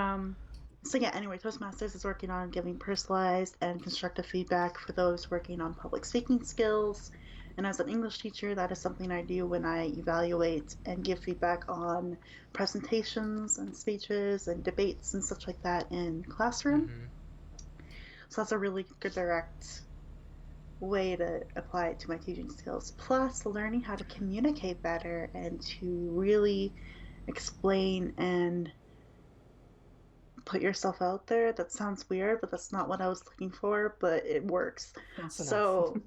so yeah. Anyway, Toastmasters is working on giving personalized and constructive feedback for those working on public speaking skills. And as an English teacher, that is something I do when I evaluate and give feedback on presentations and speeches and debates and such like that in classroom. Mm-hmm. So that's a really good direct way to apply it to my teaching skills. Plus, learning how to communicate better and to really explain and put yourself out there. That sounds weird, but that's not what I was looking for, but it works. Close enough. So,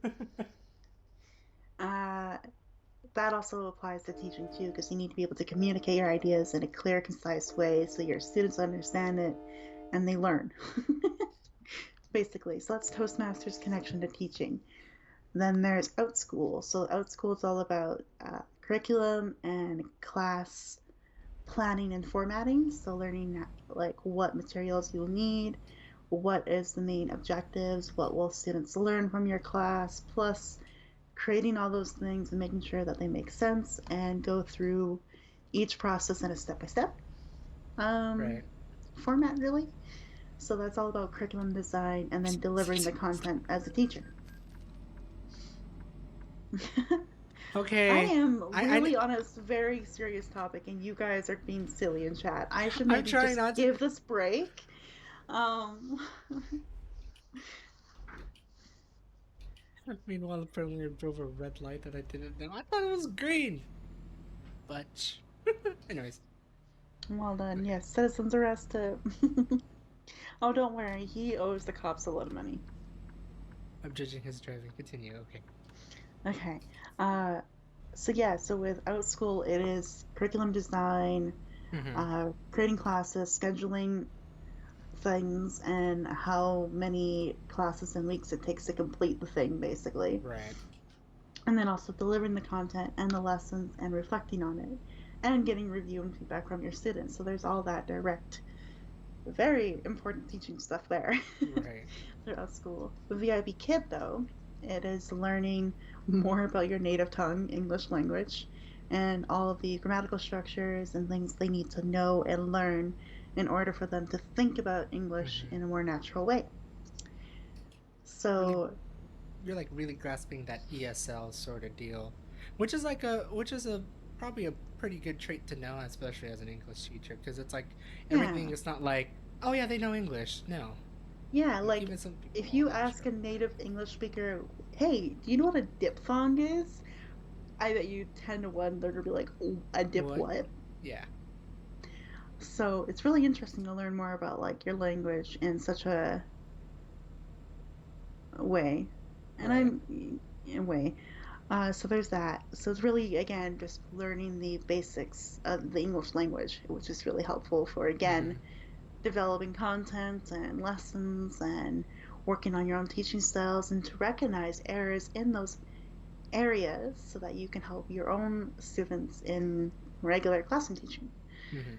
uh, that also applies to teaching too, because you need to be able to communicate your ideas in a clear, concise way so your students understand it and they learn. Basically, so that's Toastmasters' connection to teaching. Then there's OutSchool. So OutSchool is all about curriculum and class planning and formatting. So learning like what materials you'll need, what is the main objectives, what will students learn from your class, plus creating all those things and making sure that they make sense and go through each process in a step-by-step Right. format, really. So that's all about curriculum design and then delivering the content as a teacher. I Okay. am I, really on a very serious topic, and you guys are being silly in chat. I should I'm maybe trying just not to. give this break. Um, Meanwhile, apparently I drove a red light that I didn't know. I thought it was green. But. Anyways. well done. Yes, citizens arrested. Oh, don't worry. He owes the cops a lot of money. I'm judging his driving. Continue. Okay. Okay. Uh, so yeah, so with OutSchool, it is curriculum design, Mm-hmm. creating classes, scheduling things and how many classes and weeks it takes to complete the thing, basically. Right. And then also delivering the content and the lessons and reflecting on it and getting review and feedback from your students. So there's all that direct, very important teaching stuff there Right. throughout school. The VIB Kid, though, it is learning more about your native tongue, English language, and all of the grammatical structures and things they need to know and learn in order for them to think about English Mm-hmm. in a more natural way. Really, So, you're like really grasping that ESL sort of deal, which is a probably a pretty good trait to know, especially as an English teacher, because it's like everything yeah, is not like, oh yeah, they know English. No, yeah, like like even some if people you are not ask sure. a native English speaker, hey, do you know what a diphthong is? I bet you 10 to 1 they're gonna be like, oh, a dip What? what? Yeah. So it's really interesting to learn more about like your language in such a way. And Right. I'm in a way. So there's that. So it's really again just learning the basics of the English language, which is really helpful for Mm-hmm. again developing content and lessons and working on your own teaching styles and to recognize errors in those areas so that you can help your own students in regular classroom teaching. Mm-hmm.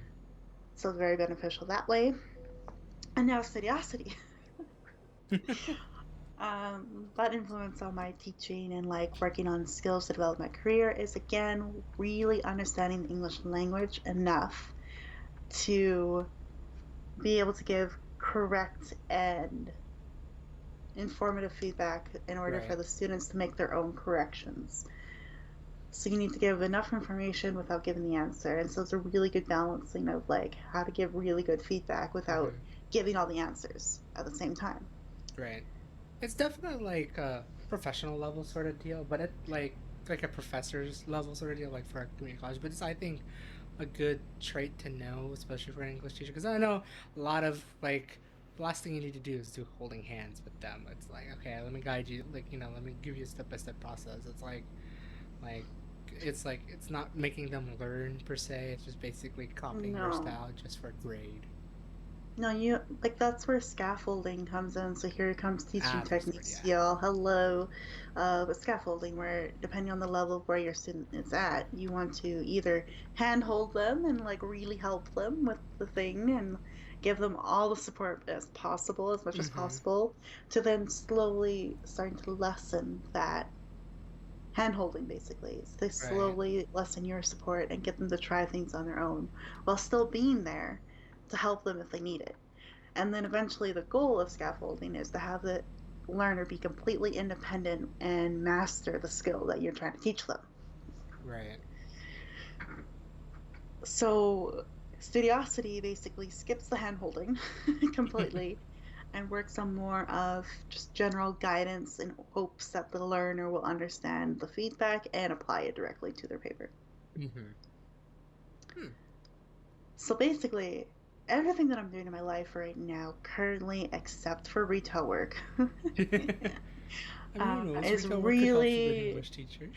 So it's very beneficial that way. And now studiosity. That influence on my teaching and like working on skills to develop my career is again really understanding the English language enough to be able to give correct and informative feedback in order for Right. the students to make their own corrections. So you need to give enough information without giving the answer. And so it's a really good balancing of like how to give really good feedback without Mm-hmm. giving all the answers at the same time. Right. It's definitely like a professional level sort of deal, but it like a professor's level sort of deal, like for a community college. But it's I think a good trait to know, especially for an English teacher, because I know a lot of like the last thing you need to do is do holding hands with them. It's like okay, let me guide you, like let me give you a step by step process. Like it's not making them learn per se. It's just basically copying their No. style just for grade. No, you like that's where scaffolding comes in. So here comes teaching Ah, there's the word. techniques, Yeah. y'all. Hello. With scaffolding, where depending on the level of where your student is at, you want to either handhold them and like really help them with the thing and give them all the support as possible, as much as Mm-hmm. possible, to then slowly starting to lessen that handholding basically. So they Right. slowly lessen your support and get them to try things on their own while still being there to help them if they need it. And then eventually the goal of scaffolding is to have the learner be completely independent and master the skill that you're trying to teach them. Right. So studiosity basically skips the handholding completely and works on more of just general guidance in hopes that the learner will understand the feedback and apply it directly to their paper. Mm-hmm. Hmm. So basically, everything that I'm doing in my life right now, currently, except for retail work, I mean, who knows? is Retail work could help a good really, English teacher.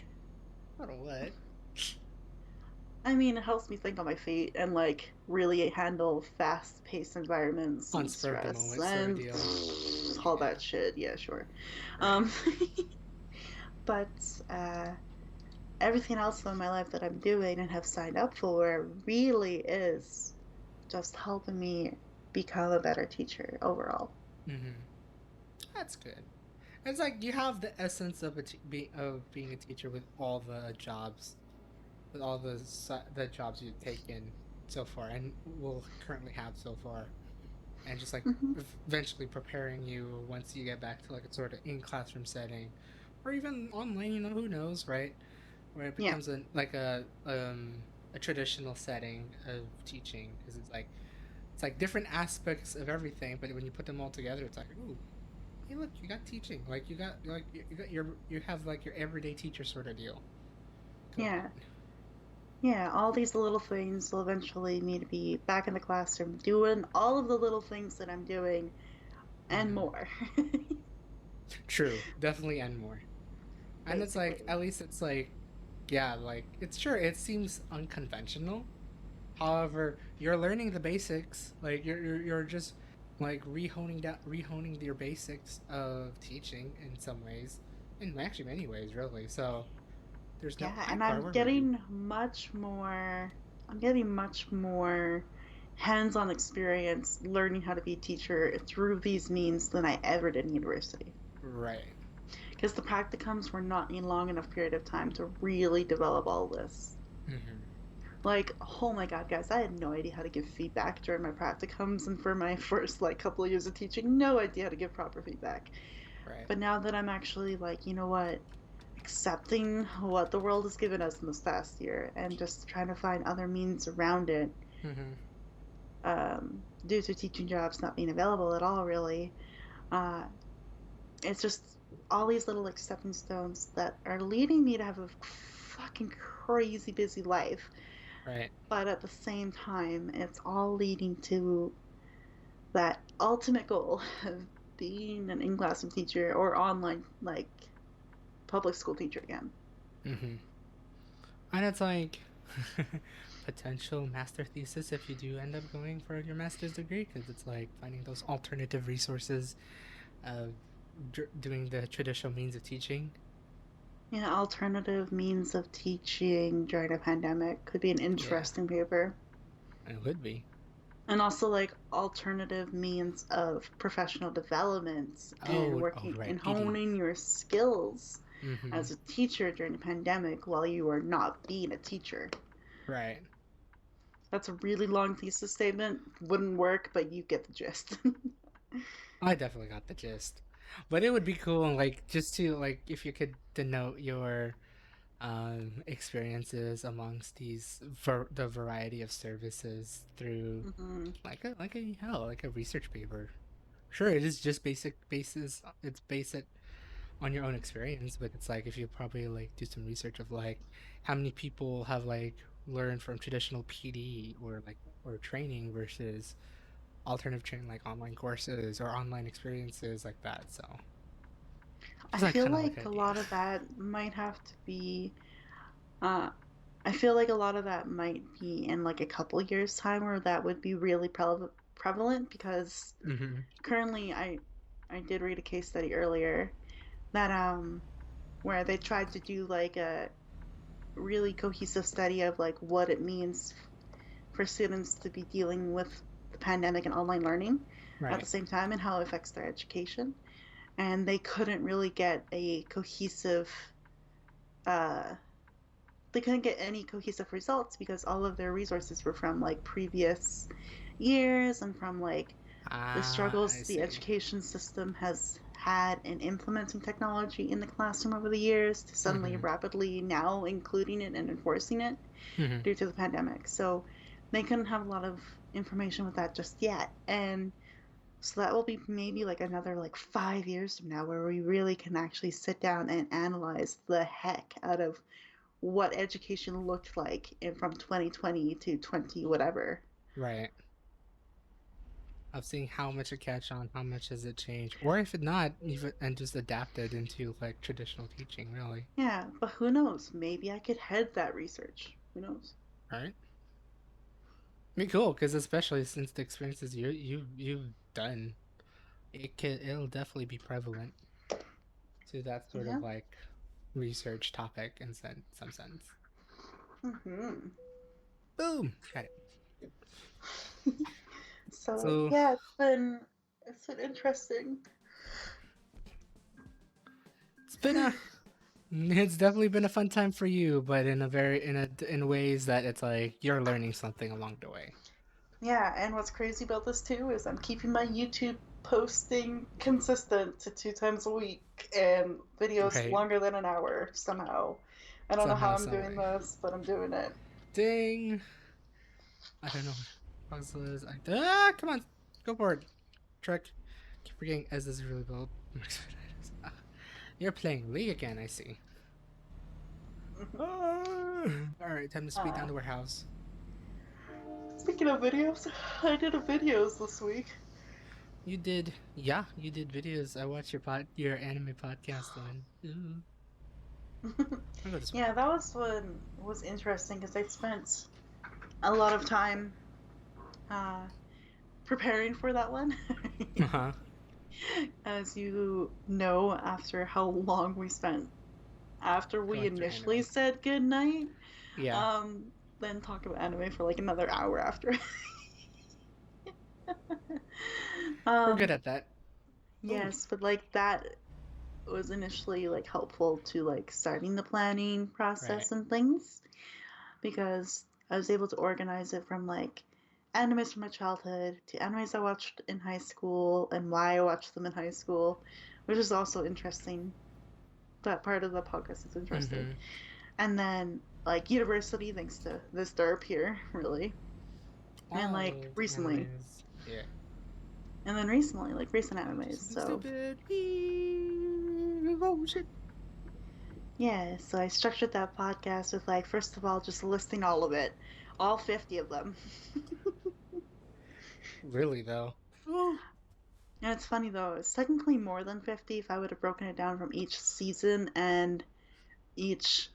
I don't know what. I mean, it helps me think on my feet and like really handle fast-paced environments On and spur of the stress moment sort of and deal. all Yeah. that shit. Yeah, sure. Right. Um, but everything else in my life that I'm doing and have signed up for really is just helping me become a better teacher overall. Mm-hmm. That's good. It's like you have the essence of of being a teacher with all the jobs, with all the jobs you've taken so far and will currently have so far, and just like Hmm. eventually preparing you once you get back to like a sort of in classroom setting, or even online. Who knows, right? Where it Yeah. becomes a traditional setting of teaching because it's like different aspects of everything, but when you put them all together, it's like ooh, hey look, you got teaching, like you got you have like your everyday teacher sort of deal going Yeah. on. Yeah. All these little things will eventually me to be back in the classroom doing all of the little things that I'm doing and Mm-hmm. more. True, definitely, and more. And it's like Basically. at least it's like yeah, like it's sure it seems unconventional. However, you're learning the basics. Like you're just like rehoning your basics of teaching in some ways, in actually many ways, really. So there's no Yeah, high and bar. We're ready. I'm getting much more hands-on experience learning how to be a teacher through these means than I ever did in university. Right. Because the practicums were not a long enough period of time to really develop all this. Mm-hmm. Like, oh my God, guys, I had no idea how to give feedback during my practicums and for my first like couple of years of teaching, no idea how to give proper feedback. Right. But now that I'm actually like, you know what, accepting what the world has given us in this past year and just trying to find other means around it, Mm-hmm. due to teaching jobs not being available at all, really. Uh, it's just all these little like stepping stones that are leading me to have a fucking crazy busy life. Right. But at the same time, it's all leading to that ultimate goal of being an in-classroom teacher or online, like public school teacher again. Mm-hmm. And it's like potential master thesis if you do end up going for your master's degree, because it's like finding those alternative resources of doing the traditional means of teaching. Yeah, alternative means of teaching during a pandemic could be an Yeah, interesting paper. it would be. And also like alternative means of professional development and Oh, working and right. PD. honing your skills Mm-hmm. as a teacher during a pandemic while you are not being a teacher. Right. That's a really long thesis statement. Wouldn't work, but you get the gist. I definitely got the gist. But it would be cool, like, just to, like, if you could denote your experiences amongst the variety of services through Hmm. like a research paper. Sure, it is just it's based on your own experience, but it's like if you probably like do some research of like how many people have like learned from traditional PD or like or training versus alternative training like online courses or online experiences like that. So I just like feel kind of like like an a idea. lot of that might have to be uh I feel like a lot of that might be in like a couple years time where that would be really prevalent because Mm-hmm. currently I did read a case study earlier that where they tried to do like a really cohesive study of like what it means for students to be dealing with the pandemic and online learning at the Right. same time and how it affects their education. And they couldn't really get a cohesive uh they couldn't get any cohesive results because all of their resources were from like previous years and from like the Ah, struggles I the see. education system has had in implementing technology in the classroom over the years to suddenly Mm-hmm. rapidly now including it and enforcing it Mm-hmm. due to the pandemic. So they couldn't have a lot of information with that just yet. And so that will be maybe like another like 5 years from now where we really can actually sit down and analyze the heck out of what education looked like in, from 2020 to 20 whatever. Right. Of seeing how much it catch on, how much has it changed, or if it not, even and just adapted into like traditional teaching, really. Yeah, but who knows? Maybe I could head that research. Who knows? Right? Be cool, because especially since the experiences you've done, it'll definitely be prevalent to that sort Yeah. of like research topic in some sense. Hmm. Boom, got it. So So yeah, it's been interesting. it's been a it's definitely been a fun time for you, but in ways that it's like you're learning something along the way. Yeah, and what's crazy about this too is I'm keeping my YouTube posting consistent to 2 times a week and videos Right? longer than an hour somehow. I don't know how Somehow, I'm some doing way. this, but I'm doing it. Ding! I don't know what puzzle is. Come on, go for it. Trick. Keep forgetting Ez is really built. You're playing League again, I see. Alright, time to speed down Uh, the warehouse. Speaking of videos, I did a videos this week. You did, yeah, you did videos. I watched your anime podcast one. Ooh. I'll go this way. Yeah, that was interesting because I spent a lot of time uh, preparing for that one. Uh-huh. As you know, after how long we spent after we Going through initially anime. said goodnight, Yeah. um, then talk about anime for like another hour after. We're good um, at that. Oh, yes, but like that was initially like helpful to like starting the planning right. process and things because I was able to organize it from like animes from my childhood to animes I watched in high school and why I watched them in high school, which is also interesting. That part of the podcast is interesting. Mm-hmm. And then like university, thanks to this derp here, really. And like All recently. animes. Yeah. And then recently, like recent animes. Something So stupid. Oh shit. yeah, so I structured that podcast with like first of all just listing all of it. All 50 of them. Really though. Oh. And it's funny though, it's technically more than 50 if I would have broken it down from each season and each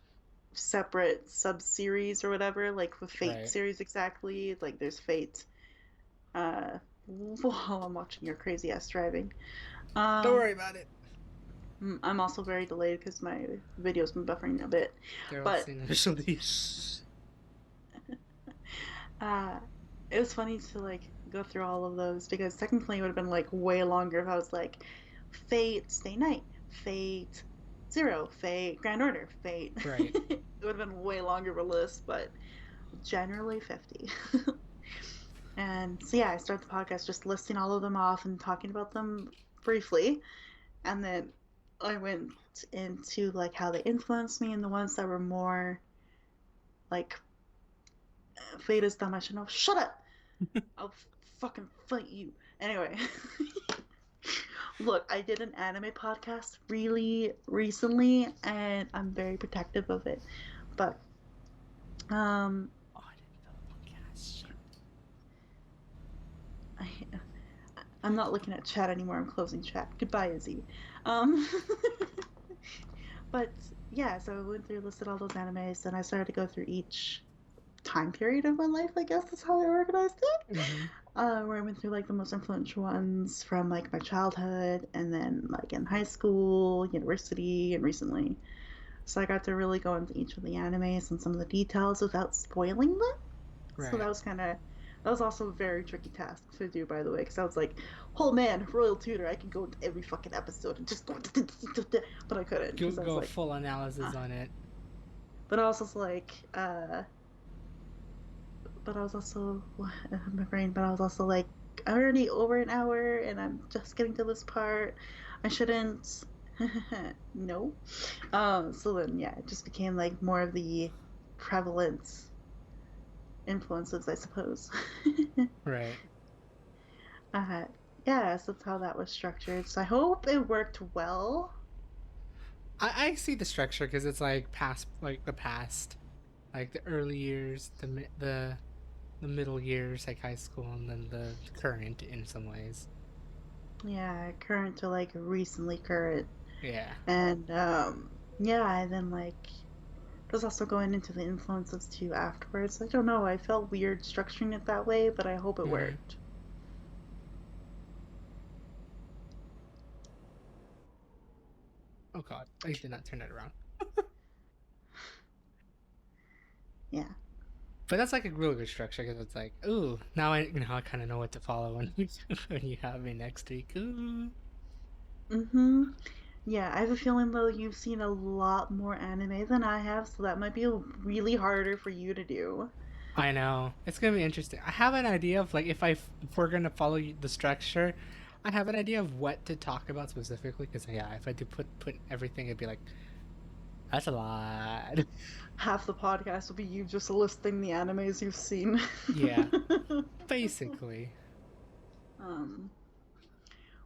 separate sub series or whatever, like the Fate Right. series exactly. Like there's Fate. While I'm watching your crazy ass driving. Don't Um, worry about it. I'm also very delayed because my video's been buffering a bit. They're all But saying initially. uh, it was funny to like go through all of those because technically it would have been like way longer if I was like Fate Stay Night, Fate Zero, Fate Grand Order, Fate. Right. It would have been way longer of a list, but generally 50. And so yeah, I started the podcast just listing all of them off and talking about them briefly, and then I went into like how they influenced me and the ones that were more like Fate is dumb. I should know. Shut up. I'll fucking fight you. Anyway, look, I did an anime podcast really recently, and I'm very protective of it. But um, Oh, I didn't know the podcast. Shit. I, I'm not looking at chat anymore. I'm closing chat. Goodbye, Izzy. Um, but yeah, so I went through, listed all those animes, and I started to go through each time period of my life. I guess that's how I organized it. Mm-hmm. Where I went through like the most influential ones from like my childhood, and then like in high school, university, and recently. So I got to really go into each of the animes and some of the details without spoiling them. So Right. that was also a very tricky task to do, by the way, because I was like, oh man, Royal Tutor, I can go into every fucking episode and just go, but I couldn't Go because I was go like, full analysis ah. on it. But I was also like, but I was also my brain, but I was also like, already over an hour and I'm just getting to this part. I shouldn't. No. So then, yeah, it just became like more of the prevalent influences, I suppose. Right. uh, yeah, so that's how that was structured. So I hope it worked well. I see the structure because it's like past, like the past, like the early years, the middle years, like high school, and then the current in some ways. Yeah, current to like recently current. Yeah. And yeah, and then like it was also going into the influences too afterwards. I don't know, I felt weird structuring it that way, but I hope it Mm-hmm. worked. Oh god, I did not turn that around. Yeah. But that's like a really good structure because it's like, ooh, now I kind of know what to follow when when you have me next week. Ooh. Mm-hmm. Yeah, I have a feeling though you've seen a lot more anime than I have, so that might be really harder for you to do. I know it's gonna be interesting. I have an idea of like if we're gonna follow the structure, I have an idea of what to talk about specifically. Because yeah, if I do put everything, it'd be like that's a lot. Half the podcast will be you just listing the animes you've seen. Yeah, basically. um,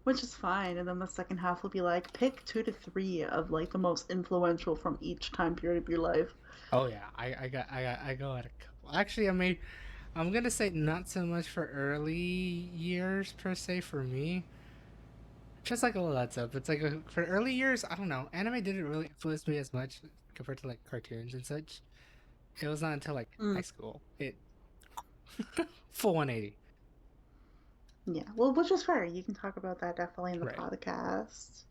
which is fine, and then the second half will be like pick two to three of like the most influential from each time period of your life. Oh yeah, I go at a couple. Actually, I'm gonna say not so much for early years per se for me. Just like all that stuff. It's like for early years, I don't know. Anime didn't really influence me as much compared to like cartoons and such. It was not until like high Mm. school. It full 180. Yeah, well, which is fair. You can talk about that definitely in the Right. podcast.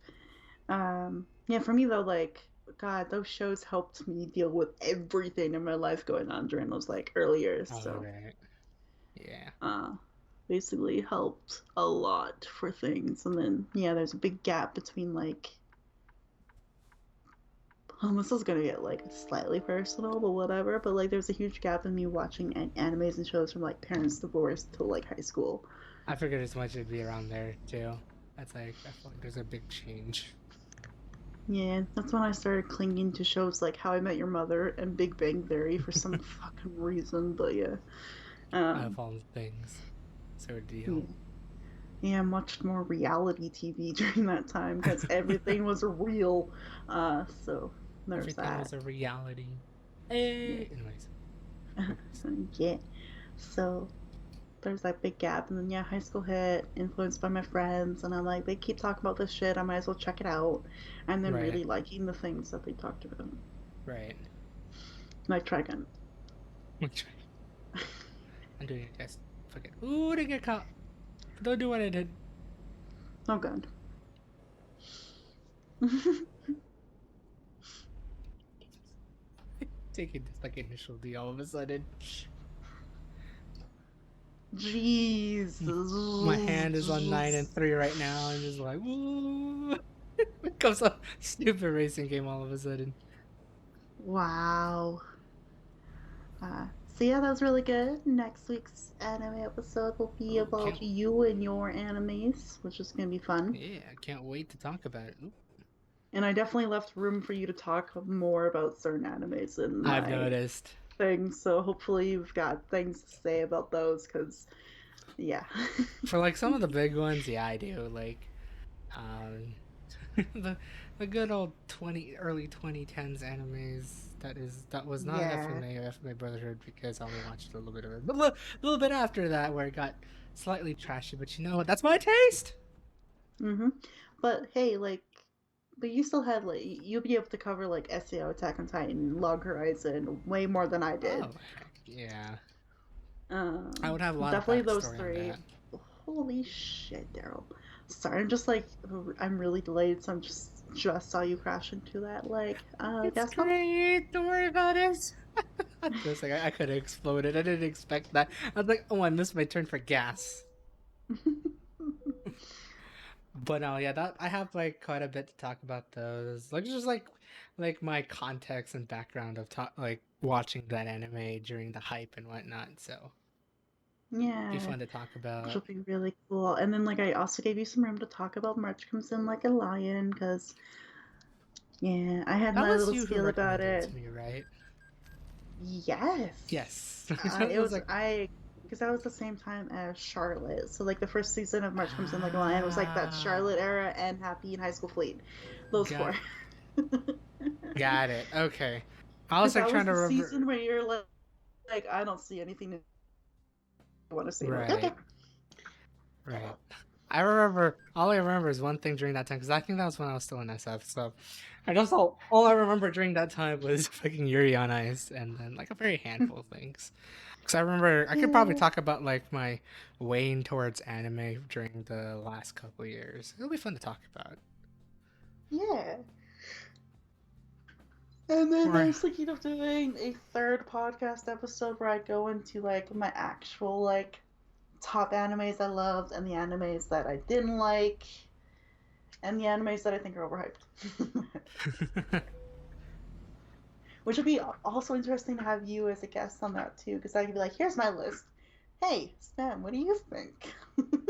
Yeah, for me though, like, God, those shows helped me deal with everything in my life going on during those like early years. All So, right. Yeah. uh, basically helped a lot for things. And then, yeah, there's a big gap between like, this is gonna get like slightly personal, but whatever. But like, there's a huge gap in me watching animes and shows from like parents divorced to like high school. I figured as much it'd be around there too. That's like I feel like there's a big change Yeah, that's when I started clinging to shows like How I Met Your Mother and Big Bang Theory for some fucking reason. But yeah, of um, all the things. Sort of deal. yeah, yeah, I watched more reality TV during that time because everything was real. So there's Everything that. was a reality. Yeah, Hey, anyways. yeah. So there's that big gap, and then yeah, high school hit, influenced by my friends, and I'm like, they keep talking about this shit, I might as well check it out, and then Right. really liking the things that they talked about, Right. like Trigun. I'm doing a test. Fuck it. Ooh, didn't get caught. Don't do what I did. Oh god. Taking this like initial D all of a sudden. My hand is on 9 and Jesus. 3 right now. I'm just like, woo. It comes a stupid racing game all of a sudden. Wow. So yeah, that was really good. Next week's anime episode will be Oh, about can't. you and your animes, which is gonna be fun. Yeah, I can't wait to talk about it. Ooh, And I definitely left room for you to talk more about certain animes in I've my noticed. thing, so hopefully you've got things to say about those, because, yeah. For like some of the big ones, yeah, I do. Like, um, the the good old 20 early 2010s animes that was not Yeah. FMA Brotherhood because I only watched a little bit of it. But a little bit after that where it got slightly trashy, but you know what? That's my taste. Mm-hmm. But hey, like, but you still had like you'll be able to cover like SAO, Attack on Titan, Log Horizon way more than I did. Oh, heck yeah. I would have a lot of Definitely those backstory on three. that. Holy shit, Daryl. Sorry, I'm just like I'm really delayed, so I'm just saw you crash into that like It's gas pump. great. Don't worry about it. Just like I could have exploded. I didn't expect that. I was like, oh, I missed my turn for gas. But no, yeah, that I have like quite a bit to talk about those. Like just like my context and background of like watching that anime during the hype and whatnot. So be Yeah, fun to talk which will about. be really cool. And then like I also gave you some room to talk about March Comes In Like a Lion, because yeah, I had That my was little you who spiel about recommended it it. to me, right? Yes. Yes. It I was was like, because that was the same time as Charlotte. So like the first season of March Comes In Like a Lion was like that Charlotte ah, era and Happy and High School Fleet. Those four. got got it. Okay. I Because was like that trying was to the remember. season where you're like I don't see anything I want to see. And I'm like, okay. Right. Right. I remember all I remember is one thing during that time because I think that was when I was still in SF. So I just all I remember during that time was fucking Yuri on Ice and then like a very handful of things. Because I remember I could probably Yeah. talk about like my wane towards anime during the last couple years. It'll be fun to talk about. Yeah. And then I Or was thinking of doing a third podcast episode where I go into like my actual like top animes I loved and the animes that I didn't like and the animes that I think are overhyped. Which would be also interesting to have you as a guest on that too, because I could be like, here's my list. Hey, Stan, what do you think?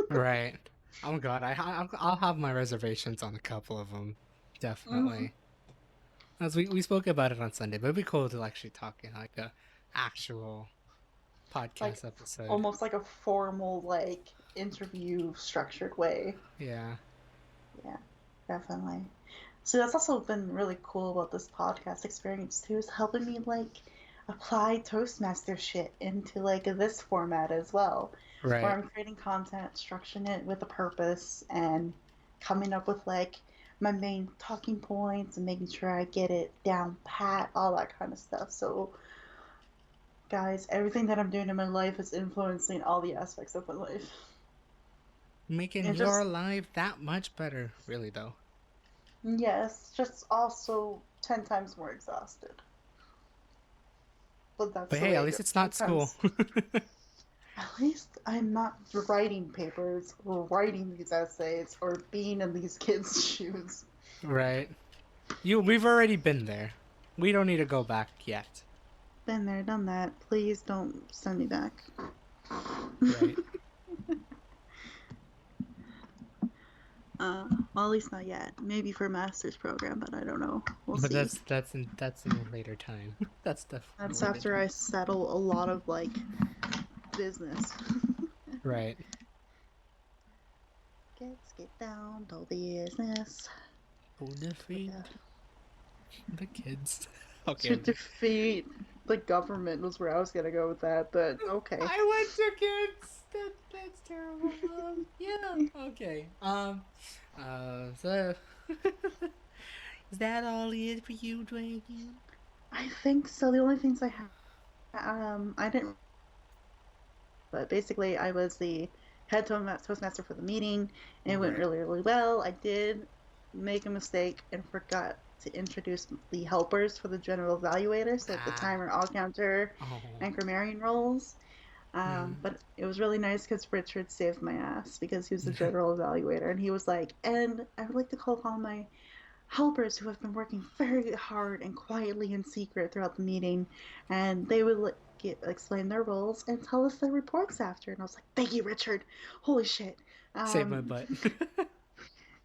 right. Oh god, I'll have my reservations on a couple of them. Mm-hmm. Definitely. As we spoke about it on Sunday, but it'd be cool to actually talk in like a actual Like podcast episode. almost like a formal like interview structured way. Yeah. Yeah, definitely. So that's also been really cool about this podcast experience too, is helping me like apply Toastmaster shit into like this format as well, where Right. I'm creating content, structuring it with a purpose, and coming up with like my main talking points and making sure I get it down pat, all that kind of stuff. So, guys, everything that I'm doing in my life is influencing all the aspects of my life. Making And your just, life that much better, really though. yes, just also 10 times more exhausted. But that's But the hey, way at it least goes it's not school. sometimes. At least I'm not writing papers or writing these essays or being in these kids' shoes. Right. We've already been there. We don't need to go back yet. Been there, done that. Please don't send me back. Right. Well, at least not yet. Maybe for a master's program, but I don't know. We'll But see. that's in a later time. That's definitely a That's later after time. I settle a lot of like business. Right. Let's get down to business. Who But yeah. defeat the kids? Okay, To I'm done. defeat the government was where I was gonna go with that, but okay. I went to kids. That's terrible. Yeah. Okay. So is that all it for you, Dragon? I think so. The only things I have, I didn't, but basically I was the head toastmaster for the meeting, and it went Right. really, really well. I did make a mistake and forgot to introduce the helpers for the general evaluator, so like the Ah. timer, all counter, Oh. and grammarian roles. Mm-hmm. But it was really nice because Richard saved my ass because he was the general evaluator, and he was like, and I would like to call upon my helpers who have been working very hard and quietly in secret throughout the meeting, and they would explain their roles and tell us their reports after. And I was like, "Thank you, Richard. Holy shit." Save my Um, butt.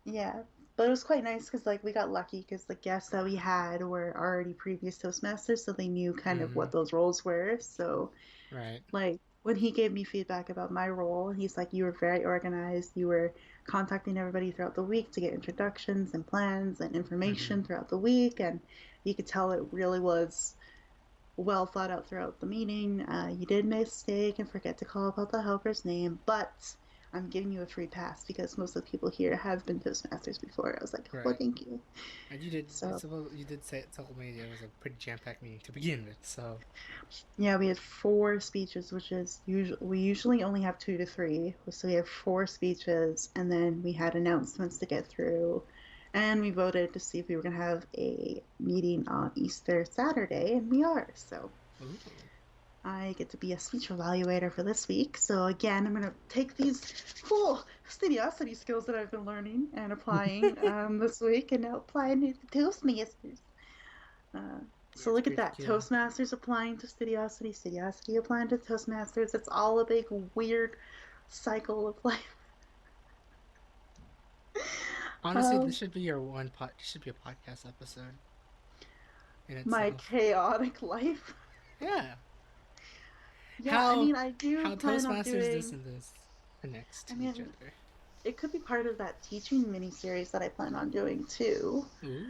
yeah, but it was quite nice because like we got lucky because the guests that we had were already previous Toastmasters, so they knew kind of Mm-hmm. what those roles were. So Right. like when he gave me feedback about my role, he's like, you were very organized. You were contacting everybody throughout the week to get introductions and plans and Mm-hmm. information throughout the week. And you could tell it really was well thought out throughout the meeting. You did make a mistake and forget to call out the helper's name, but I'm giving you a free pass because most of the people here have been Toastmasters before. I was like, well, Right. thank you. And you did. So You did say tell me it was a pretty jam-packed meeting to begin with. So. yeah, we had four speeches, which is usually we usually only have two to three. So we have four speeches, and then we had announcements to get through, and we voted to see if we were gonna have a meeting on Easter Saturday, and we are. So Ooh. I get to be a speech evaluator for this week. So again, I'm gonna take these full studiosity skills that I've been learning and applying this week, and now applying it to Toastmasters. Uh, so That's look at pretty that. cool. Toastmasters applying to Studiosity, Studiosity applying to Toastmasters. It's all a big weird cycle of life. Honestly, this Um, should be your one pod. Should be a podcast episode in my itself. chaotic life. Yeah. Yeah, I How mean, I do how plan on Toastmasters this doing. and this connects I to each mean, other. it could be part of that teaching mini series that I plan on doing too, Ooh.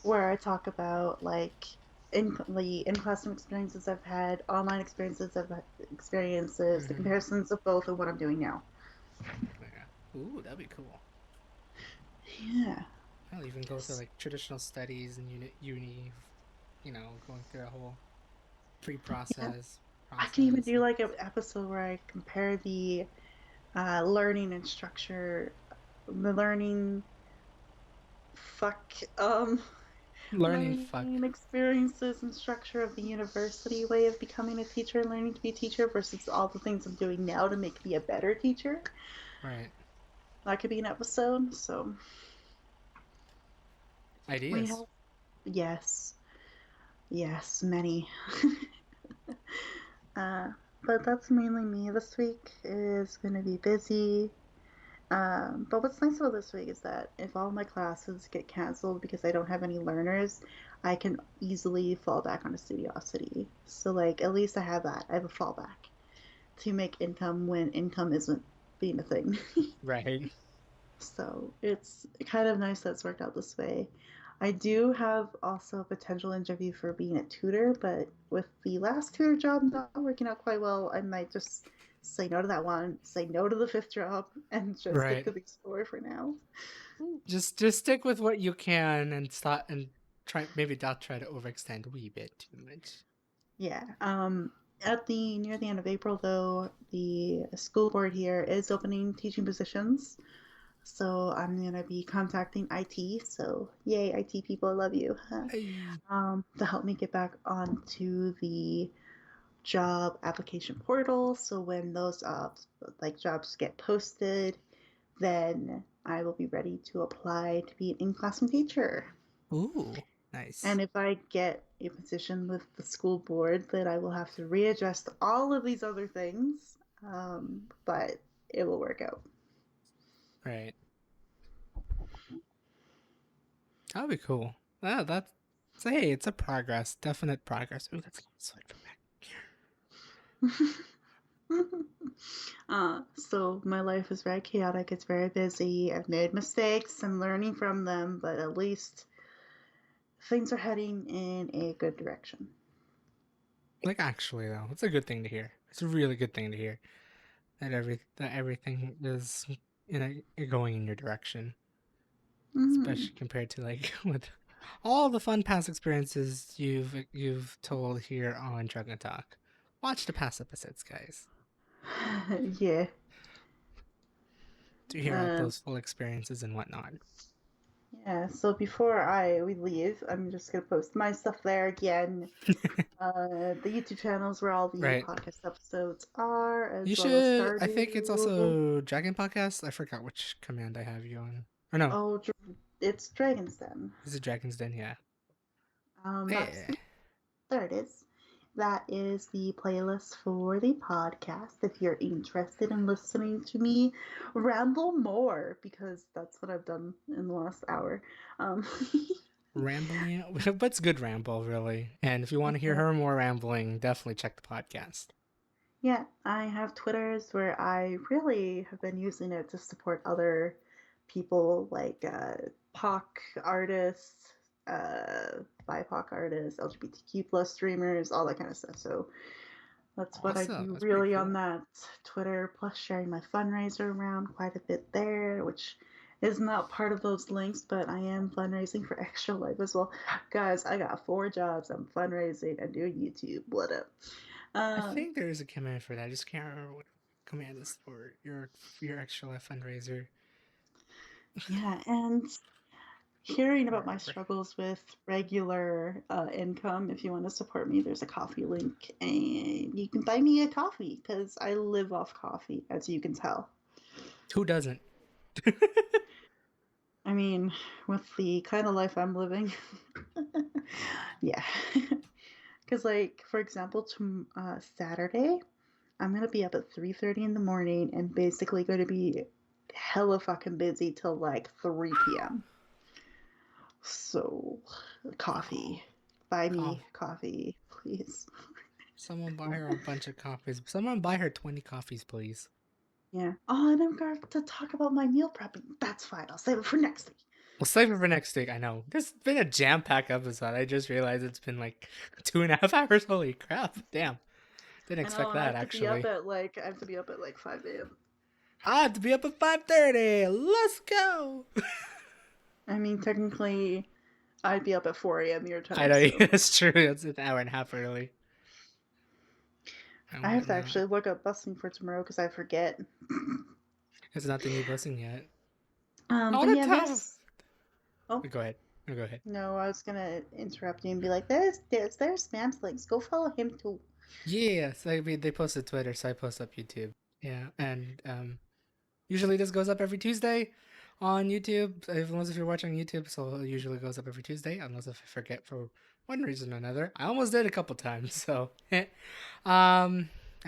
where I talk about like the in classroom experiences I've had, online experiences, the Mm-hmm. comparisons of both, and what I'm doing now. Yeah. Ooh, that'd be cool. Yeah. I'll even go through like traditional studies and uni, going through a whole Yeah, pre-process I can even process. do like an episode where I compare the learning and structure, the learning, fuck, Learning fuck. learning experiences and structure of the university way of becoming a teacher and learning to be a teacher versus all the things I'm doing now to make me a better teacher. Right. That could be an episode. So we Ideas. have, yes, yes, many. uh, but that's mainly me this week. Is going to be busy. But what's nice about this week is that if all my classes get canceled because I don't have any learners, I can easily fall back on a studiosity. So like at least I have that. I have a fallback to make income when income isn't being a thing. Right. So it's kind of nice that it's worked out this way. I do have also a potential interview for being a tutor, but with the last tutor job not working out quite well, I might just say no to that one, say no to the fifth job, and just stick Right. to these four for now. Just stick with what you can and stop and try maybe not try to overextend a wee bit too much. Yeah. At the near the end of April, though, the school board here is opening teaching positions. So I'm gonna be contacting IT. So yay, IT people, I love you. Hey. To help me get back onto the job application portal. So when those jobs get posted, then I will be ready to apply to be an in-classroom teacher. Ooh, nice. And if I get a position with the school board, then I will have to readjust all of these other things. But it will work out. Right. That would be cool. That's hey, it's a progress, definite progress. Ooh, that's sweet from back So my life is very chaotic. It's very busy. I've made mistakes. I'm learning from them, but at least things are heading in a good direction. Like actually though, it's a good thing to hear. It's a really good thing to hear that everything is going in your direction, Mm. especially compared to like with all the fun past experiences you've told here on Drug and Talk. Watch the past episodes, guys, Yeah. to hear out Uh, those full experiences and whatnot. yeah. So before I we leave, I'm just gonna post my stuff there again. The YouTube channels where all the Right. podcast episodes are, You as well as should. I think it's Stardew. also Dragon Podcast. I forgot which command I have you on. Or no, Oh, it's Dragon's Den. is it Dragon's Den? Yeah. That's Yeah. There it is. That is the playlist for the podcast. If you're interested in listening to me ramble more, because that's what I've done in the last hour. Um, Rambling, but it's good ramble, really. And if you want to hear yeah. her more rambling, definitely check the podcast. Yeah, I have Twitters where I really have been using it to support other people like POC artists, BIPOC artists, LGBTQ plus streamers, all that kind of stuff. So that's what I Awesome. do That's pretty really on cool. that Twitter, plus sharing my fundraiser around quite a bit there, which is not part of those links, but I am fundraising for Extra Life as well. Guys, I got 4 jobs. I'm fundraising and doing YouTube. What up? I Uh, think there is a command for that. I just can't remember what command is for your extra life fundraiser. yeah, and hearing I about my remember. struggles with regular income, if you want to support me, there's a coffee link, and you can buy me a coffee because I live off coffee, as you can tell. Who doesn't? I mean, with the kind of life I'm living, yeah. Because, like, for example, to Saturday, I'm gonna be up at 3:30 in the morning and basically going to be hella fucking busy till like 3 p.m. So, Oh, coffee. Buy me coffee. coffee, please. Someone buy her a bunch of coffees. Someone buy her 20 coffees, please. Yeah. Oh, and I'm going to talk about my meal prepping. That's fine. I'll save it for next week. We'll save it for next week. I know. This has been a jam packed episode. I just realized it's been like 2.5 hours. Holy crap. Damn. Didn't I know, expect and that, actually. I have to be up at like 5 a.m. I have to be up at 5:30. Let's go. I mean, technically, I'd be up at 4 a.m. your I time, know. so It's true. It's an hour and a half early. And I have to whatnot. actually look up busing for tomorrow because I forget. It's not the new busing yet. I But want yeah, to tell. there's. Oh Go ahead. No, go ahead. no, I was gonna interrupt you and be like, there's spam links. Go follow him too. Yeah, so they posted Twitter, so I post up YouTube. Yeah, and usually this goes up every Tuesday on YouTube. Unless if you're watching YouTube, so it usually goes up every Tuesday. Unless if I forget for one reason or another. I almost did a couple times. So, and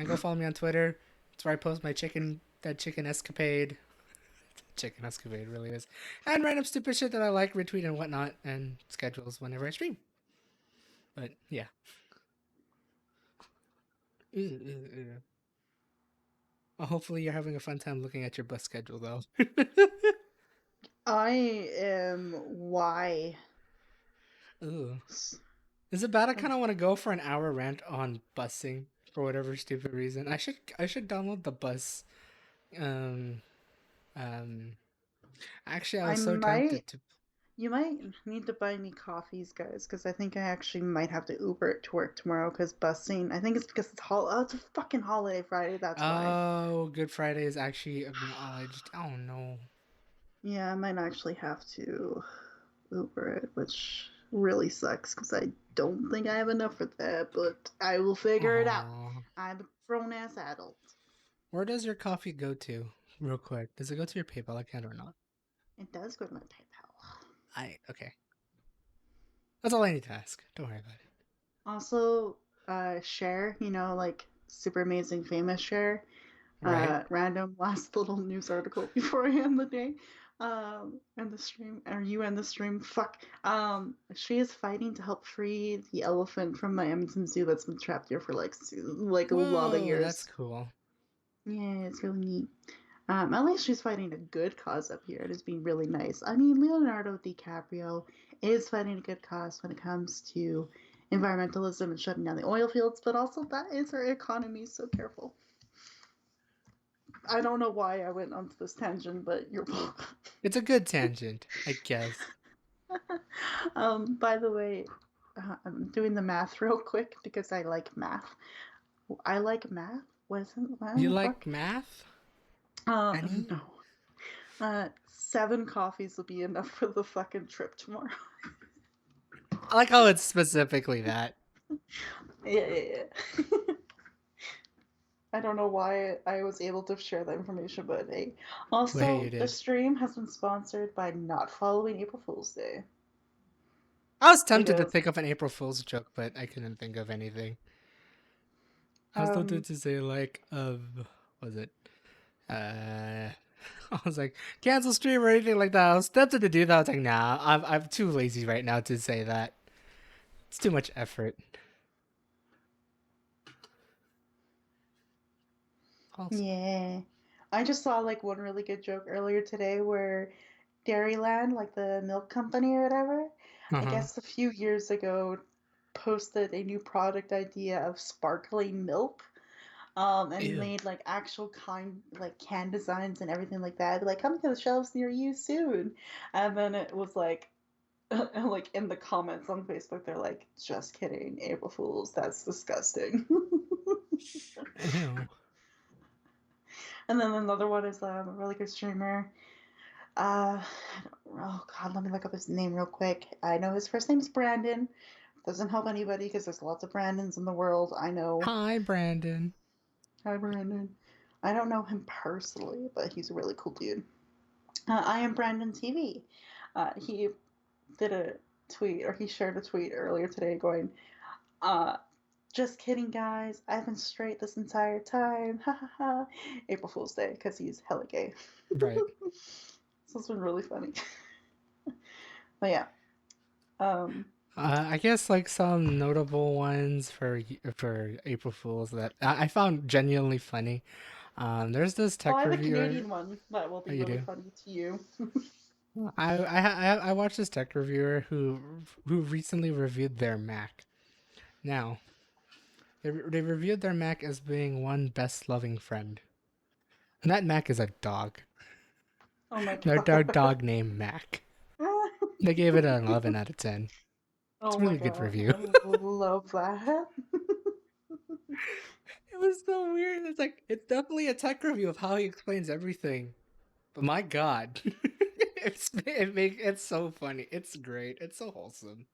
go follow me on Twitter. It's where I post my chicken escapade. Chicken escapade really is, and random stupid shit that I like, retweet and whatnot, and schedules whenever I stream. But yeah. Well, hopefully you're having a fun time looking at your bus schedule though. I am why. Ooh. Is it bad? I kind of want to go for an hour rant on busing for whatever stupid reason. I should download the bus. Um um actually I I was so tempted might. to You might need to buy me coffees, guys, because I think I actually might have to Uber it to work tomorrow. Because busing, I think it's because oh, it's a fucking holiday Friday. That's why. Oh, Good Friday is actually acknowledged. Oh no. Yeah, I might actually have to Uber it, which really sucks because I don't think I have enough for that. But I will figure it out. Oh. I'm a grown ass adult. Where does your coffee go to? Real quick. Does it go to your PayPal account or not? It does go to my PayPal. Okay. That's all I need to ask. Don't worry about it. Also, Cher, like super amazing famous Cher. Right? Random last little news article before I end the day. And the stream, or you end the stream. Fuck. She is fighting to help free the elephant from the Amazon Zoo that's been trapped here for like a lot of Whoa, that's years. cool. Yeah, it's really neat. At least she's fighting a good cause up here. It is being really nice. I mean, Leonardo DiCaprio is fighting a good cause when it comes to environmentalism and shutting down the oil fields, but also that is our economy, so careful. I don't know why I went onto this tangent, but you're welcome. It's a good tangent, I guess. By the way, I'm doing the math real quick because I like math. I like math? What is it? What You the like fuck? math? Any? No. 7 coffees will be enough for the fucking trip tomorrow. I like how it's specifically that. Yeah. I don't know why I was able to share that information, but hey. But hey, Also, you the did. stream has been sponsored by not following April Fool's Day. I was tempted to Because, think of an April Fool's joke, but I couldn't think of anything. I was tempted um, to say like, was it? I was like, cancel stream or anything like that. I was tempted to do that. I was like, nah, I'm too lazy right now to say that. It's too much effort. Also, yeah. I just saw like one really good joke earlier today where Dairyland, like the milk company or whatever, uh I huh. guess a few years ago posted a new product idea of sparkling milk. And Ew. made like actual kind like can designs and everything like that. Like coming to the shelves near you soon. And then it was like like in the comments on Facebook, they're like, just kidding, April Fools, that's disgusting. Ew. And then another one is a really good streamer. Oh god, let me look up his name real quick. I know his first name's Brandon. Doesn't help anybody because there's lots of Brandons in the world. I know. Hi, Brandon. Hi, Brandon. I don't know him personally, but he's a really cool dude. I am Brandon TV. He did a tweet, or he shared a tweet earlier today going, uh, just kidding, guys. I've been straight this entire time. Ha ha ha. April Fool's Day, because he's hella gay. Right. So it's been really funny. But yeah. Um, I guess like some notable ones for April Fools that I found genuinely funny. There's this oh, I tech have a reviewer. Canadian one that will Oh, be you really do? funny to you. I watched this tech reviewer who recently reviewed their Mac. Now they reviewed their Mac as being one best loving friend, and that Mac is a dog. Oh my Their god. dog named Mac. They gave it an 11 out of 10. It's Oh a my really good god. review. I love that. It was so weird. It's like it's definitely a tech review of how he explains everything. But my God, it's so funny. It's great. It's so wholesome.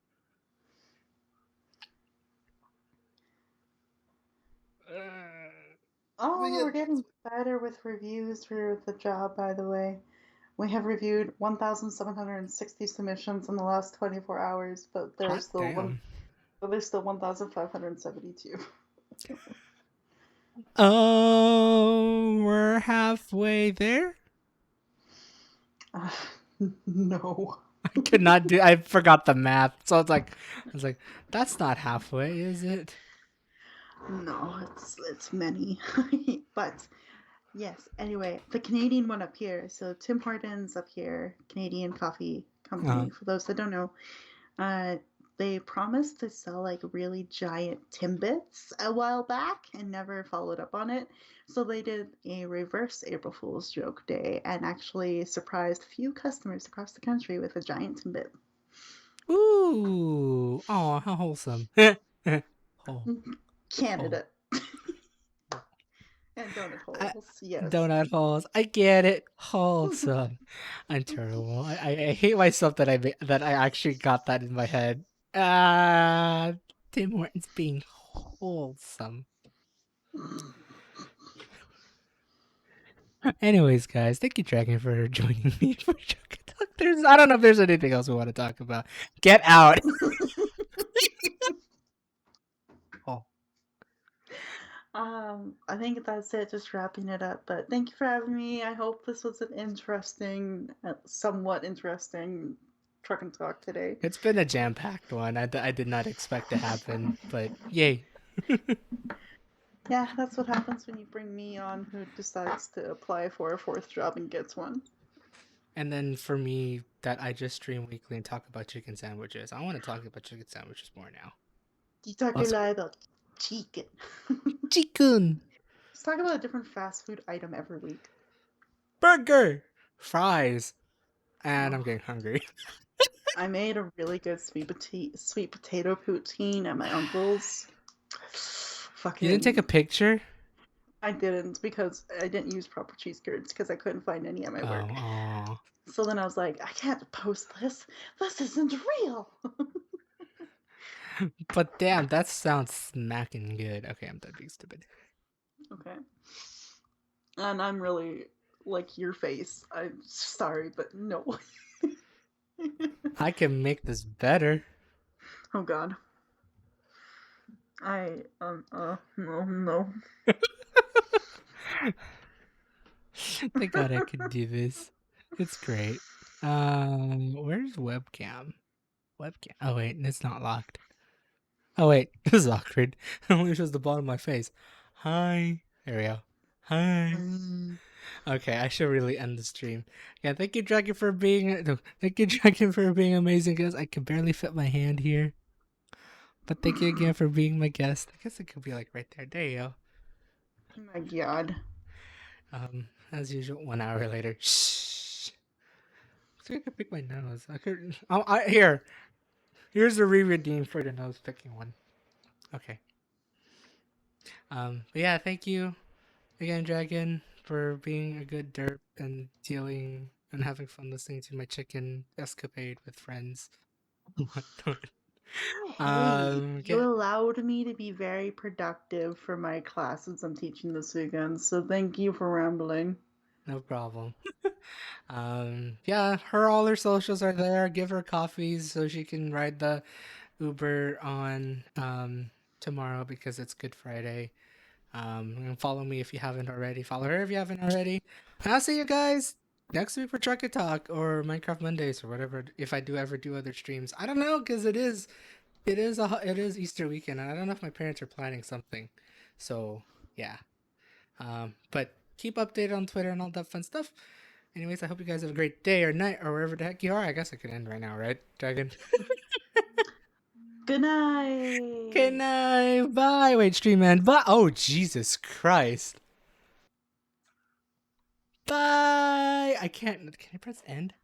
But Oh, yeah, we're getting better with reviews for the job, by the way. We have reviewed 1,760 submissions in the last 24 hours, but hot damn. there's still 1,572. Oh, we're halfway there. Uh, no. I could not do. I forgot the math, so I was like, that's not halfway, is it? No, it's many. But yes, anyway, the Canadian one up here. So Tim Hortons up here, Canadian coffee Uh, company. For those that don't know, uh, they promised to sell like really giant Timbits a while back and never followed up on it. So they did a reverse April Fool's joke day and actually surprised a few customers across the country with a giant Timbit. Ooh. Oh, how wholesome. Oh, oh. Canada and donut I, holes, yes. donut holes. I get it. Wholesome. I'm terrible. I hate myself that that I actually got that in my head. Ah, Tim Hortons being wholesome. Anyways, guys, thank you, Dragon, for joining me for Joke Talk. I don't know if there's anything else we want to talk about. Get out. Oh, I think that's it, just wrapping it up. But thank you for having me. I hope this was an interesting, somewhat interesting truck and talk today. it's been a jam-packed one. I did not expect to happen, but yay. Yeah, that's what happens when you bring me on who decides to apply for a fourth job and gets one. And then for me, that I just stream weekly and talk about chicken sandwiches. I want to talk about chicken sandwiches more now. You talk a Let's lot about chicken. chicken Let's talk about a different fast food item every week. burger, fries, and I'm Oh, getting hungry. I made a really good sweet potato poutine at my uncle's. You didn't take a Fucking, picture? I didn't because I didn't use proper cheese curds because I couldn't find any at my Oh, work. aw. So then I was like, I can't post this. This isn't real. But damn, that sounds smacking good. Okay, I'm done being stupid. Okay. And I'm really like your face. I'm sorry, but no. I can make this better. Oh god. No, no. Thank God I could do this. It's great. Where's webcam? Webcam. Oh wait, it's not locked. Oh wait, this is awkward. It only shows the bottom of my face. Hi. There we go. Hi. Mm. Okay, I should really end the stream. Yeah, thank you, Dragon, for being. No, thank you, Dragon, for being amazing. Guys, I can barely fit my hand here. But thank you again for being my guest. I guess it could be like right there. There you go. Oh my god. As usual, 1 hour later. Shh. I think I could pick my nose. I could. Here. Here's the re-redeem for the nose picking one. Okay. But yeah, thank you again, Dragon, for being a good derp and dealing and having fun listening to my chicken escapade with friends. Hey, you Yeah, allowed me to be very productive for my classes I'm teaching this weekend, so thank you for rambling. no problem. Yeah, all her socials are there. Give her coffees so she can ride the Uber on tomorrow because it's Good Friday. And follow me if you haven't already. Follow her if you haven't already. And I'll see you guys next week for Truck and Talk or Minecraft Mondays or whatever. If I do ever do other streams, I don't know because it is Easter weekend, and I don't know if my parents are planning something. So yeah. But keep updated on Twitter and all that fun stuff. Anyways, I hope you guys have a great day or night or wherever the heck you are. I guess I could end right now, right, Dragon? Good Good night. night. Bye. Wait, stream end. Bye. Oh, Jesus Christ. Bye. I can't. Can I press end?